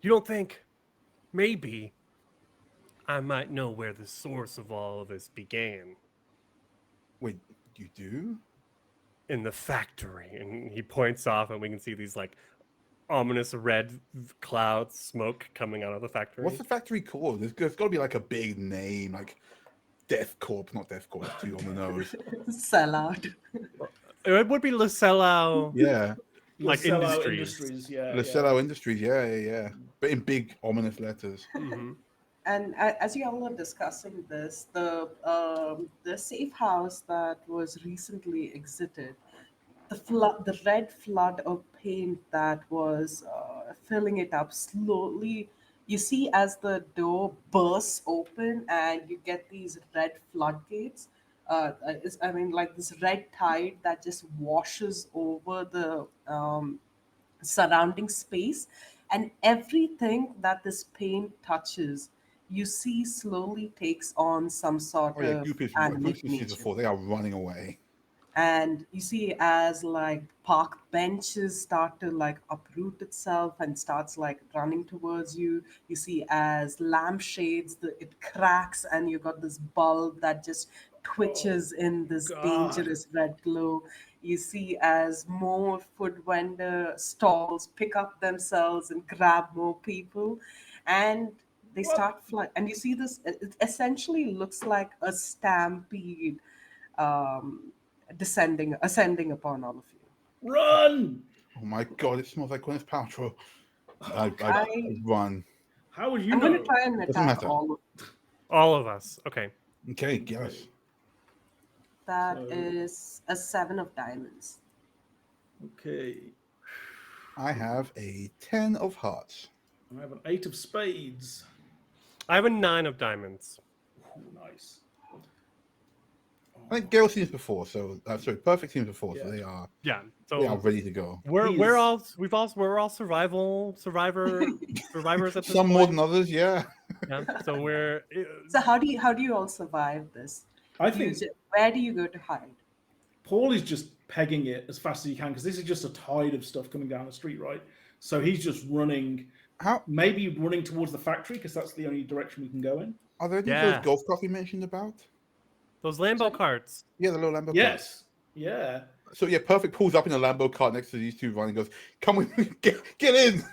You don't think maybe I might know where the source of all of this began? Wait, you do? In the factory. And he points off, and we can see these like ominous red clouds, smoke coming out of the factory. What's the factory called? There's got to be like a big name, like Death Corp, not Death Corp, it's too on the nose. Salad. It would be Lucello. Yeah, Like Lucello Industries. yeah. Lucello Industries, yeah. But in big, ominous letters. Mm-hmm. And as you all are discussing this, the safe house that was recently exited, the red flood of paint that was filling it up slowly. You see as the door bursts open and you get these red floodgates. I mean, like this red tide that just washes over the surrounding space, and everything that this paint touches, you see slowly takes on some sort Oh yeah, of Goop animate is nature. before they are running away. And you see as like park benches start to like uproot itself and starts like running towards you. You see as lampshades, it cracks and you got this bulb that just twitches in this God. dangerous red glow. You see as more food vendor stalls pick up themselves and grab more people, and they What? start flying. And you see this, it essentially looks like a stampede um, ascending upon all of you. Run! Oh my god, it smells like Gwyneth Paltrow. I I- run. How would you I'm know? going to try and Doesn't attack matter. All of us. Okay. Okay, yes. That So- is a 7 of diamonds. Okay. I have a 10 of hearts. I have an 8 of spades. I have a 9 of diamonds. Ooh, nice. I think Gale seems before, so sorry, Perfect seems before, so Yeah. they are Yeah. they are So ready to go. we're He's- we're all survivors at this Some point. more than others, yeah. Yeah. So we're So how do you all survive this? I Do you think where do you go to hide? Paul is just pegging it as fast as he can because this is just a tide of stuff coming down the street, right? So he's just running, How maybe running towards the factory because that's the only direction we can go in. are there any of Yeah. those golf carts we mentioned about? those Lambo carts. Yeah, the little Lambo carts. Yes. Yeah. So yeah, Perfect pulls up in a Lambo cart next to these two running, goes, "Come with me, get in."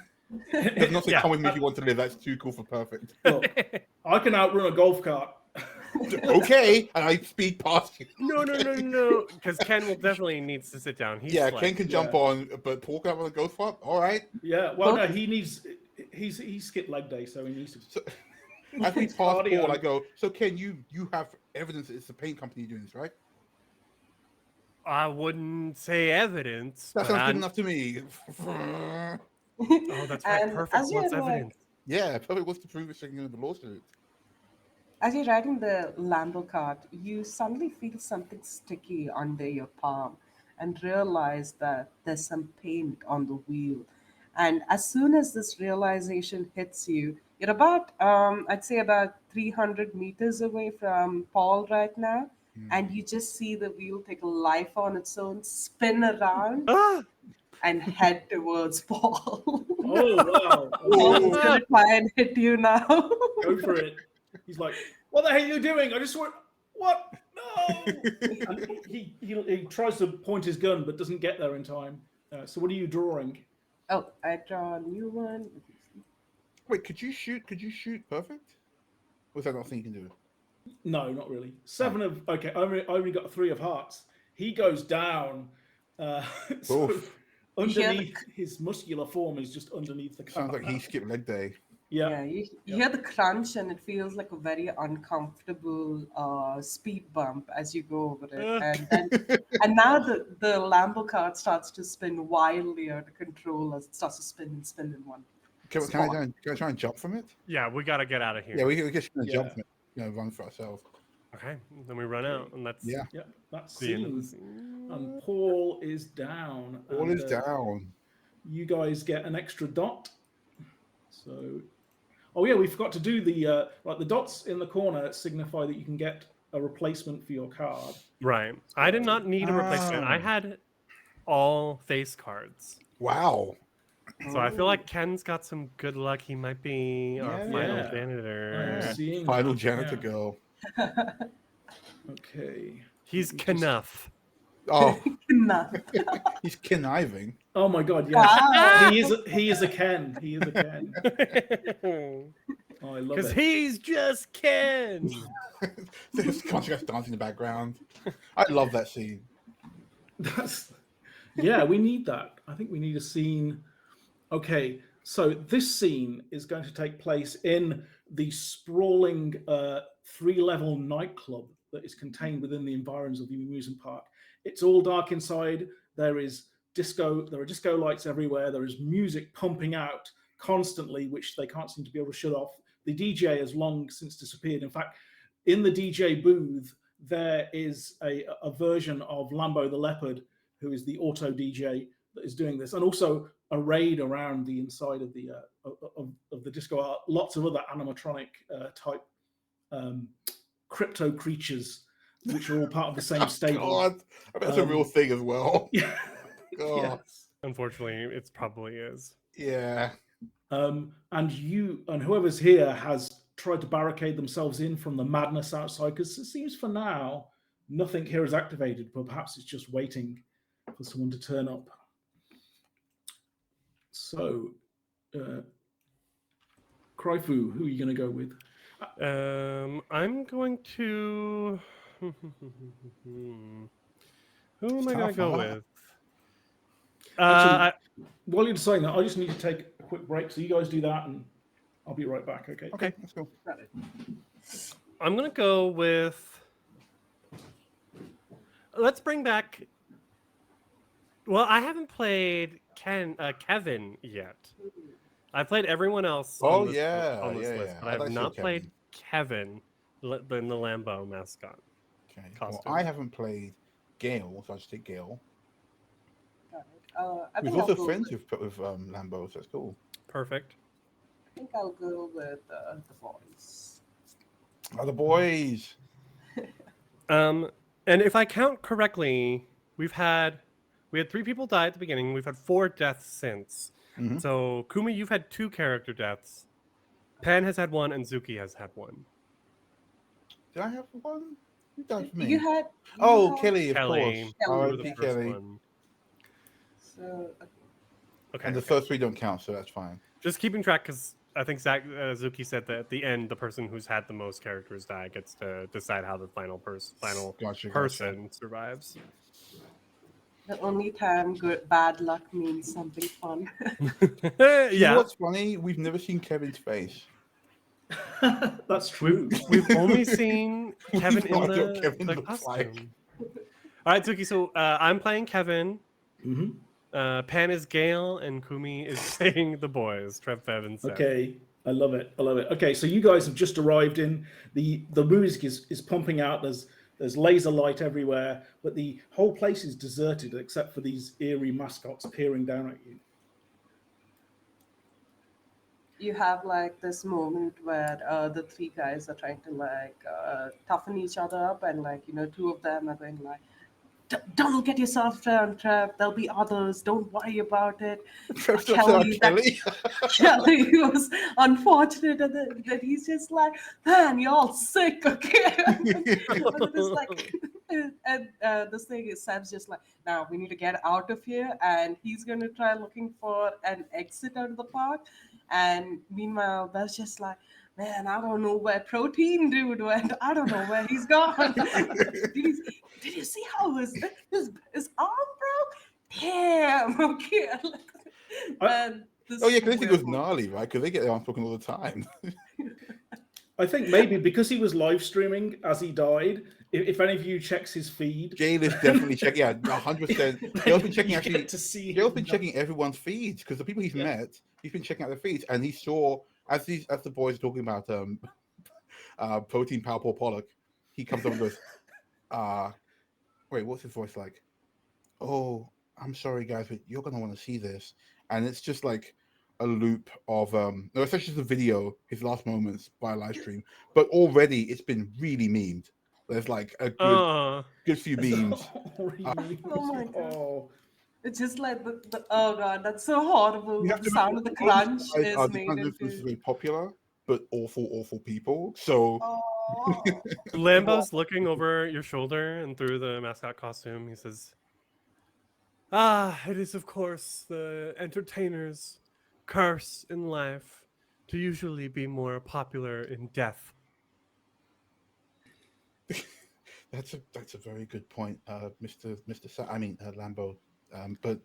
Does not say, Yeah. "Come with me if you want to live." That's too cool for Perfect. Look, I can outrun a golf cart. Okay, and I speed past you. No. Because Ken will definitely needs to sit down. He's Yeah, like, Ken can jump on, but Paul can have on a golf cart. All right. Yeah. Well, no, Okay. he needs. He's skipped leg day, so he needs to. So, as we It's pass cardio. Paul, I go, "So Ken, you have evidence that it's the paint company doing this, right?" I wouldn't say evidence. That but sounds I- good enough to me. Oh, that's right. And Perfect as you're wants like, evidence. Yeah, Perfect wants to prove it's taking the lawsuit. as you're riding the Lambo cart, you suddenly feel something sticky under your palm and realize that there's some paint on the wheel. And as soon as this realization hits you, You're about, I'd say, about 300 meters away from Paul right now, and you just see the wheel take a life on its own, spin around, Ah! and head towards Paul. Oh wow! Paul is Okay. gonna try and hit you now. Go for it. He's like, "What the hell are you doing? I just want what? No!" And he tries to point his gun, but doesn't get there in time. So what are you drawing? Oh, I draw a new one. Wait, could you shoot? Could you shoot perfect? Or is that not something you can do? No, not really. 7 of okay. I only got 3 of hearts. He goes down. So Oof. underneath his muscular form is just underneath the car. Sounds like he skipped leg day. Yeah, you hear the crunch, and it feels like a very uncomfortable speed bump as you go over it. And now the Lambo cart starts to spin wildly out of control as it starts to spin and spin in one. Can I try and jump from it? Yeah, we gotta get out of here. Yeah, we can just Yeah. jump from it, run for ourselves. Okay, then we run out, and that's Yeah. Yep, that's the end of the scene. scene. And Paul is down. All and, is down. You guys get an extra dot. So, oh yeah, we forgot to do the like the dots in the corner signify that you can get a replacement for your card. Right. I did not need a replacement. I Ah. had all face cards. Wow. So I feel like Ken's got some good luck. He might be our Yeah. final Yeah. janitor. Yeah. Seeing Final that, janitor yeah. girl. Okay. He's Let me just- Knuff. Oh, Nah. he's conniving. Oh my god, yeah. Wow. He is a Ken. He is a Ken. Oh, I love Because it. he's just Ken. There's contrast dancing in the background. I love that scene. That's yeah, we need that. I think we need a scene. Okay, so this scene is going to take place in the sprawling 3-level nightclub that is contained within the environs of the amusement park. It's all dark inside. There are disco lights everywhere. There is music pumping out constantly, which they can't seem to be able to shut off. The DJ has long since disappeared. In fact, in the DJ booth, there is a version of Lambo the Leopard, who is the auto DJ that is doing this, and also arrayed around the inside of the of the disco are lots of other animatronic type crypto creatures, which are all part of the same stable. God, I mean, that's a real thing as well. Yeah. God. Yes. Unfortunately, it probably is. Yeah. And whoever's here has tried to barricade themselves in from the madness outside, because it seems for now nothing here is activated, but perhaps it's just waiting for someone to turn up. So, Kryfu, who are you going to go with? I'm going to. Who am I going to go with? Actually, while you're saying that, I just need to take a quick break. So you guys do that, and I'll be right back. Okay. Okay, let's go. I'm going to go with. Let's bring back. Well, I haven't played Kevin yet. I played everyone else. Oh, on this, yeah, on this yeah, list, yeah. but I I'd have like to see not played Kevin. Kevin, the Lambo mascot. Okay. Costume. Well, I haven't played Gale, so I'll just take Gale. Got it. I We've think I'll also go friends with Lambo, so that's cool. Perfect. I think I'll go with the boys. Oh, the boys. And if I count correctly, we had 3 people die at the beginning. We've had 4 deaths since. Mhm. So Kumi, you've had 2 character deaths. Pan has had 1, and Zuki has had 1. Did I have one? Who died for me? You had. Kelly, of Kelly, course. you were R.I.P. the first Kelly. one. So, Okay. And the first 3 don't count, so that's fine. Just keeping track, because I think Zuki said that at the end, the person who's had the most characters die gets to decide how the final Gotcha. person survives. the only time bad luck means something fun. You know Yeah, what's funny? We've never seen Kevin's face. That's true. we've only seen Kevin no in idea what the Kevin the looks costume. like. All right, Zuki. So I'm playing Kevin. Mhm. Pan is Gale, and Kumi is playing the boys. Trev, Fev, and Seth. Okay, I love it. I love it. Okay, so you guys have just arrived in. The music is pumping out. There's laser light everywhere, but the whole place is deserted except for these eerie mascots peering down at you. you have like this moment where the three guys are trying to like toughen each other up, and like two of them are going like, don't get yourself trapped. There'll be others. Don't worry about it. Kelly, Kelly was unfortunate, and then he's just like, man, you're all sick, okay? And it's like, and this thing is Sam's just like, now we need to get out of here, and he's gonna try looking for an exit out of the park. And meanwhile, Bell's just like, man, I don't know where Protein Dude went. I don't know where he's gone. Did you see how his arm broke? Damn. Okay. And oh yeah, because they think it was gnarly, right? Because they get their arms broken all the time. I think maybe because he was live streaming as he died. If any of you checks his feed, Gail is definitely checking. Yeah, 100%. Gail's been checking actually. To see Gail's been checking everyone's feeds because the people he's met, he's been checking out their feeds, and he saw as the boys are talking about protein power Paul Pollock, he comes up and goes, wait, what's his voice like? Oh, I'm sorry guys, but you're gonna want to see this. And it's just like a loop of no, it's actually just a video, his last moments by a live stream. But already it's been really memed. There's like a good few memes. Oh my god. It's just like the oh god, that's so horrible. The sound of the crunch is made into... very popular, but awful people. So Lambo's looking over your shoulder and through the mascot costume. He says, it is of course the entertainer's curse in life to usually be more popular in death. That's a very good point, Mr. Lambo. But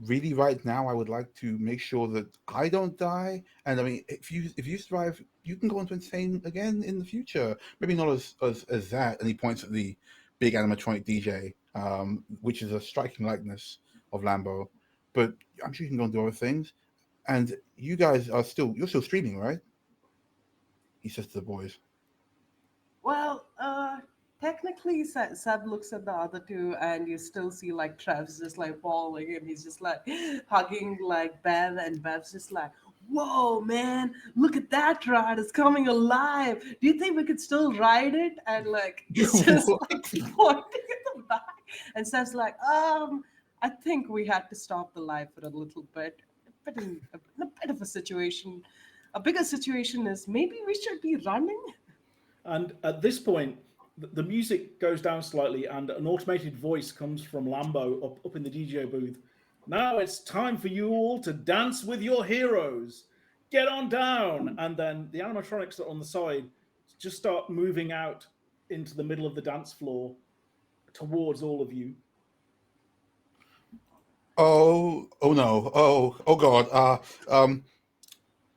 really, right now, I would like to make sure that I don't die. And I mean, if you survive, you can go into insane again in the future. Maybe not as that. And he points at the big animatronic DJ, which is a striking likeness of Lambo. But I'm sure you can go and do other things. And you guys you're still streaming, right? He says to the boys. Well, technically, Seb looks at the other two, and you still see like Trev's just like falling, and he's just like hugging like Bev, and Bev's just like, "Whoa, man! Look at that ride! It's coming alive! Do you think we could still ride it?" And like it's just like pointing at the back, and Seb's like, I think we had to stop the live for a little bit, but in a bit of a situation. A bigger situation is maybe we should be running." And at this point, the music goes down slightly, and an automated voice comes from Lambo up in the DJ booth. Now it's time for you all to dance with your heroes. Get on down. And then the animatronics that are on the side just start moving out into the middle of the dance floor towards all of you. Oh no! Oh god!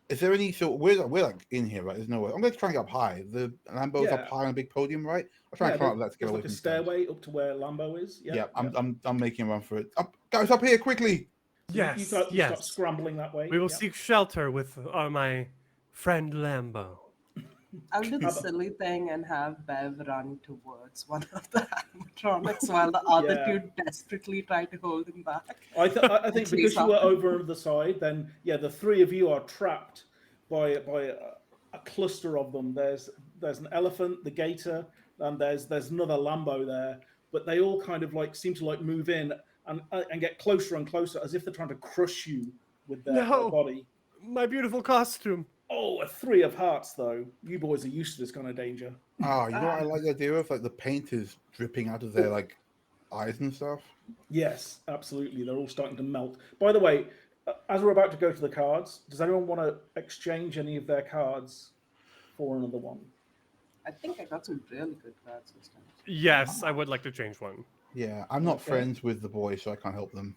Is there any? So we're like in here, right? There's no way. I'm going to try and get up high. The Lambo's up high on a big podium, right? I'll try and climb up that to get away from a stairway up to where Lambo is. Yeah, I'm making a run for it. Guys, up here quickly! Yes, you start scrambling that way. We will seek shelter with my friend Lambo. I'll do the silly thing and have Bev run towards one of the animatronics while the other two desperately try to hold him back. I think because you were over on the side, then the three of you are trapped by a cluster of them. There's an elephant, the gator, and there's another Lambo there, but they all kind of like seem to like move in and get closer and closer as if they're trying to crush you with their body. My beautiful costume. Oh, a 3 of hearts, though. You boys are used to this kind of danger. Oh, you know what I like the idea of? Like the paint is dripping out of their like eyes and stuff. Yes, absolutely. They're all starting to melt. By the way, as we're about to go to the cards, does anyone want to exchange any of their cards for another one? I think I got some really good cards this time. Yes, I would like to change one. Yeah, I'm not friends with the boys, so I can't help them.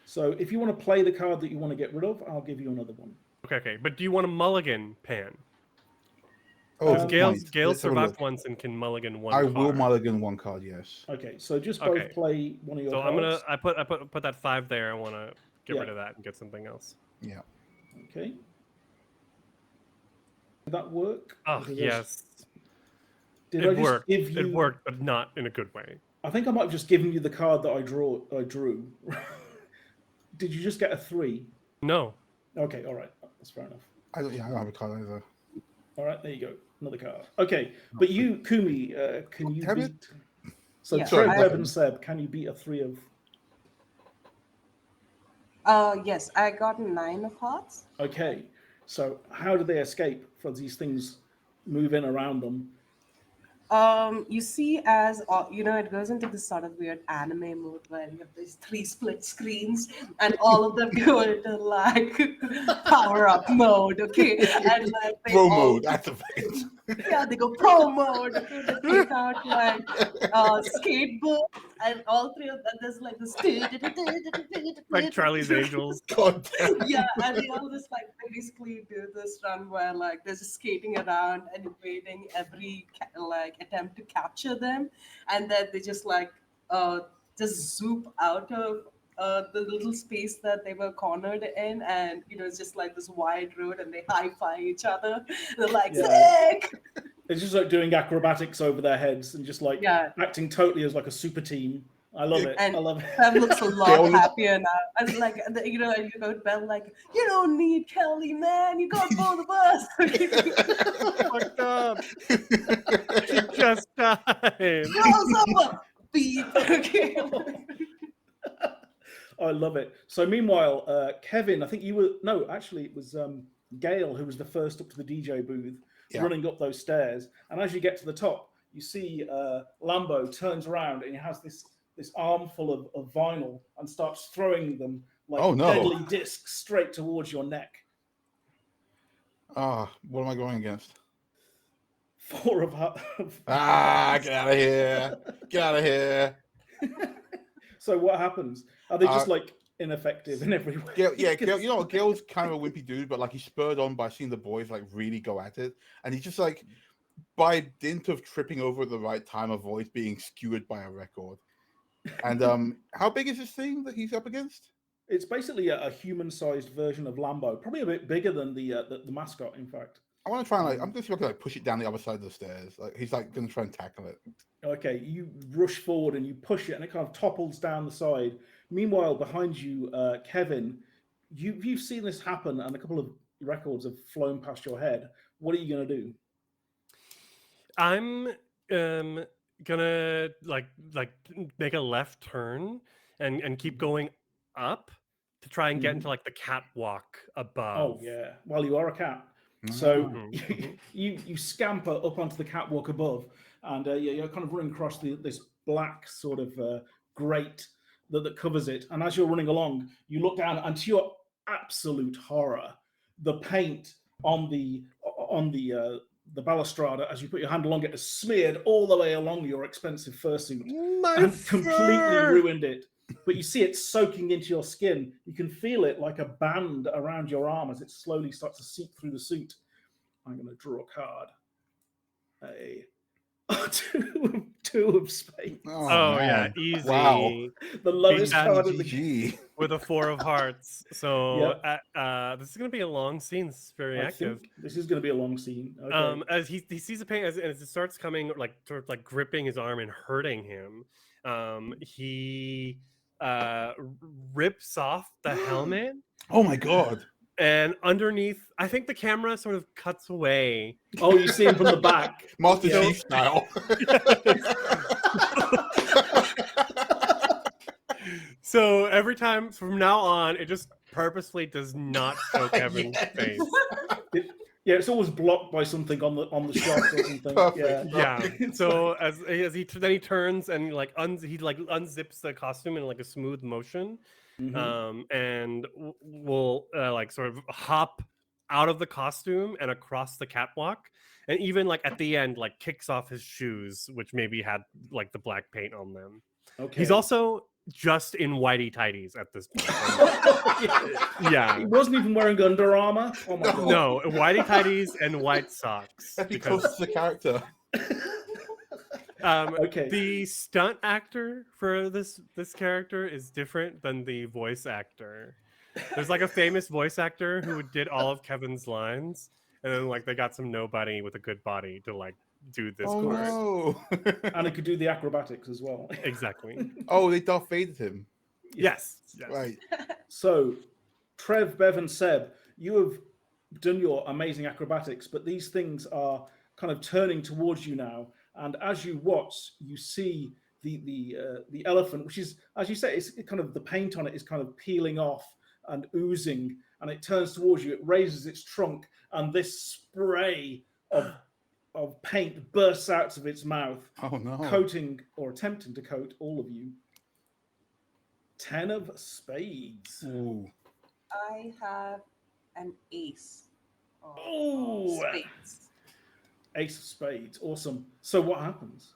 So if you want to play the card that you want to get rid of, I'll give you another one. Okay. But do you want a mulligan, Pan? Oh, Gail survived once and can mulligan one card. I will mulligan one card, yes. Okay, so just both play one of your cards. So I put that 5 there. I want to get rid of that and get something else. Yeah. Okay. Did that work? Oh, yes. It worked. It worked, but not in a good way. I think I might have just given you the card that I drew. Did you just get a 3? No. Okay, all right. That's fair enough. I don't have a card either. All right, there you go. Another card. Okay, but you, Kumi, can you Damn it. beat? So Yeah, Trev, I- Bev, and Seb, can you beat a 3 of? Yes, I got 9 of hearts. Okay, so how do they escape for these things moving around them? You see, as it goes into this sort of weird anime mode where you have these 3 split screens, and all of them go into like power up mode. Okay, and like they Bro all mode, activate. yeah, they go pro mode. Okay, they take out like skateboards, and all 3 of them. There's like this Like Charlie's Angels. God damn. yeah, and they all just like basically do this run where like they're just skating around and evading every like attempt to capture them, and then they just like just zoop out of the little space that they were cornered in, and it's just like this wide road, and they high-five each other. They're like, Yeah. sick! It's just like doing acrobatics over their heads and just like Yeah. acting totally as like a super team. I love it. And I love it. Bev looks a They lot only- happier now. And like, you go to Bev like, you don't need Kelly, man. You got both of us. Fucked up. She just died. Girls over. Beep. Okay. I love it. So meanwhile, Kevin, I think you were actually it was Gail who was the first up to the DJ booth, Yeah. running up those stairs. And as you get to the top, you see Lambo turns around and he has this armful of vinyl and starts throwing them like Oh, no. deadly discs straight towards your neck. What am I going against? 4 of Get out of here. Get out of here. So what happens? Are they just like ineffective in every way? Gail, Gail's kind of a wimpy dude, but like he's spurred on by seeing the boys like really go at it. And he's just like, by dint of tripping over at the right time, avoids being skewered by a record. And how big is this thing that he's up against? It's basically a human-sized version of Lambo, probably a bit bigger than the mascot, in fact. I want to try and I'm going to see if I can like push it down the other side of the stairs. Like he's like going to try and tackle it. Okay, you rush forward and you push it, and it kind of topples down the side. Meanwhile, behind you, Kevin, you've seen this happen, and a couple of records have flown past your head. What are you going to do? I'm gonna like make a left turn and keep going up to try and get into like the catwalk above. Oh yeah, well you are a cat, so Mhm. you scamper up onto the catwalk above, and you're kind of running across this black sort of grate that covers it. And as you're running along, you look down, and to your absolute horror, the paint on the balustrade, as you put your hand along it, is smeared all the way along your expensive fursuit and completely ruined it. But you see it soaking into your skin. You can feel it like a band around your arm as it slowly starts to seep through the suit. I'm going to draw a card. Two of spades. Oh yeah, man. easy. Wow. The lowest that card of the GG. with a 4 of hearts. So this is gonna be a long scene. This is very I active. think this is going to be a long scene. Okay. As he sees the pain as it starts coming, like sort of like gripping his arm and hurting him, he rips off the helmet, Oh my god. and underneath, I think the camera sort of cuts away. Oh, you see him from the back. Master Yeah. Chief style. So every time from now on, it just purposefully does not show Kevin's face. Yeah, it's always blocked by something on the shot or something. Perfect. Yeah. Yeah. So as he turns and he unzips the costume in like a smooth motion, Mhm. and will like sort of hop out of the costume and across the catwalk, and even like at the end like kicks off his shoes, which maybe had like the black paint on them. Okay. He's also just in whitey tighties at this point. Yeah. He wasn't even wearing Under Armour. Oh my god. No, whitey tighties and white socks. That'd be close to the character. Okay. The stunt actor for this character is different than the voice actor. There's like a famous voice actor who did all of Kevin's lines, and then like they got some nobody with a good body to like do this Oh chorus. no. And he could do the acrobatics as well. Exactly. Oh, they Darth Vadered him. Yes. Right. So, Trev, Bev, and Seb, you have done your amazing acrobatics, but these things are kind of turning towards you now. And as you watch, you see the elephant, which is, as you say, it's kind of the paint on it is kind of peeling off and oozing, and it turns towards you. It raises its trunk, and this spray of paint bursts out of its mouth, Oh no! coating or attempting to coat all of you. 10 of spades. Ooh. I have an ace of Oh, spades. ace of spades. Awesome. So what happens?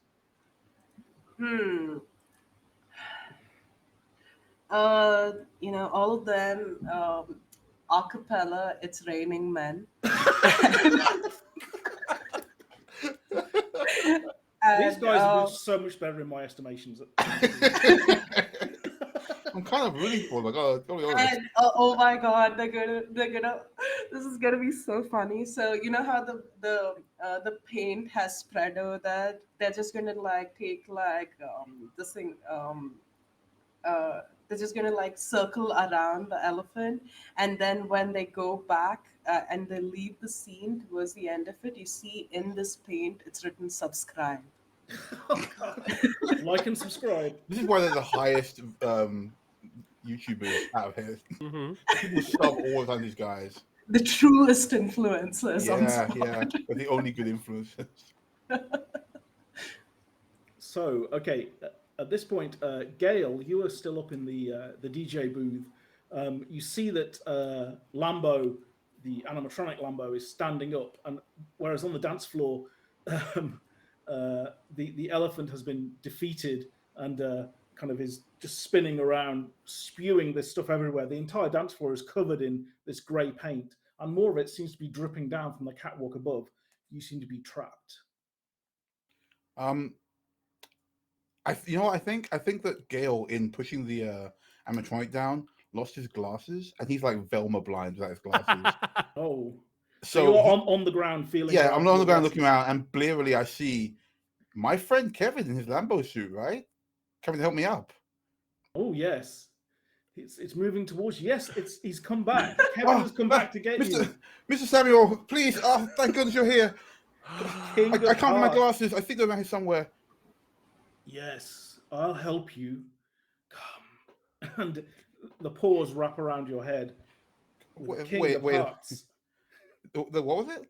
All of them a cappella, It's Raining Men. These guys are doing so much better in my estimations. I'm kind of rooting for them. Gotta be honest. And oh my god, they're gonna this is gonna be so funny. So you know how the paint has spread over that? They're just gonna like take like this thing they're just gonna like circle around the elephant, and then when they go back and they leave the scene towards the end of it, you see in this paint it's written subscribe. Like and subscribe. This is why they're the highest YouTubers out here. People sub all of these guys. The truest influencers on Yeah, spot. yeah. They're the only good influencers. So, okay, at this point, Gail, you are still up in the DJ booth. You see that Lambo, the animatronic Lambo, is standing up, and whereas on the dance floor, the elephant has been defeated and kind of is just spinning around, spewing this stuff everywhere. The entire dance floor is covered in this grey paint, and more of it seems to be dripping down from the catwalk above. You seem to be trapped. I think that Gale, in pushing the animatronic down, lost his glasses, and he's like Velma blind without his glasses. Oh, so you're on the ground feeling. Yeah, I'm on the ground looking around, and blearily I see my friend Kevin in his Lambo suit. Right, Kevin, help me up. Oh yes, it's moving towards you. Yes, he's come back. Kevin has come back to get you. Mr. Samuel, please! Oh, thank goodness you're here. I can't find my glasses. I think they're around here somewhere. Yes, I'll help you. Come. And the paws wrap around your head. Wait. Hearts. What was it?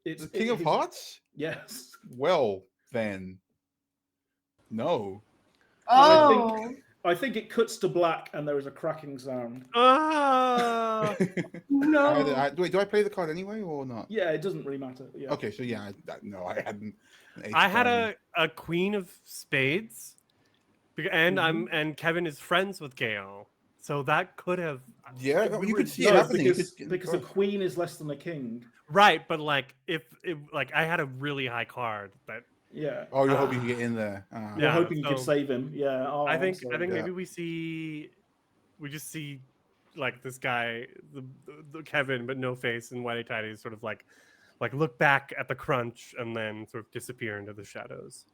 It's the King of Hearts? Yes. Well, then. No. Oh. I think it cuts to black and there is a cracking sound. No. Wait, do I play the card anyway or not? Yeah, it doesn't really matter. Yeah. Okay, so yeah, no, I hadn't. I had a queen of spades, and and Kevin is friends with Gale, so that could have. Yeah, you could see it happening because a queen is less than a king. Right, but like if I had a really high card that. Yeah. Oh, you're hoping you get in there. You're hoping you could save him. Yeah. Oh, I think maybe we just see like this guy, the Kevin, but no face and whitey tighty, sort of like look back at the crunch and then sort of disappear into the shadows.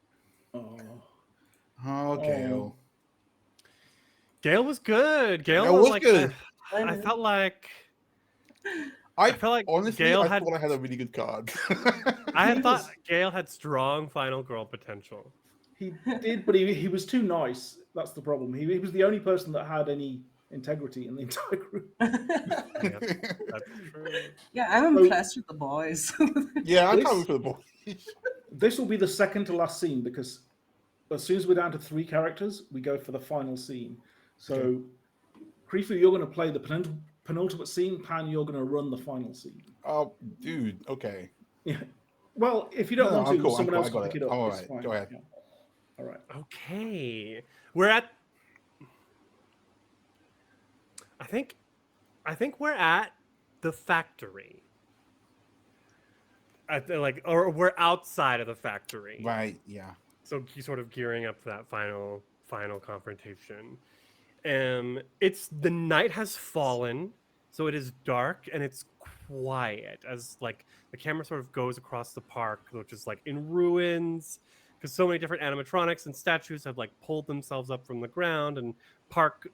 Gale. Gale was good. Gale was like good. I felt like. I felt like honestly, Gale I thought I had a really good card. I thought Gale had strong final girl potential. He did, but he was too nice. That's the problem. He was the only person that had any integrity in the entire group. That's true. Yeah, I'm impressed with the boys. Yeah, I'm coming for the boys. This will be the second to last scene because as soon as we're down to 3 characters, we go for the final scene. So, Krifu, you're going to play the penultimate scene. Pan, you're going to run the final scene. Oh, dude. Okay. Yeah. Well, if you don't want to, someone else can pick it up. All right. Go ahead. Yeah. All right. Okay. We're at. I think we're at the factory. Or we're outside of the factory. Right. Yeah. So he's sort of gearing up for that final confrontation. It's the night has fallen, so it is dark and it's quiet as like the camera sort of goes across the park, which is like in ruins because so many different animatronics and statues have like pulled themselves up from the ground, and park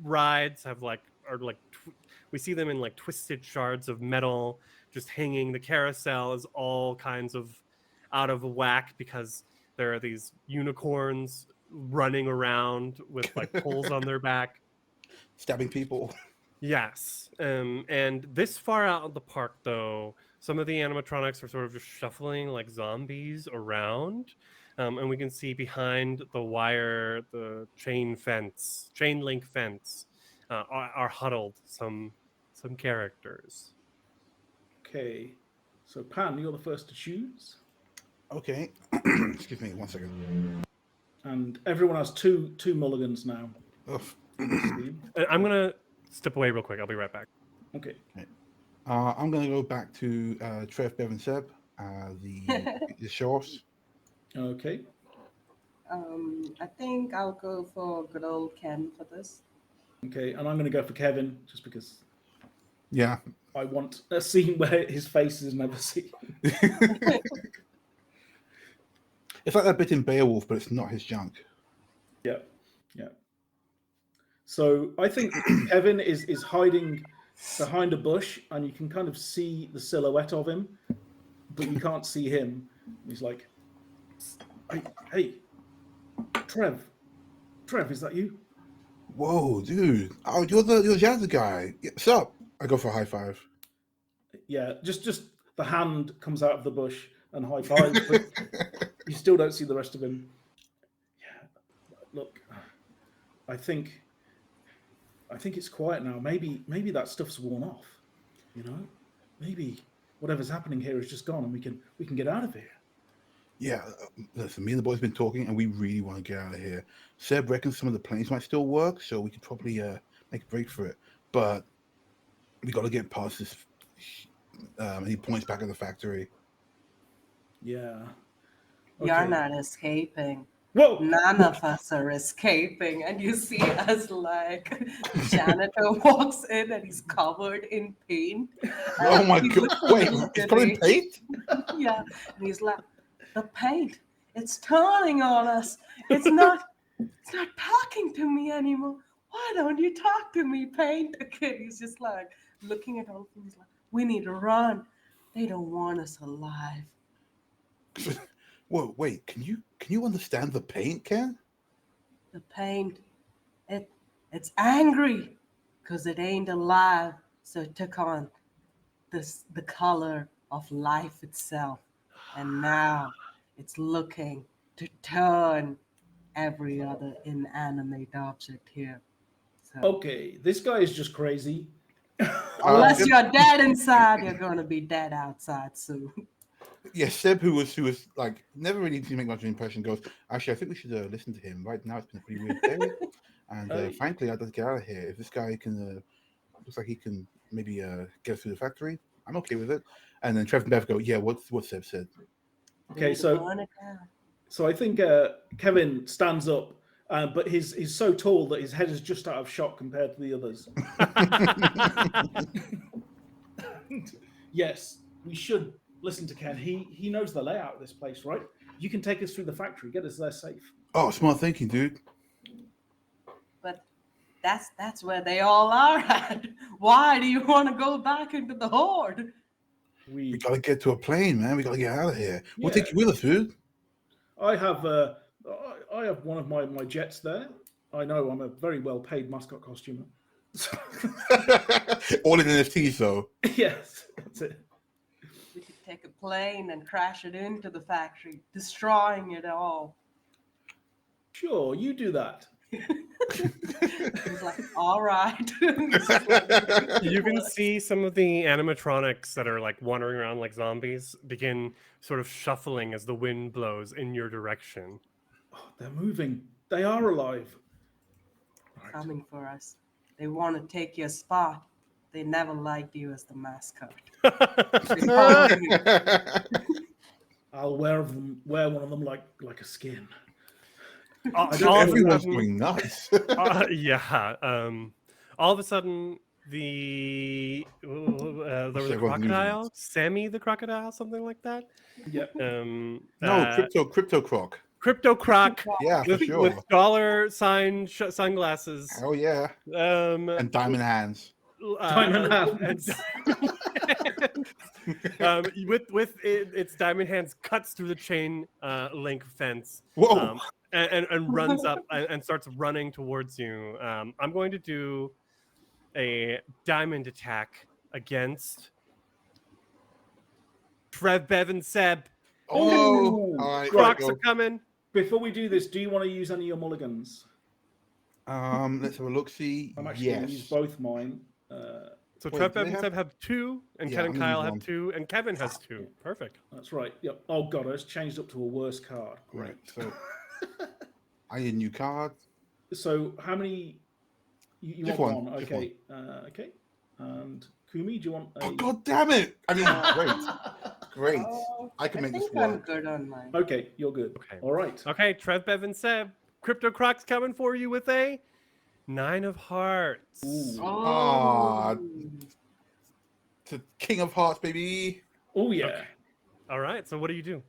rides have like are like we see them in like twisted shards of metal just hanging. The carousel is all kinds of out of whack because there are these unicorns running around with like poles on their back, stabbing people. Yes. And this far out of the park, though, some of the animatronics are sort of just shuffling like zombies around. And we can see behind the wire, the chain link fence, are huddled some characters. Okay. So Pan, you're the first to choose. Okay. Excuse me 1 second. And everyone has two mulligans now. Ugh. I'm gonna step away real quick. I'll be right back. Okay. I'm going to go back to Trev, Bev, and Seb, the show-offs. Okay. I think I'll go for good old Ken for this. Okay, and I'm going to go for Kevin just because Yeah. I want a scene where his face is never seen. It's like that bit in Beowulf, but it's not his junk. Yeah, yeah. So I think Kevin is hiding behind a bush, and you can kind of see the silhouette of him, but you can't see him. He's like, hey, Trev, is that you? Whoa, dude! Oh, you're the Jazza guy. What's up? I go for a high five. Yeah, just the hand comes out of the bush and high five, but you still don't see the rest of him. Yeah, look, I think it's quiet now. Maybe that stuff's worn off. You know, maybe whatever's happening here is just gone, and we can get out of here. Yeah, listen, me and the boys have been talking, and we really want to get out of here. Seb reckons some of the planes might still work, so we could probably make a break for it. But we got to get past this. And he points back at the factory. Yeah. You're not escaping. Whoa! None of us are escaping. And you see as like the janitor walks in and he's covered in paint. Oh my god! Wait, he's covered in paint? Yeah, and he's like, the paint, it's turning on us. It's not talking to me anymore. Why don't you talk to me, paint? The kid, he's just like looking at all of them. He's like, we need to run. They don't want us alive. Whoa, wait, can you understand the paint, Ken? The paint, it's angry because it ain't alive. So it took on the color of life itself. And now it's looking to turn every other inanimate object here. So, Okay, this guy is just crazy. unless you're dead inside, you're going to be dead outside soon. Yeah, Seb, who was like never really seemed to make much of an impression, goes, actually, I think we should listen to him. Right now, it's been a pretty weird day, and frankly, I'd like to get out of here. If this guy can, looks like he can maybe get us through the factory, I'm okay with it. And then Trev and Bev go, yeah, what Seb said. Okay, so I think Kevin stands up, but he's so tall that his head is just out of shot compared to the others. Yes, we should listen to Ken. He knows the layout of this place, right? You can take us through the factory, get us there safe. Oh, smart thinking, dude. But that's where they all are at. Why do you want to go back into the horde? We gotta get to a plane, man. We gotta get out of here. We'll take you with us, dude. I have one of my jets there. I know I'm a very well paid mascot costumer. All in NFTs, though. Yes, that's it. We could take a plane and crash it into the factory, destroying it all. Sure, you do that. He's like, all right. You can see some of the animatronics that are like wandering around like zombies begin sort of shuffling as the wind blows in your direction. Oh, they're moving. They are alive. Coming for us. They want to take your spot. They never liked you as the mascot. I'll wear one of them like a skin. Everyone's going nuts. Yeah. All of a sudden, there was a crocodile, Sammy the crocodile, something like that. Yep. No, Crypto Croc. Crypto Croc Yeah, for with, sure. with dollar sign sunglasses. Hell yeah. And diamond hands. Diamond and hands. with its diamond hands cuts through the chain link fence. Whoa. And runs up and starts running towards you. I'm going to do a diamond attack against Trev, Bev, and Seb. Oh, Ooh, all right. Crocs are coming. Before we do this, do you want to use any of your mulligans? Let's have a look. See. I'm actually going to use Yes. both mine. So Wait, Trev, do Bev, they and have- Seb have 2, and Yeah, Ken I'm and gonna Kyle use have one. 2, and Kevin has 2. Perfect. That's right. Yep. Oh god, I just changed up to a worse card. Great. Right, so I need a new card. So how many? You Just want one, one? just Okay. Okay. And Kumi, do you want a? Oh, God damn it! I mean, great. I can make this think I'm work. good on mine. Okay, you're good. Okay. All right. Okay, Trev, Bev, and Seb. Crypto Croc's coming for you with a 9 of Hearts. Ooh. Ah, the King of Hearts, baby. Oh yeah. Okay. All right. So what do you do?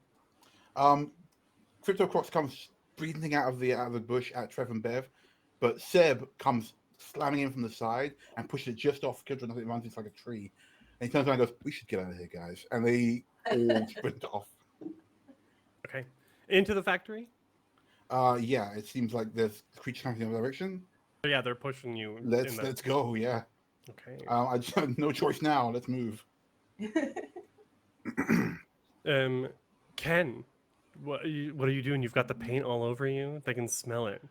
Crypto Crocs comes breathing out of the bush at Trev and Bev, but Seb comes slamming in from the side and pushes it just off. Kidron, I think, runs into like a tree, and he turns around and goes, "We should get out of here, guys!" And they all sprint off. Okay. Into the factory? Yeah, it seems like there's creatures coming in the other direction. Yeah, they're pushing you. Let's go. Yeah. Okay. I just have no choice now. Let's move. Ken, what are you doing? You've got the paint all over you. They can smell it.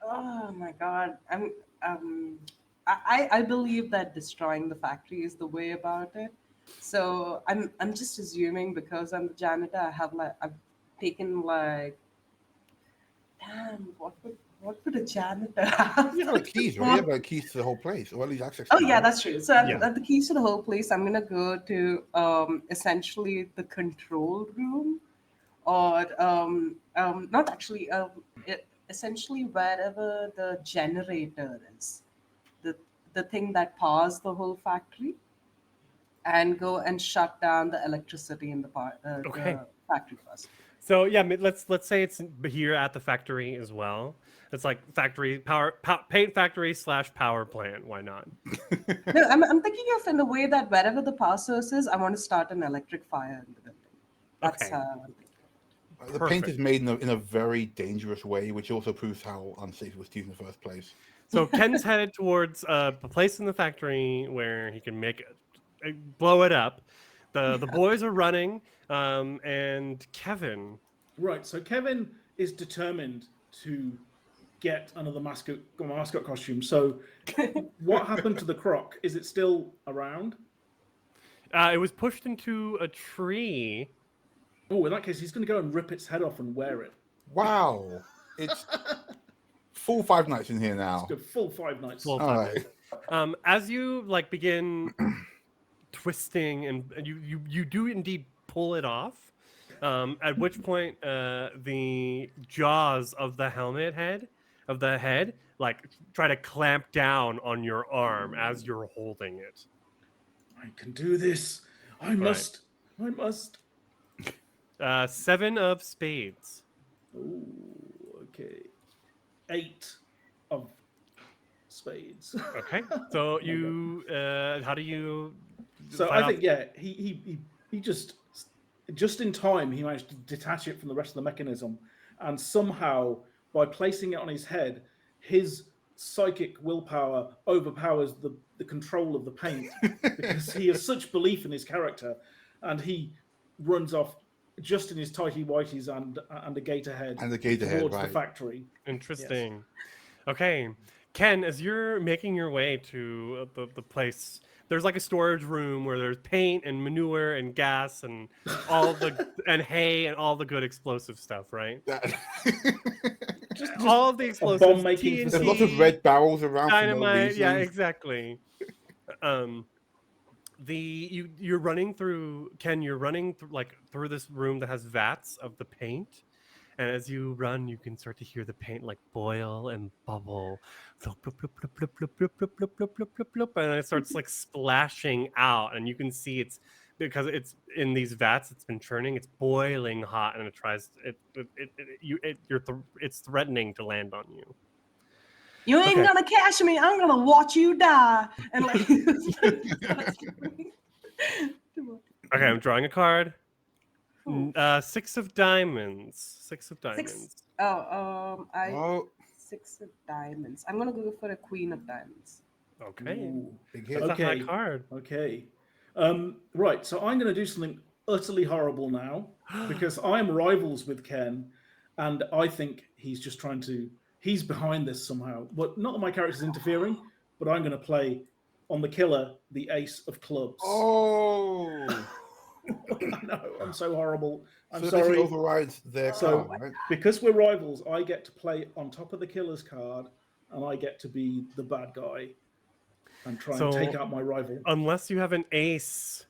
Oh my god. I believe that destroying the factory is the way about it. So I'm just assuming because I'm the janitor, I've taken like damn, what would a janitor have? You have keys, right? You have like keys to the whole place, or at least access. Oh to yeah, it. that's true. So Yeah. at the keys to the whole place, I'm gonna go to essentially the control room, or not actually essentially wherever the generator is, the thing that powers the whole factory, and go and shut down the electricity in the Okay. the factory first. So yeah, let's say it's here at the factory as well. It's like factory paint factory / power plant. Why not? No, I'm thinking of in the way that wherever the power source is, I want to start an electric fire in the building. That's Okay. I'm thinking. The paint is made in a very dangerous way, which also proves how unsafe it was to use in the first place. So Ken's headed towards a place in the factory where he can make it, blow it up. The boys are running, and Kevin. Right. So Kevin is determined to get another mascot costume. So what happened to the croc? Is it still around? It was pushed into a tree. Oh, in that case, he's going to go and rip its head off and wear it. Wow, it's full Five Nights in here now. Let's go full Five Nights. Full All Five right. As you like begin twisting and you do indeed pull it off, at which point the jaws of the head like try to clamp down on your arm as you're holding it. I can do this. I must. 7 of spades. Ooh, okay. 8 of spades. Okay, so you how do you So fight I think off- he just in time he managed to detach it from the rest of the mechanism, and somehow by placing it on his head, his psychic willpower overpowers the control of the paint because he has such belief in his character, and he runs off just in his tighty whities and a gate ahead towards the factory. Interesting. Yes. Okay, Ken, as you're making your way to the place, there's like a storage room where there's paint and manure and gas and all the and hay and all the good explosive stuff, right? Just All of the explosives, bomb-making TNT, There's lots of red barrels around for no dynamite. reason. Yeah, exactly. You're running through, Ken. You're running through this room that has vats of the paint, and as you run, you can start to hear the paint like boil and bubble, and it starts like splashing out, and you can see it's because it's in these vats. It's been churning. It's boiling hot, and it's threatening to land on you. You ain't Okay. gonna catch me. I'm gonna watch you die. And like, Okay, I'm drawing a card. Ooh. 6 of diamonds. 6 of diamonds. Oh, 6 of diamonds. I'm gonna go for a queen of diamonds. Okay. Ooh. big hit. That's a high Okay. card. Okay. Right. So I'm going to do something utterly horrible now because I'm rivals with Ken, and I think he's just trying to. He's behind this somehow. But not that my character's interfering, but I'm going to play on the killer the ace of clubs. Oh, I know. I'm so horrible. I'm so that basically sorry. overrides their So- card, right? Because we're rivals, I get to play on top of the killer's card, and I get to be the bad guy and try and take out my rival. Unless you have an ace,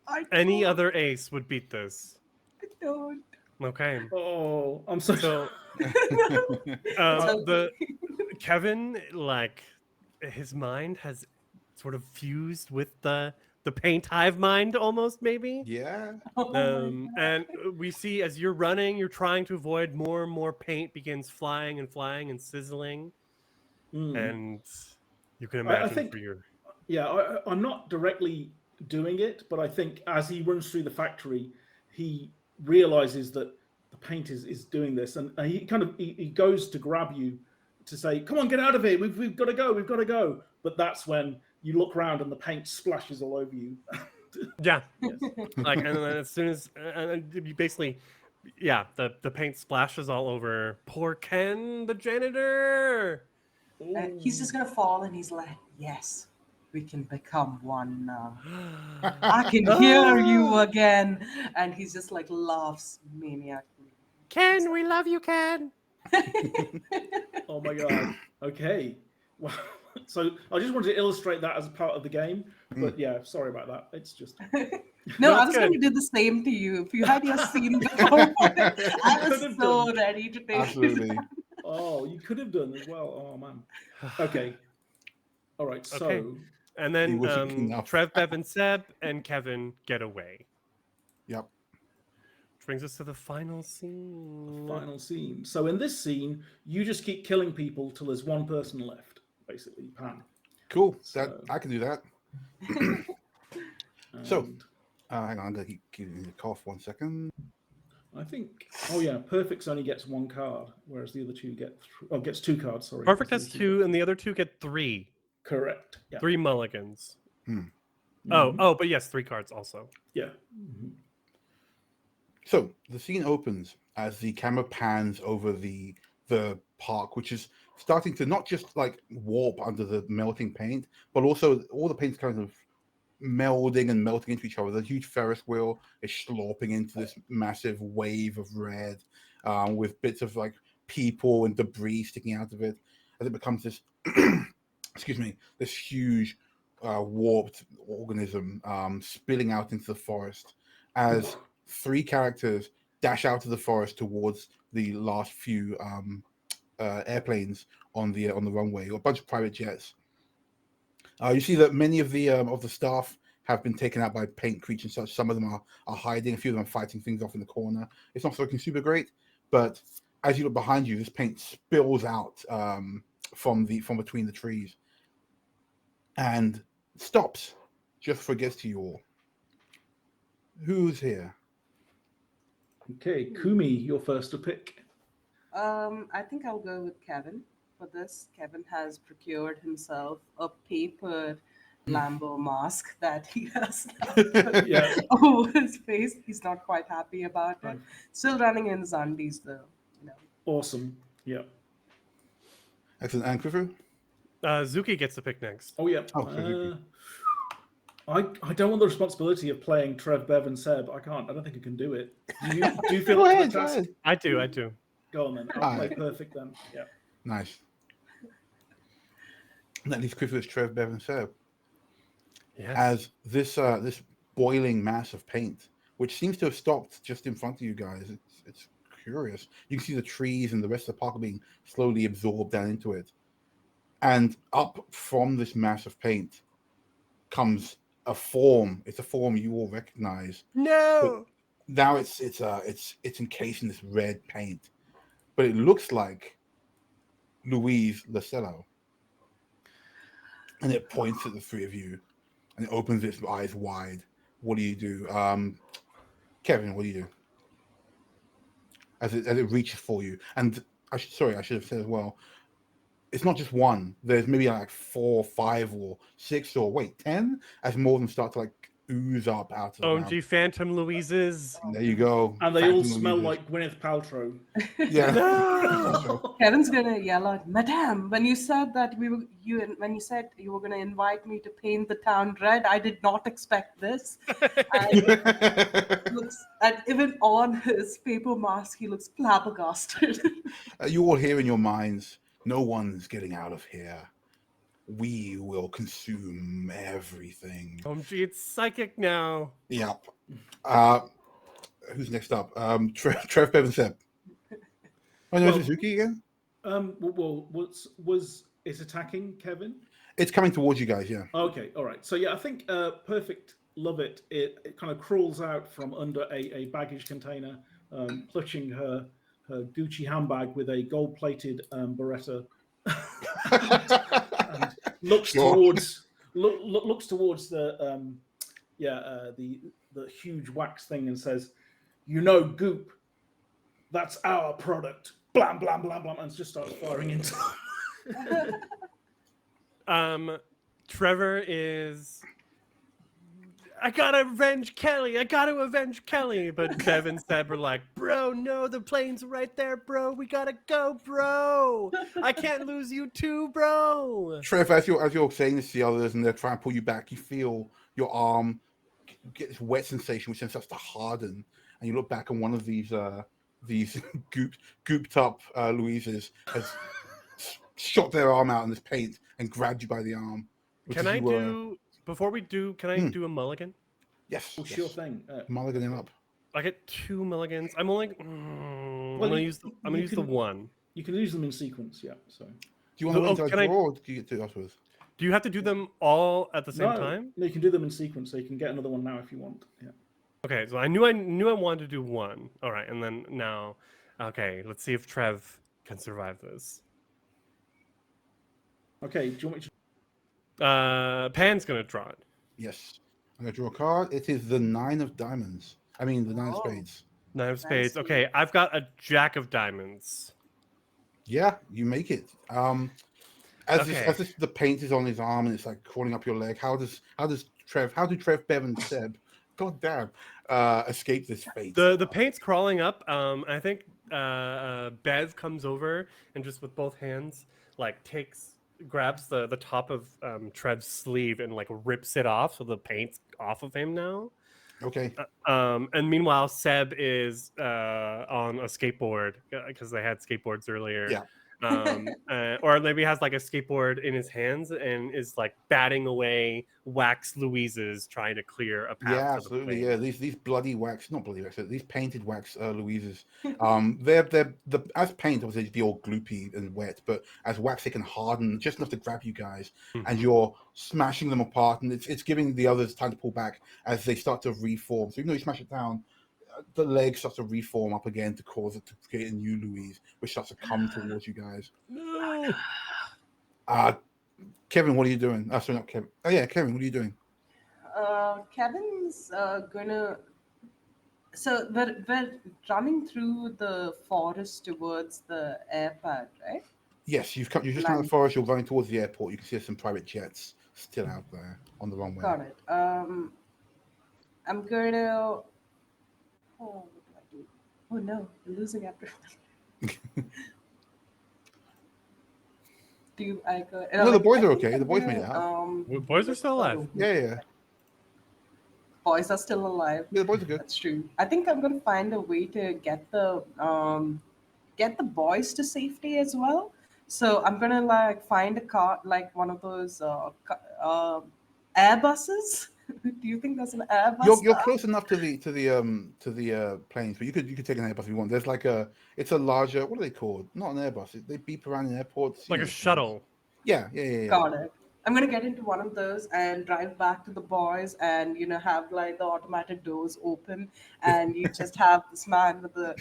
I any don't- other ace would beat this. I don't. Okay. Oh, I'm so So So- the Kevin, like, his mind has sort of fused with the paint hive mind almost, maybe. Yeah. Oh my And we see as you're running, you're trying to avoid, more and more paint begins flying and sizzling, Mm. and you can I imagine think- for your Yeah, I'm not directly doing it, but I think as he runs through the factory, he realizes that the paint is doing this, and he kind of he goes to grab you to say, "Come on, get out of here! We've got to go!" But that's when you look around and the paint splashes all over you. yeah. Yes. Like, and then as soon as you basically, yeah, the paint splashes all over poor Ken, the janitor. He's just gonna fall, and he's like, "Yes, we can become one now. I can hear you again." And he's just like laughs maniacally. Ken, we love you, Ken. Oh my god. Okay. Well, so I just wanted to illustrate that as part of the game, but yeah, sorry about that. It's just No, I it's was going good. to do the same to you. If you had your scene before, I was Could've so done. ready to take Absolutely. it. oh, you could have done as well. Oh man. Okay. All right. So Okay. And He then wasn't enough. Trev, Bev, and Seb and Kevin get away. Yep. Which brings us to the final scene. final scene. So in this scene, you just keep killing people till there's one person left, basically. Pam. Cool. So- I can do that. So- And Hang on, I'm gonna keep giving the cough 1 second. I think, oh yeah, Perfect's only gets one card, whereas the other two gets 2 cards. Sorry, Perfect whereas has the other 2, and the other 2 get 3. Correct. Yeah. 3 mulligans. Mhm. Oh, but yes, 3 cards also. Yeah. Mhm. So the scene opens as the camera pans over the park, which is starting to not just like warp under the melting paint, but also all the paint's kind of melding and melting into each other. The huge Ferris wheel is slopping into this massive wave of red, with bits of like people and debris sticking out of it, as it becomes this excuse me, this huge warped organism spilling out into the forest as 3 characters dash out of the forest towards the last few airplanes on the runway, or a bunch of private jets. You see that many of the staff have been taken out by paint creatures and such. Some of them are hiding. A few of them are fighting things off in the corner. It's not looking super great, but as you look behind you, this paint spills out from between the trees and stops just for gets to you all. Who's here? Okay, Kumi, you're first to pick. I think I'll go with Kevin for this. Kevin has procured himself a paper Lambo mask that he has Yeah. over his face. He's not quite happy about it. Right. Still running in his undies though. You know. Awesome. Yeah. Excellent. And Khufu? Zuki gets the pick next. Oh yeah. Oh, so I don't want the responsibility of playing Trev, Bev, and Seb. I can't. I don't think I can do it. Do you feel Go up to ahead, the go task? ahead. I do. Go on then. I'll play Alright. Perfect then. Yeah. Nice. And that leaves Khufu as Trev, Bev, and Seb. Yes. As this boiling mass of paint, which seems to have stopped just in front of you guys. It's curious. You can see the trees and the rest of the park being slowly absorbed down into it. And up from this mass of paint comes a form. It's a form you all recognize. No. Now it's encased in this red paint, but it looks like Louise Lacello. And it points at the three of you, and it opens its eyes wide. What do you do, Kevin? What do you do as it reaches for you? And I should have said as well. It's not just one. There's maybe like 4, 5, or 6, or 10, as more of them start to like ooze up out of the ground. OMG Phantom Louises. And there you go. And they Phantom all smell Louises. like Gwyneth Paltrow. Yeah. No. Kevin's gonna yell out, "Madame! When you said that when you said you were gonna invite me to paint the town red, I did not expect this." And even on his paper mask, he looks flabbergasted. You all hear in your minds, no one's getting out of here. We will consume everything. OMG, it's psychic now. Yep. Who's next up? Trev, Bev, and Seb. Oh, no, Well- Suzuki again? Well, was it attacking Kevin? It's coming towards you guys, yeah. Okay, all right. So yeah, I think Perfect love it. It kind of crawls out from under a baggage container, clutching her Gucci handbag with a gold-plated Beretta, and looks Sure. towards looks towards the huge wax thing and says, "You know, Goop, that's our product." Blam blam blam blam, and just starts firing into. Trevor is. I gotta avenge Kelly. I gotta avenge Kelly. But Bev and Seb are like, bro, no, the plane's right there, bro. We gotta go, bro. I can't lose you too, bro. Trev, as you're saying this to the others and they're trying to pull you back, you feel your arm get this wet sensation, which then starts to harden, and you look back and one of these gooped up Louises has shot their arm out in this paint and grabbed you by the arm. Can I do a mulligan? Yes. Oh, sure thing. Mulligan him up. I get 2 mulligans. I'm only. I'm Well, gonna you- use the you can- one. You can use them in sequence, yeah. So Do you want to wait until can I I- draw, or do you get to afterwards? Do you have to do them all at the same time? No, you can do them in sequence, so you can get another one now if you want. Yeah. Okay, so I knew I wanted to do one. All right, and then now, okay, let's see if Trev can survive this. Okay. Do you want me to? Pan's gonna draw it. Yes. I'm going to draw a card. It is the 9 of diamonds. I mean, the 9 of Oh. spades. 9 of spades. Nice. Okay, I've got a Jack of diamonds. Yeah, you make it. As the paint is on his arm and it's like crawling up your leg, how do Trev, Bev, and Seb, god damn, escape this fate? The paint's crawling up. I think Bev comes over and just with both hands like grabs the top of Trev's sleeve and like rips it off, so the paint's off of him now. Okay. And meanwhile, Seb is on a skateboard because they had skateboards earlier. Yeah. Or maybe has like a skateboard in his hands and is like batting away wax Louises, trying to clear a path. Yeah, for the absolutely. plane. Yeah, these bloody wax, not bloody wax, these painted wax Louises. They're as paint, obviously, they'd be all gloopy and wet, but as wax, they can harden just enough to grab you guys, and you're smashing them apart, and it's giving the others time to pull back as they start to reform. So even though you smash it down, the leg starts to reform up again to cause it to create a new Louise, which starts to come towards you guys. No. Kevin, what are you doing? Sorry, not Kevin. Oh yeah, Kevin, what are you doing? Kevin's gonna. So we're running through the forest towards the airpad, right? Yes, you've just come out of the forest. You're running towards the airport. You can see some private jets still out there on the runway. Got it. I'm gonna. Oh, what do I do? Oh no, we're losing after. I go? No, the boys are I think okay. I'm The boys made gonna, it out. Boys are still alive. Yeah. Boys are still alive. Yeah, the boys are good. That's true. I think I'm gonna find a way to get the boys to safety as well. So I'm gonna like find a car, like one of those Airbuses. Do you think there's an Airbus? You're close enough to the planes, but you could take an Airbus if you want. There's like it's a larger, what are they called? Not an Airbus. They beep around in airports. Like a shuttle. Yeah. Got it. I'm gonna get into one of those and drive back to the boys, and have like the automatic doors open, and you just have this man with the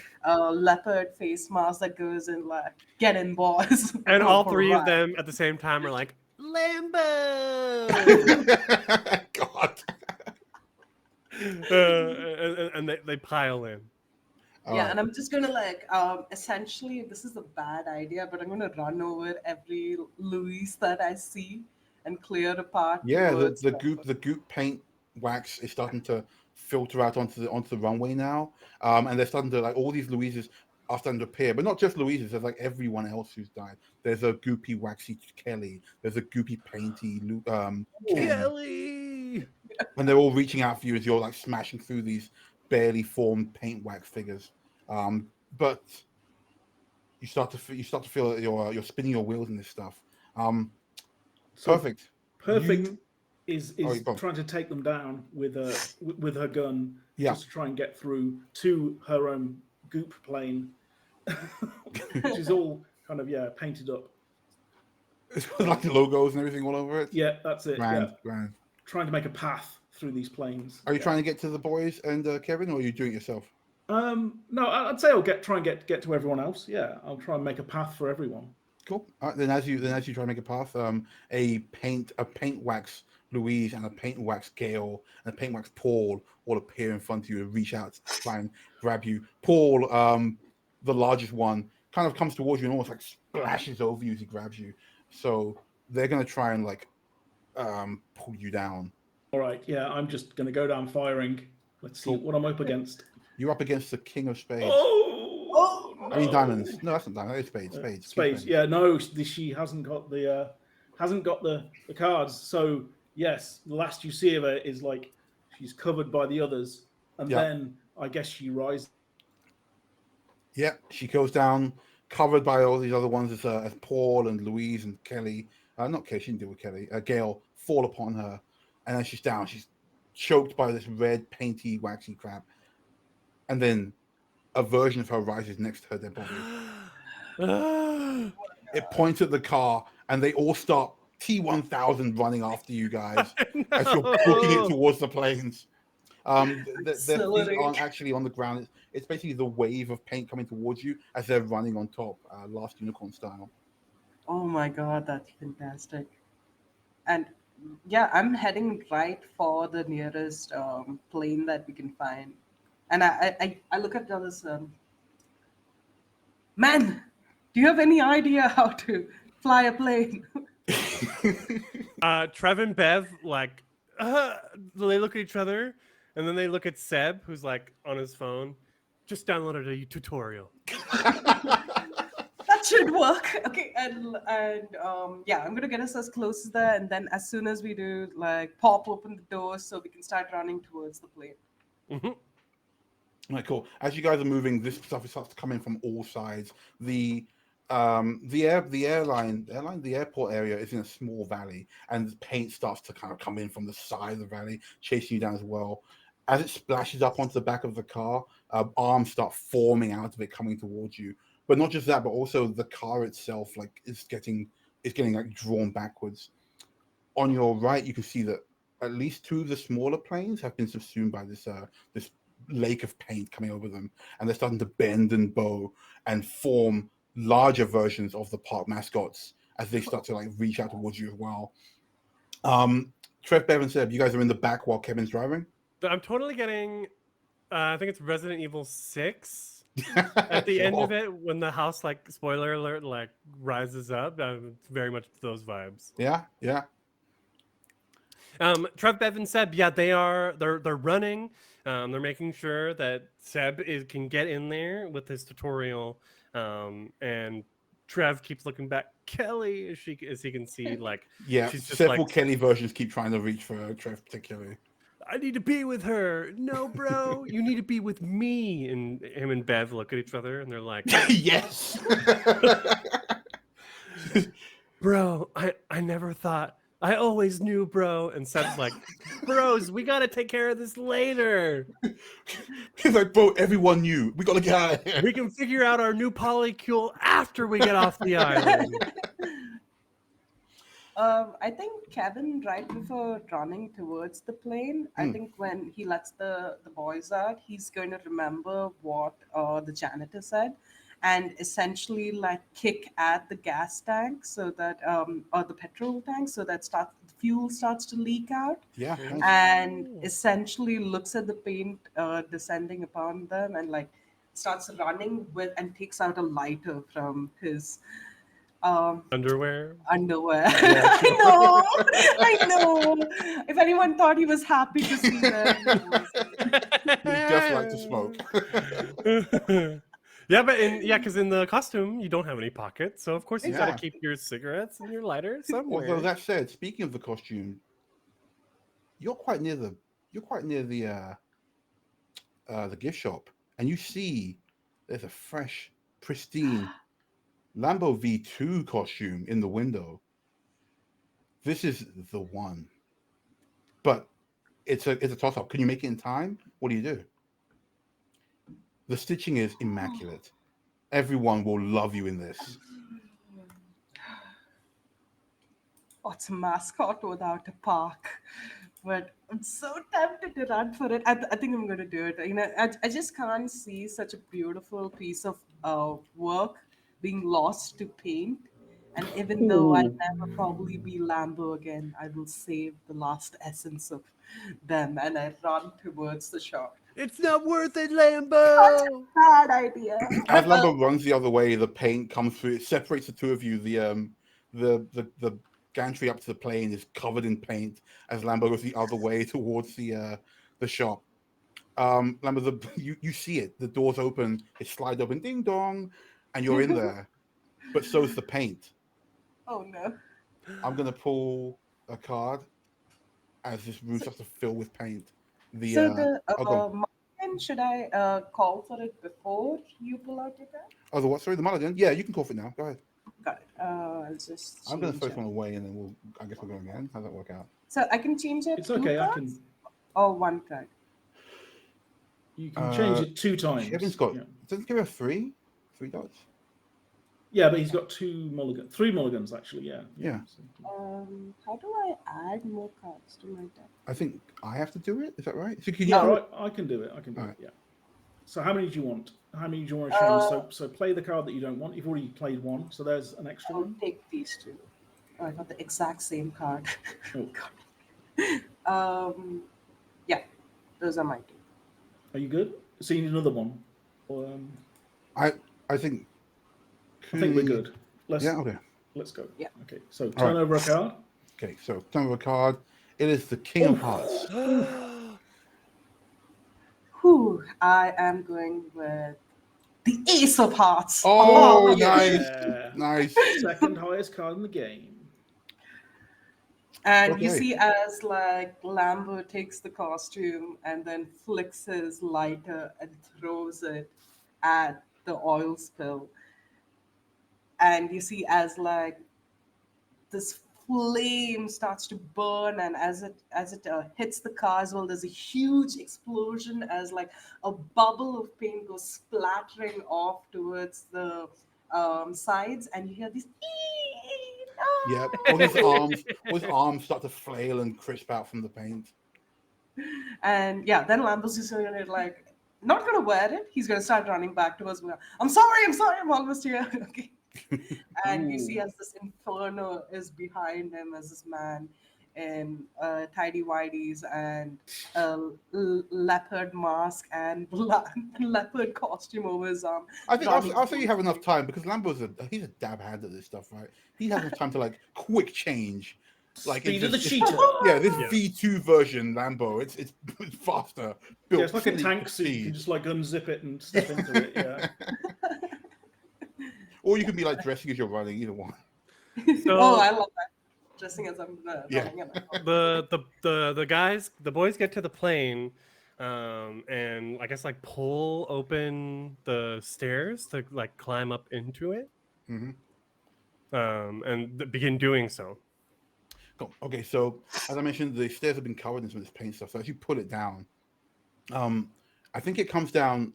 leopard face mask that goes in like, "Get in, boys, we're And going all for a three of ride." them at the same time are like, Lambo! God. And they pile in. All Yeah, right. and I'm just gonna like essentially this is a bad idea, but I'm gonna run over every Louise that I see and clear the path Yeah, towards the goop paint wax is starting to filter out onto the runway now, and they're starting to like all these Louises are starting to appear, but not just Louises. There's like everyone else who's died. There's a goopy waxy Kelly. There's a goopy painty Ken, Kelly! and they're all reaching out for you as you're like smashing through these barely formed paint wax figures. But you start to feel that you're spinning your wheels in this stuff. So Perfect. Perfect You- is Oh, go on. trying to take them down with her gun, Yeah. just to try and get through to her own goop plane, which is all kind of painted up. It's got like the logos and everything all over it. Yeah, that's it. Grand, grand. Trying to make a path through these planes. Are you trying to get to the boys and Kevin, or are you doing it yourself? No, I'd say I'll try and get to everyone else. Yeah, I'll try and make a path for everyone. Cool. All right, then as you try to make a path, a paint wax Louise and a paint wax Gail and a paint wax Paul all appear in front of you and reach out to try and grab you. Paul, the largest one, kind of comes towards you and almost like splashes over you as he grabs you. So they're gonna try and like pull you down. All right. Yeah, I'm just gonna go down firing. Let's see what I'm up against. You're up against the King of Spades. Oh, I mean diamonds. No, that's not diamonds. It's spades. Spades. Yeah, no, she hasn't got the cards. So yes, the last you see of her is like she's covered by the others, and then I guess she rises. Yeah, she goes down, covered by all these other ones as Paul and Louise and Kelly. Not Kelly, she didn't deal with Kelly. Gail fall upon her, and then she's down. She's choked by this red, painty, waxy crap, and then a version of her rises next to her dead body. It points at the car, and they all start T-1000 running after you guys as you're booking it towards the planes. Their feet aren't actually on the ground. It's basically the wave of paint coming towards you as they're running on top, Last Unicorn style. Oh my god, that's fantastic. And yeah, I'm heading right for the nearest plane that we can find. And I look at the others. Man, do you have any idea how to fly a plane? Trev and Bev like they look at each other, and then they look at Seb, who's like on his phone. Just downloaded a tutorial. That should work. Okay, and yeah, I'm gonna get us as close as that, and then as soon as we do, like pop open the doors so we can start running towards the plane. Mm-hmm. Right, cool. As you guys are moving, this stuff starts to come in from all sides. The airport area is in a small valley, and the paint starts to kind of come in from the side of the valley, chasing you down as well. As it splashes up onto the back of the car, arms start forming out of it, coming towards you. But not just that, but also the car itself, like, is getting like drawn backwards. On your right, you can see that at least two of the smaller planes have been subsumed by this lake of paint coming over them, and they're starting to bend and bow and form larger versions of the park mascots as they start to like reach out towards you as well. Trev, Bev, and Seb, you guys are in the back while Kevin's driving. I'm totally getting I think it's Resident Evil 6 at the end of it when the house, like, spoiler alert, like rises up. It's very much those vibes. Yeah. Trev, Bev, and Seb, yeah, they're running. They're making sure that Seb can get in there with his tutorial, and Trev keeps looking back. Kelly, as he can see, like, Yeah, she's just several like, Kelly versions keep trying to reach for Trev particularly. I need to be with her. No, bro, you need to be with me. And him and Bev look at each other and they're like, Yes. bro, I never thought. I always knew, bro. And Seb's like, bros, we got to take care of this later. He's like, bro, everyone knew. We got to get out of here. We can figure out our new polycule after we get off the island. I think Kevin, right before running towards the plane, I Hmm. think when he lets the boys out, he's going to remember what the janitor said and essentially like kick at the gas tank so that, or the petrol tank so that fuel starts to leak out Yeah, nice. and Oh. essentially looks at the paint descending upon them and like starts running with and takes out a lighter from his um, Underwear. underwear. Yeah, sure. I know. If anyone thought he was happy to see them, he wasn't. They just like to smoke. Yeah, because in the costume you don't have any pockets, so of course you got to Yeah. keep your cigarettes and your lighter Although somewhere. that said, speaking of the costume, you're quite near the gift shop, and you see there's a fresh, pristine Lambo V2 costume in the window. This is the one, but it's a toss up. Can you make it in time? What do you do? The stitching is immaculate. Everyone will love you in this. What's a mascot without a park? But I'm so tempted to run for it. I think I'm going to do it. I just can't see such a beautiful piece of work being lost to paint. And even though I'll Ooh. never probably be Lambo again, I will save the last essence of them and I run towards the shop. It's not worth it, Such a Lambo. bad idea. As But Lambo runs the other way, the paint comes through. It separates the two of you. The gantry up to the plane is covered in paint as Lambo goes the other way towards the shop. Lambo, you see it. The doors open. It slides open. Ding dong, and you're in there. But so's the paint. oh no. I'm gonna pull a card as this room So, starts to fill with paint. The so the oh, go on. Martin, should I call for it before you pull out your card? Oh, the what? Sorry, the mulligan. Yeah, you can call for it now. Go ahead. Got it. I'll just I'm gonna change throw this it. one away, and then I guess we'll go again. How's that work out? So I can change it It's two okay. cards or one card. You can change it 2 Kevin's times. got. Yeah. Doesn't give her three dots. Yeah, but he's got 3 mulligans actually. Yeah. Yeah. So, How do I add more cards to my deck? I think I have to do it. Is that right? So can you? yeah, pull right. I can do it. I can do All it. right. Yeah. So how many do you want? How many do you want to change? Uh, So play the card that you don't want. You've already played one, so there's an extra I'll one. take these two. Oh, I got the exact same card. Oh, Yeah, those are my two. are you good? So you need another one. I think. I think we're Kumi- good. Yeah. Okay. Let's go. Yeah. Okay. So All turn right. over a card. Okay. So turn over a card. It is the King of Hearts. Whew, I am going with the Ace of Hearts. Oh, yeah. nice. Second highest card in the game. And you Okay. see, as like Lambo takes the costume and then flicks his lighter and throws it at the oil spill. And you see, as like this flame starts to burn, and as it hits the car as well, there's a huge explosion as like a bubble of paint goes splattering off towards the sides, and you hear this. Yeah. No! All his arms start to flail and crisp out from the paint. And yeah, then Lambo's just gonna like not gonna wear it. He's gonna start running back towards me. I'm sorry, I'm almost here. Okay. And you see Ooh. as this inferno is behind him as this man in tidy whities and a leopard mask and leopard costume over his arm. I think running I'll say you have towards enough time because Lambo's he's a dab hand at this stuff, right? He has enough time to like quick change. Like Speed of the it's- cheetah. Yeah, this Yeah. V2 version Lambo, it's faster. Built Yeah, it's like a fully tank for suit. You can speed. just like unzip it and step into it. Yeah. Or you can be like dressing as you're running, either one. So oh, I love that. Dressing as I'm Yeah. running. the guys, the boys get to the plane, and I guess like pull open the stairs to like climb up into it, hmm and begin doing so. Cool. Okay, so as I mentioned, the stairs have been covered in some of this paint stuff. So as you pull it down, I think it comes down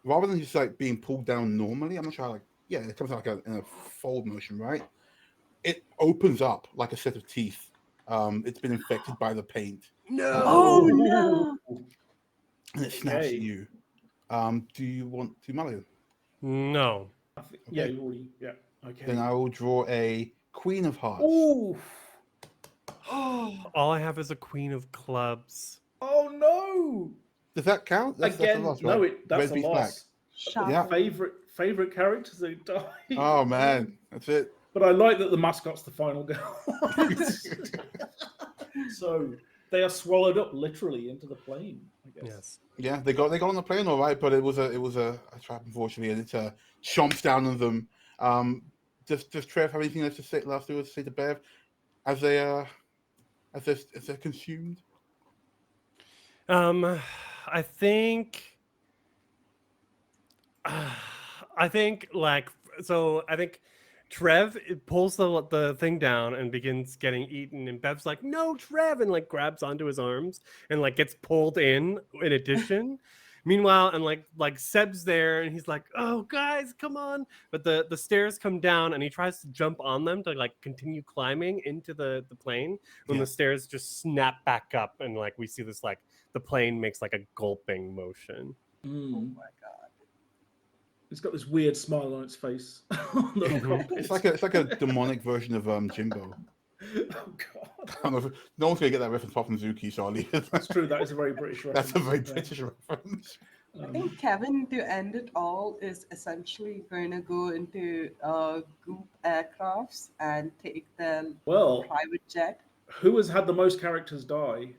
rather than just like being pulled down normally. I'm not sure how, like, yeah, it comes out like in a fold motion, right? it opens up like a set of teeth. It's been infected by the paint. No. Oh no! And it snaps Okay. at you. Do you want to, Malagan? No. Yeah, Okay. you already. Yeah. Okay. Then I will draw a Queen of Hearts. Oh. All I have is a queen of clubs. Oh no. Does that count? That's Again, a loss, no. right? That's Red a beats black. loss. Shocking. Yeah. Favorite characters who die. Oh man, that's it. But I like that the mascot's the final girl. So they are swallowed up literally into the plane, I guess. Yes. Yeah, they got on the plane all right, but it was a trap, unfortunately, and it chomps down on them. Does Trev have anything else to say to Bev as they're consumed? I think Trev pulls the thing down and begins getting eaten, and Bev's like, "No, Trev!" and like grabs onto his arms and like gets pulled in addition. Meanwhile, and like Seb's there, and he's like, "Oh, guys, come on!" But the stairs come down, and he tries to jump on them to like continue climbing into the plane. When the stairs just snap back up, and like we see this like the plane makes like a gulping motion. Oh my god. It's got this weird smile on its face. It's like a demonic version of Jimbo. Oh god. I don't know if, no one's gonna get that reference apart from Zuki, so I'll leave it. That's true. That is a very British reference. That's a very British reference. I think Kevin, to end it all, is essentially going to go into Goop aircrafts and take their Well, private jet. who has had the most characters die?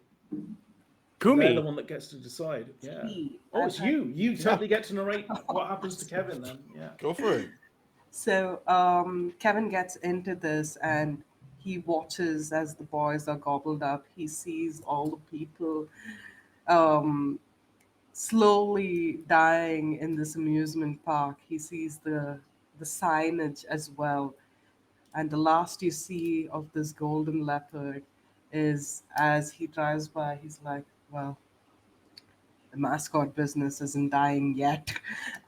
Kumi. They're the one that gets to decide. Yeah. Me. Oh, it's you. You totally get to narrate what happens to Kevin then. Yeah. Go for it. So Kevin gets into this and he watches as the boys are gobbled up. He sees all the people slowly dying in this amusement park. He sees the signage as well. And the last you see of this golden leopard is as he drives by, he's like, well, the mascot business isn't dying yet.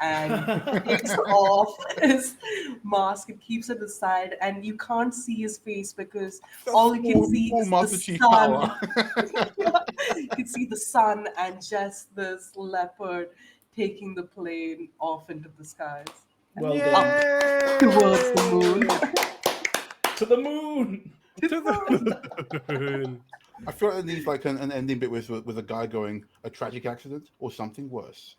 And he takes off his mask and keeps it aside. And you can't see his face because all you can see is the sun. You can see the sun and just this leopard taking the plane off into the skies. Well Yay! done. Towards the moon. To the moon. I feel like it needs like an ending bit with a guy going a tragic accident or something worse.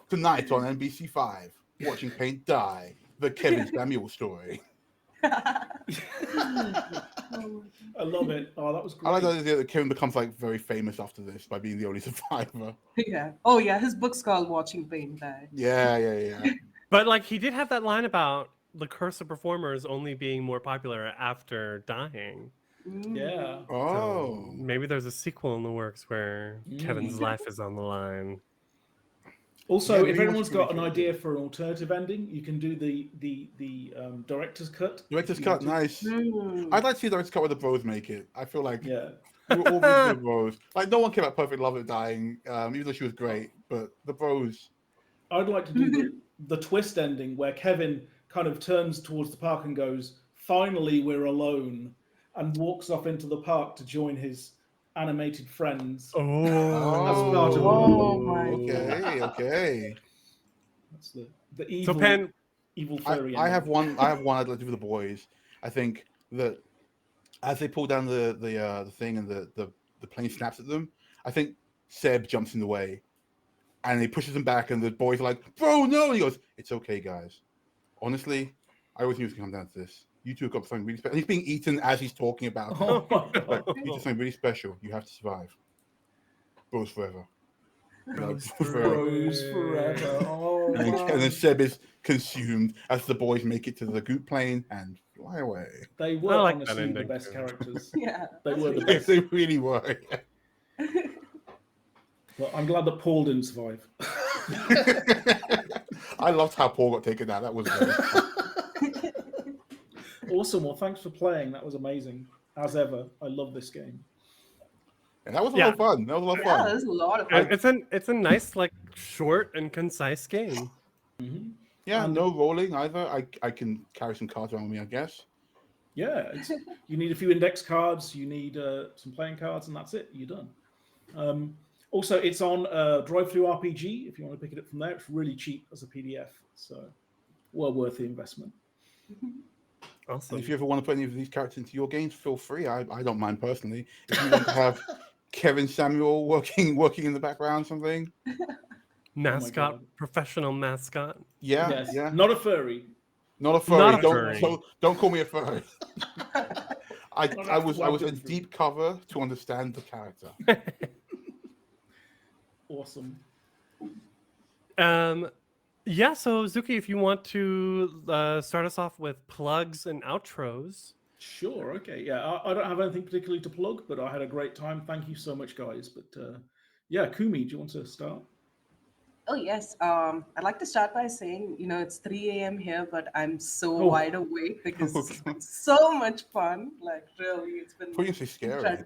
Tonight on NBC5, watching paint die, the Kevin Samuel story. I love it. Oh, that was great. I like the idea that Kevin becomes like very famous after this by being the only survivor. Yeah. Oh yeah, his book's called Watching Paint Die. Yeah. But like he did have that line about the curse of performers only being more popular after dying. Yeah. Oh, So maybe there's a sequel in the works where Kevin's life is on the line. Also, Yeah, if maybe anyone's we should got an reach idea for an alternative ending, you can do the director's cut. director's if you cut, want nice. Mm. I'd like to see director's cut where the bros make it. I feel like to. Yeah. we were all rooting for the bros. Like no one cared about Perfect Love dying, even though she was great. But the bros. I'd like to do the twist ending where Kevin kind of turns towards the park and goes, "Finally, we're alone," and walks off into the park to join his animated friends. Oh my Okay. That's the evil, So Pen, evil fairy. I have ending. one. I have one I'd like to do for the boys. I think that as they pull down the thing and the plane snaps at them, I think Seb jumps in the way, and he pushes them back, and the boys are like, "Bro, no!" And he goes, "It's okay, guys. Honestly, I always knew it was going to come down to this. You two have got something really special." And he's being eaten as he's talking about it. Oh my God. Like, you do something really special. You have to survive. Bros forever. Bros forever. Oh, And wow. then Seb is consumed as the boys make it to the goop plane and fly away. They were I like that honestly the ending best too. characters. Yeah. They were the Yes, best. they really were. Well, I'm glad that Paul didn't survive. I loved how Paul got taken out. That was great. Awesome. Well, thanks for playing. That was amazing. As ever, I love this game. And that was a lot of fun. That was a lot of Yeah, fun. there's a lot of fun. it's a nice like short and concise game. Mhm. Yeah, And- no rolling either. I can carry some cards around with me, I guess. Yeah, you need a few index cards, you need some playing cards, and that's it. You're done. Also, it's on Drive-Through RPG. If you want to pick it up from there, it's really cheap as a PDF, so well worth the investment. Awesome. And if you ever want to put any of these characters into your games, feel free. I don't mind personally. If you want to have Kevin Samuel working in the background, something. Mascot, professional mascot. Yeah, Yes, yeah. not a furry. Not a furry. Not a furry. Don't call me a furry. I was welcome in for deep cover to understand the character. Awesome. Yeah, so Zuki, if you want to start us off with plugs and outros. Sure. Okay. Yeah, I don't have anything particularly to plug, but I had a great time. Thank you so much, guys. But yeah, Kumi, do you want to start? Oh, yes. I'd like to start by saying, it's 3 a.m. here, but I'm so Oh. wide awake because it's been so much fun. Like, really, it's been Pretty scary. incredible.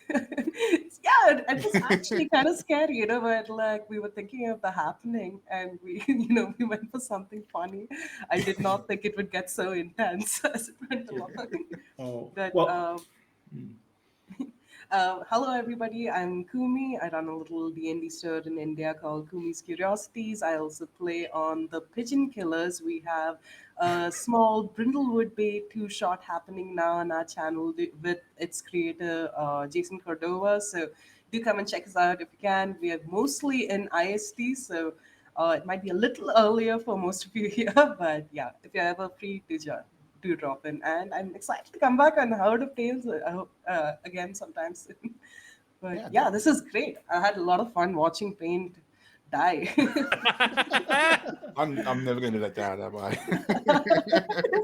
Yeah, it was actually kind of scary, but like we were thinking of the happening and we, we went for something funny. I did not think it would get so intense as it went along. Oh, But, well. hello everybody, I'm Kumi. I run a little D&D store in India called Kumi's Curiosities. I also play on the Pigeon Killers. We have a small Brindlewood Bay 2-shot happening now on our channel with its creator Jason Cordova. So do come and check us out if you can. We are mostly in IST, so it might be a little earlier for most of you here, but yeah, if you're ever free, do drop in. And I'm excited to come back on Herd of Tales again sometime soon. But yeah, this is great. I had a lot of fun watching Paint die. I'm never going to let that, am I?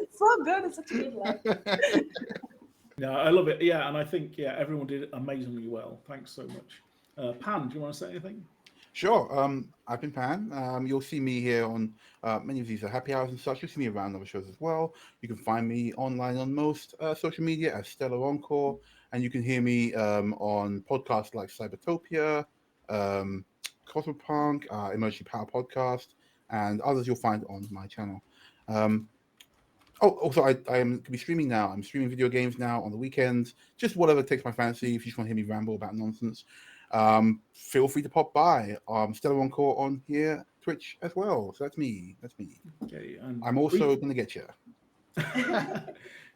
It's so good. It's such a good laugh. Yeah, I love it. Yeah, and I think everyone did amazingly well. Thanks so much. Pan, do you want to say anything? Sure. I've been Pan. You'll see me here on many of these happy hours and such. You'll see me around other shows as well. You can find me online on most social media as Stellar Encore, and you can hear me on podcasts like Cybertopia, Cosmopunk, Emergency Power Podcast, and others you'll find on my channel. Also, I am going to be streaming now. I'm streaming video games now on the weekends, just whatever takes my fancy. If you just want to hear me ramble about nonsense, feel free to pop by. Stellar Encore on here, Twitch as well. So that's me. Okay, and I'm also going to get you.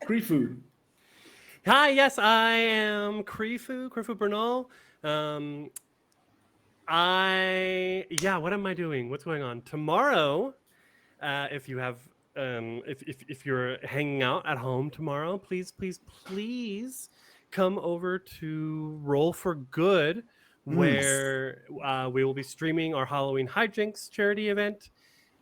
Grifu. Hi, yes, I am Krifu Bernal. What am I doing? What's going on tomorrow? If you have, if you're hanging out at home tomorrow, please come over to Roll for Good, where we will be streaming our Halloween Hijinks charity event.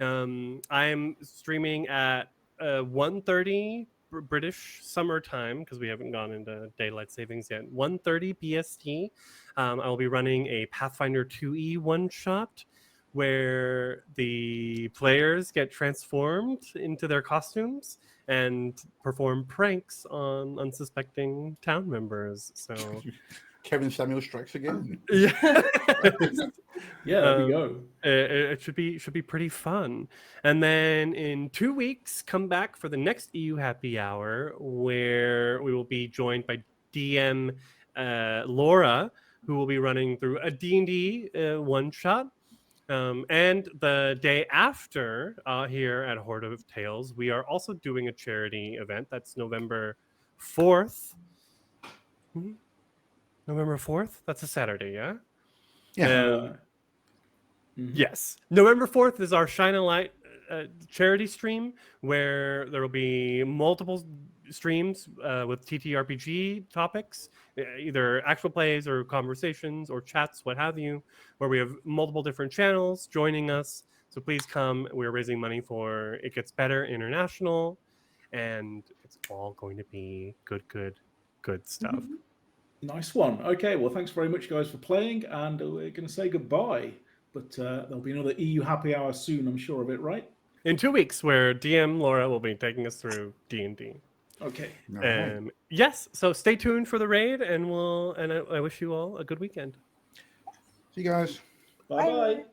I'm streaming at 1:30 British summer time because we haven't gone into daylight savings yet. 1:30 BST. I will be running a Pathfinder 2e one-shot where the players get transformed into their costumes and perform pranks on unsuspecting town members. So Kevin Samuel strikes again. yeah. Yeah, there we go. It should be pretty fun. And then in 2 weeks, come back for the next EU Happy Hour, where we will be joined by DM Laura, who will be running through a D&D one-shot. And the day after, here at Horde of Tales, we are also doing a charity event. That's November 4th. November 4th? That's a Saturday, yeah? Yeah. Yes. November 4th is our Shine a Light charity stream, where there will be multiple streams with TTRPG topics, either actual plays or conversations or chats, what have you, where we have multiple different channels joining us. So please come. We're raising money for It Gets Better International, and it's all going to be good stuff. Nice one. Okay, well, thanks very much, guys, for playing, and we're going to say goodbye. But there'll be another EU Happy Hour soon, I'm sure of it, right? In 2 weeks, where DM Laura will be taking us through D&D. Okay. Yes, so stay tuned for the raid, and I wish you all a good weekend. See you guys. Bye-bye.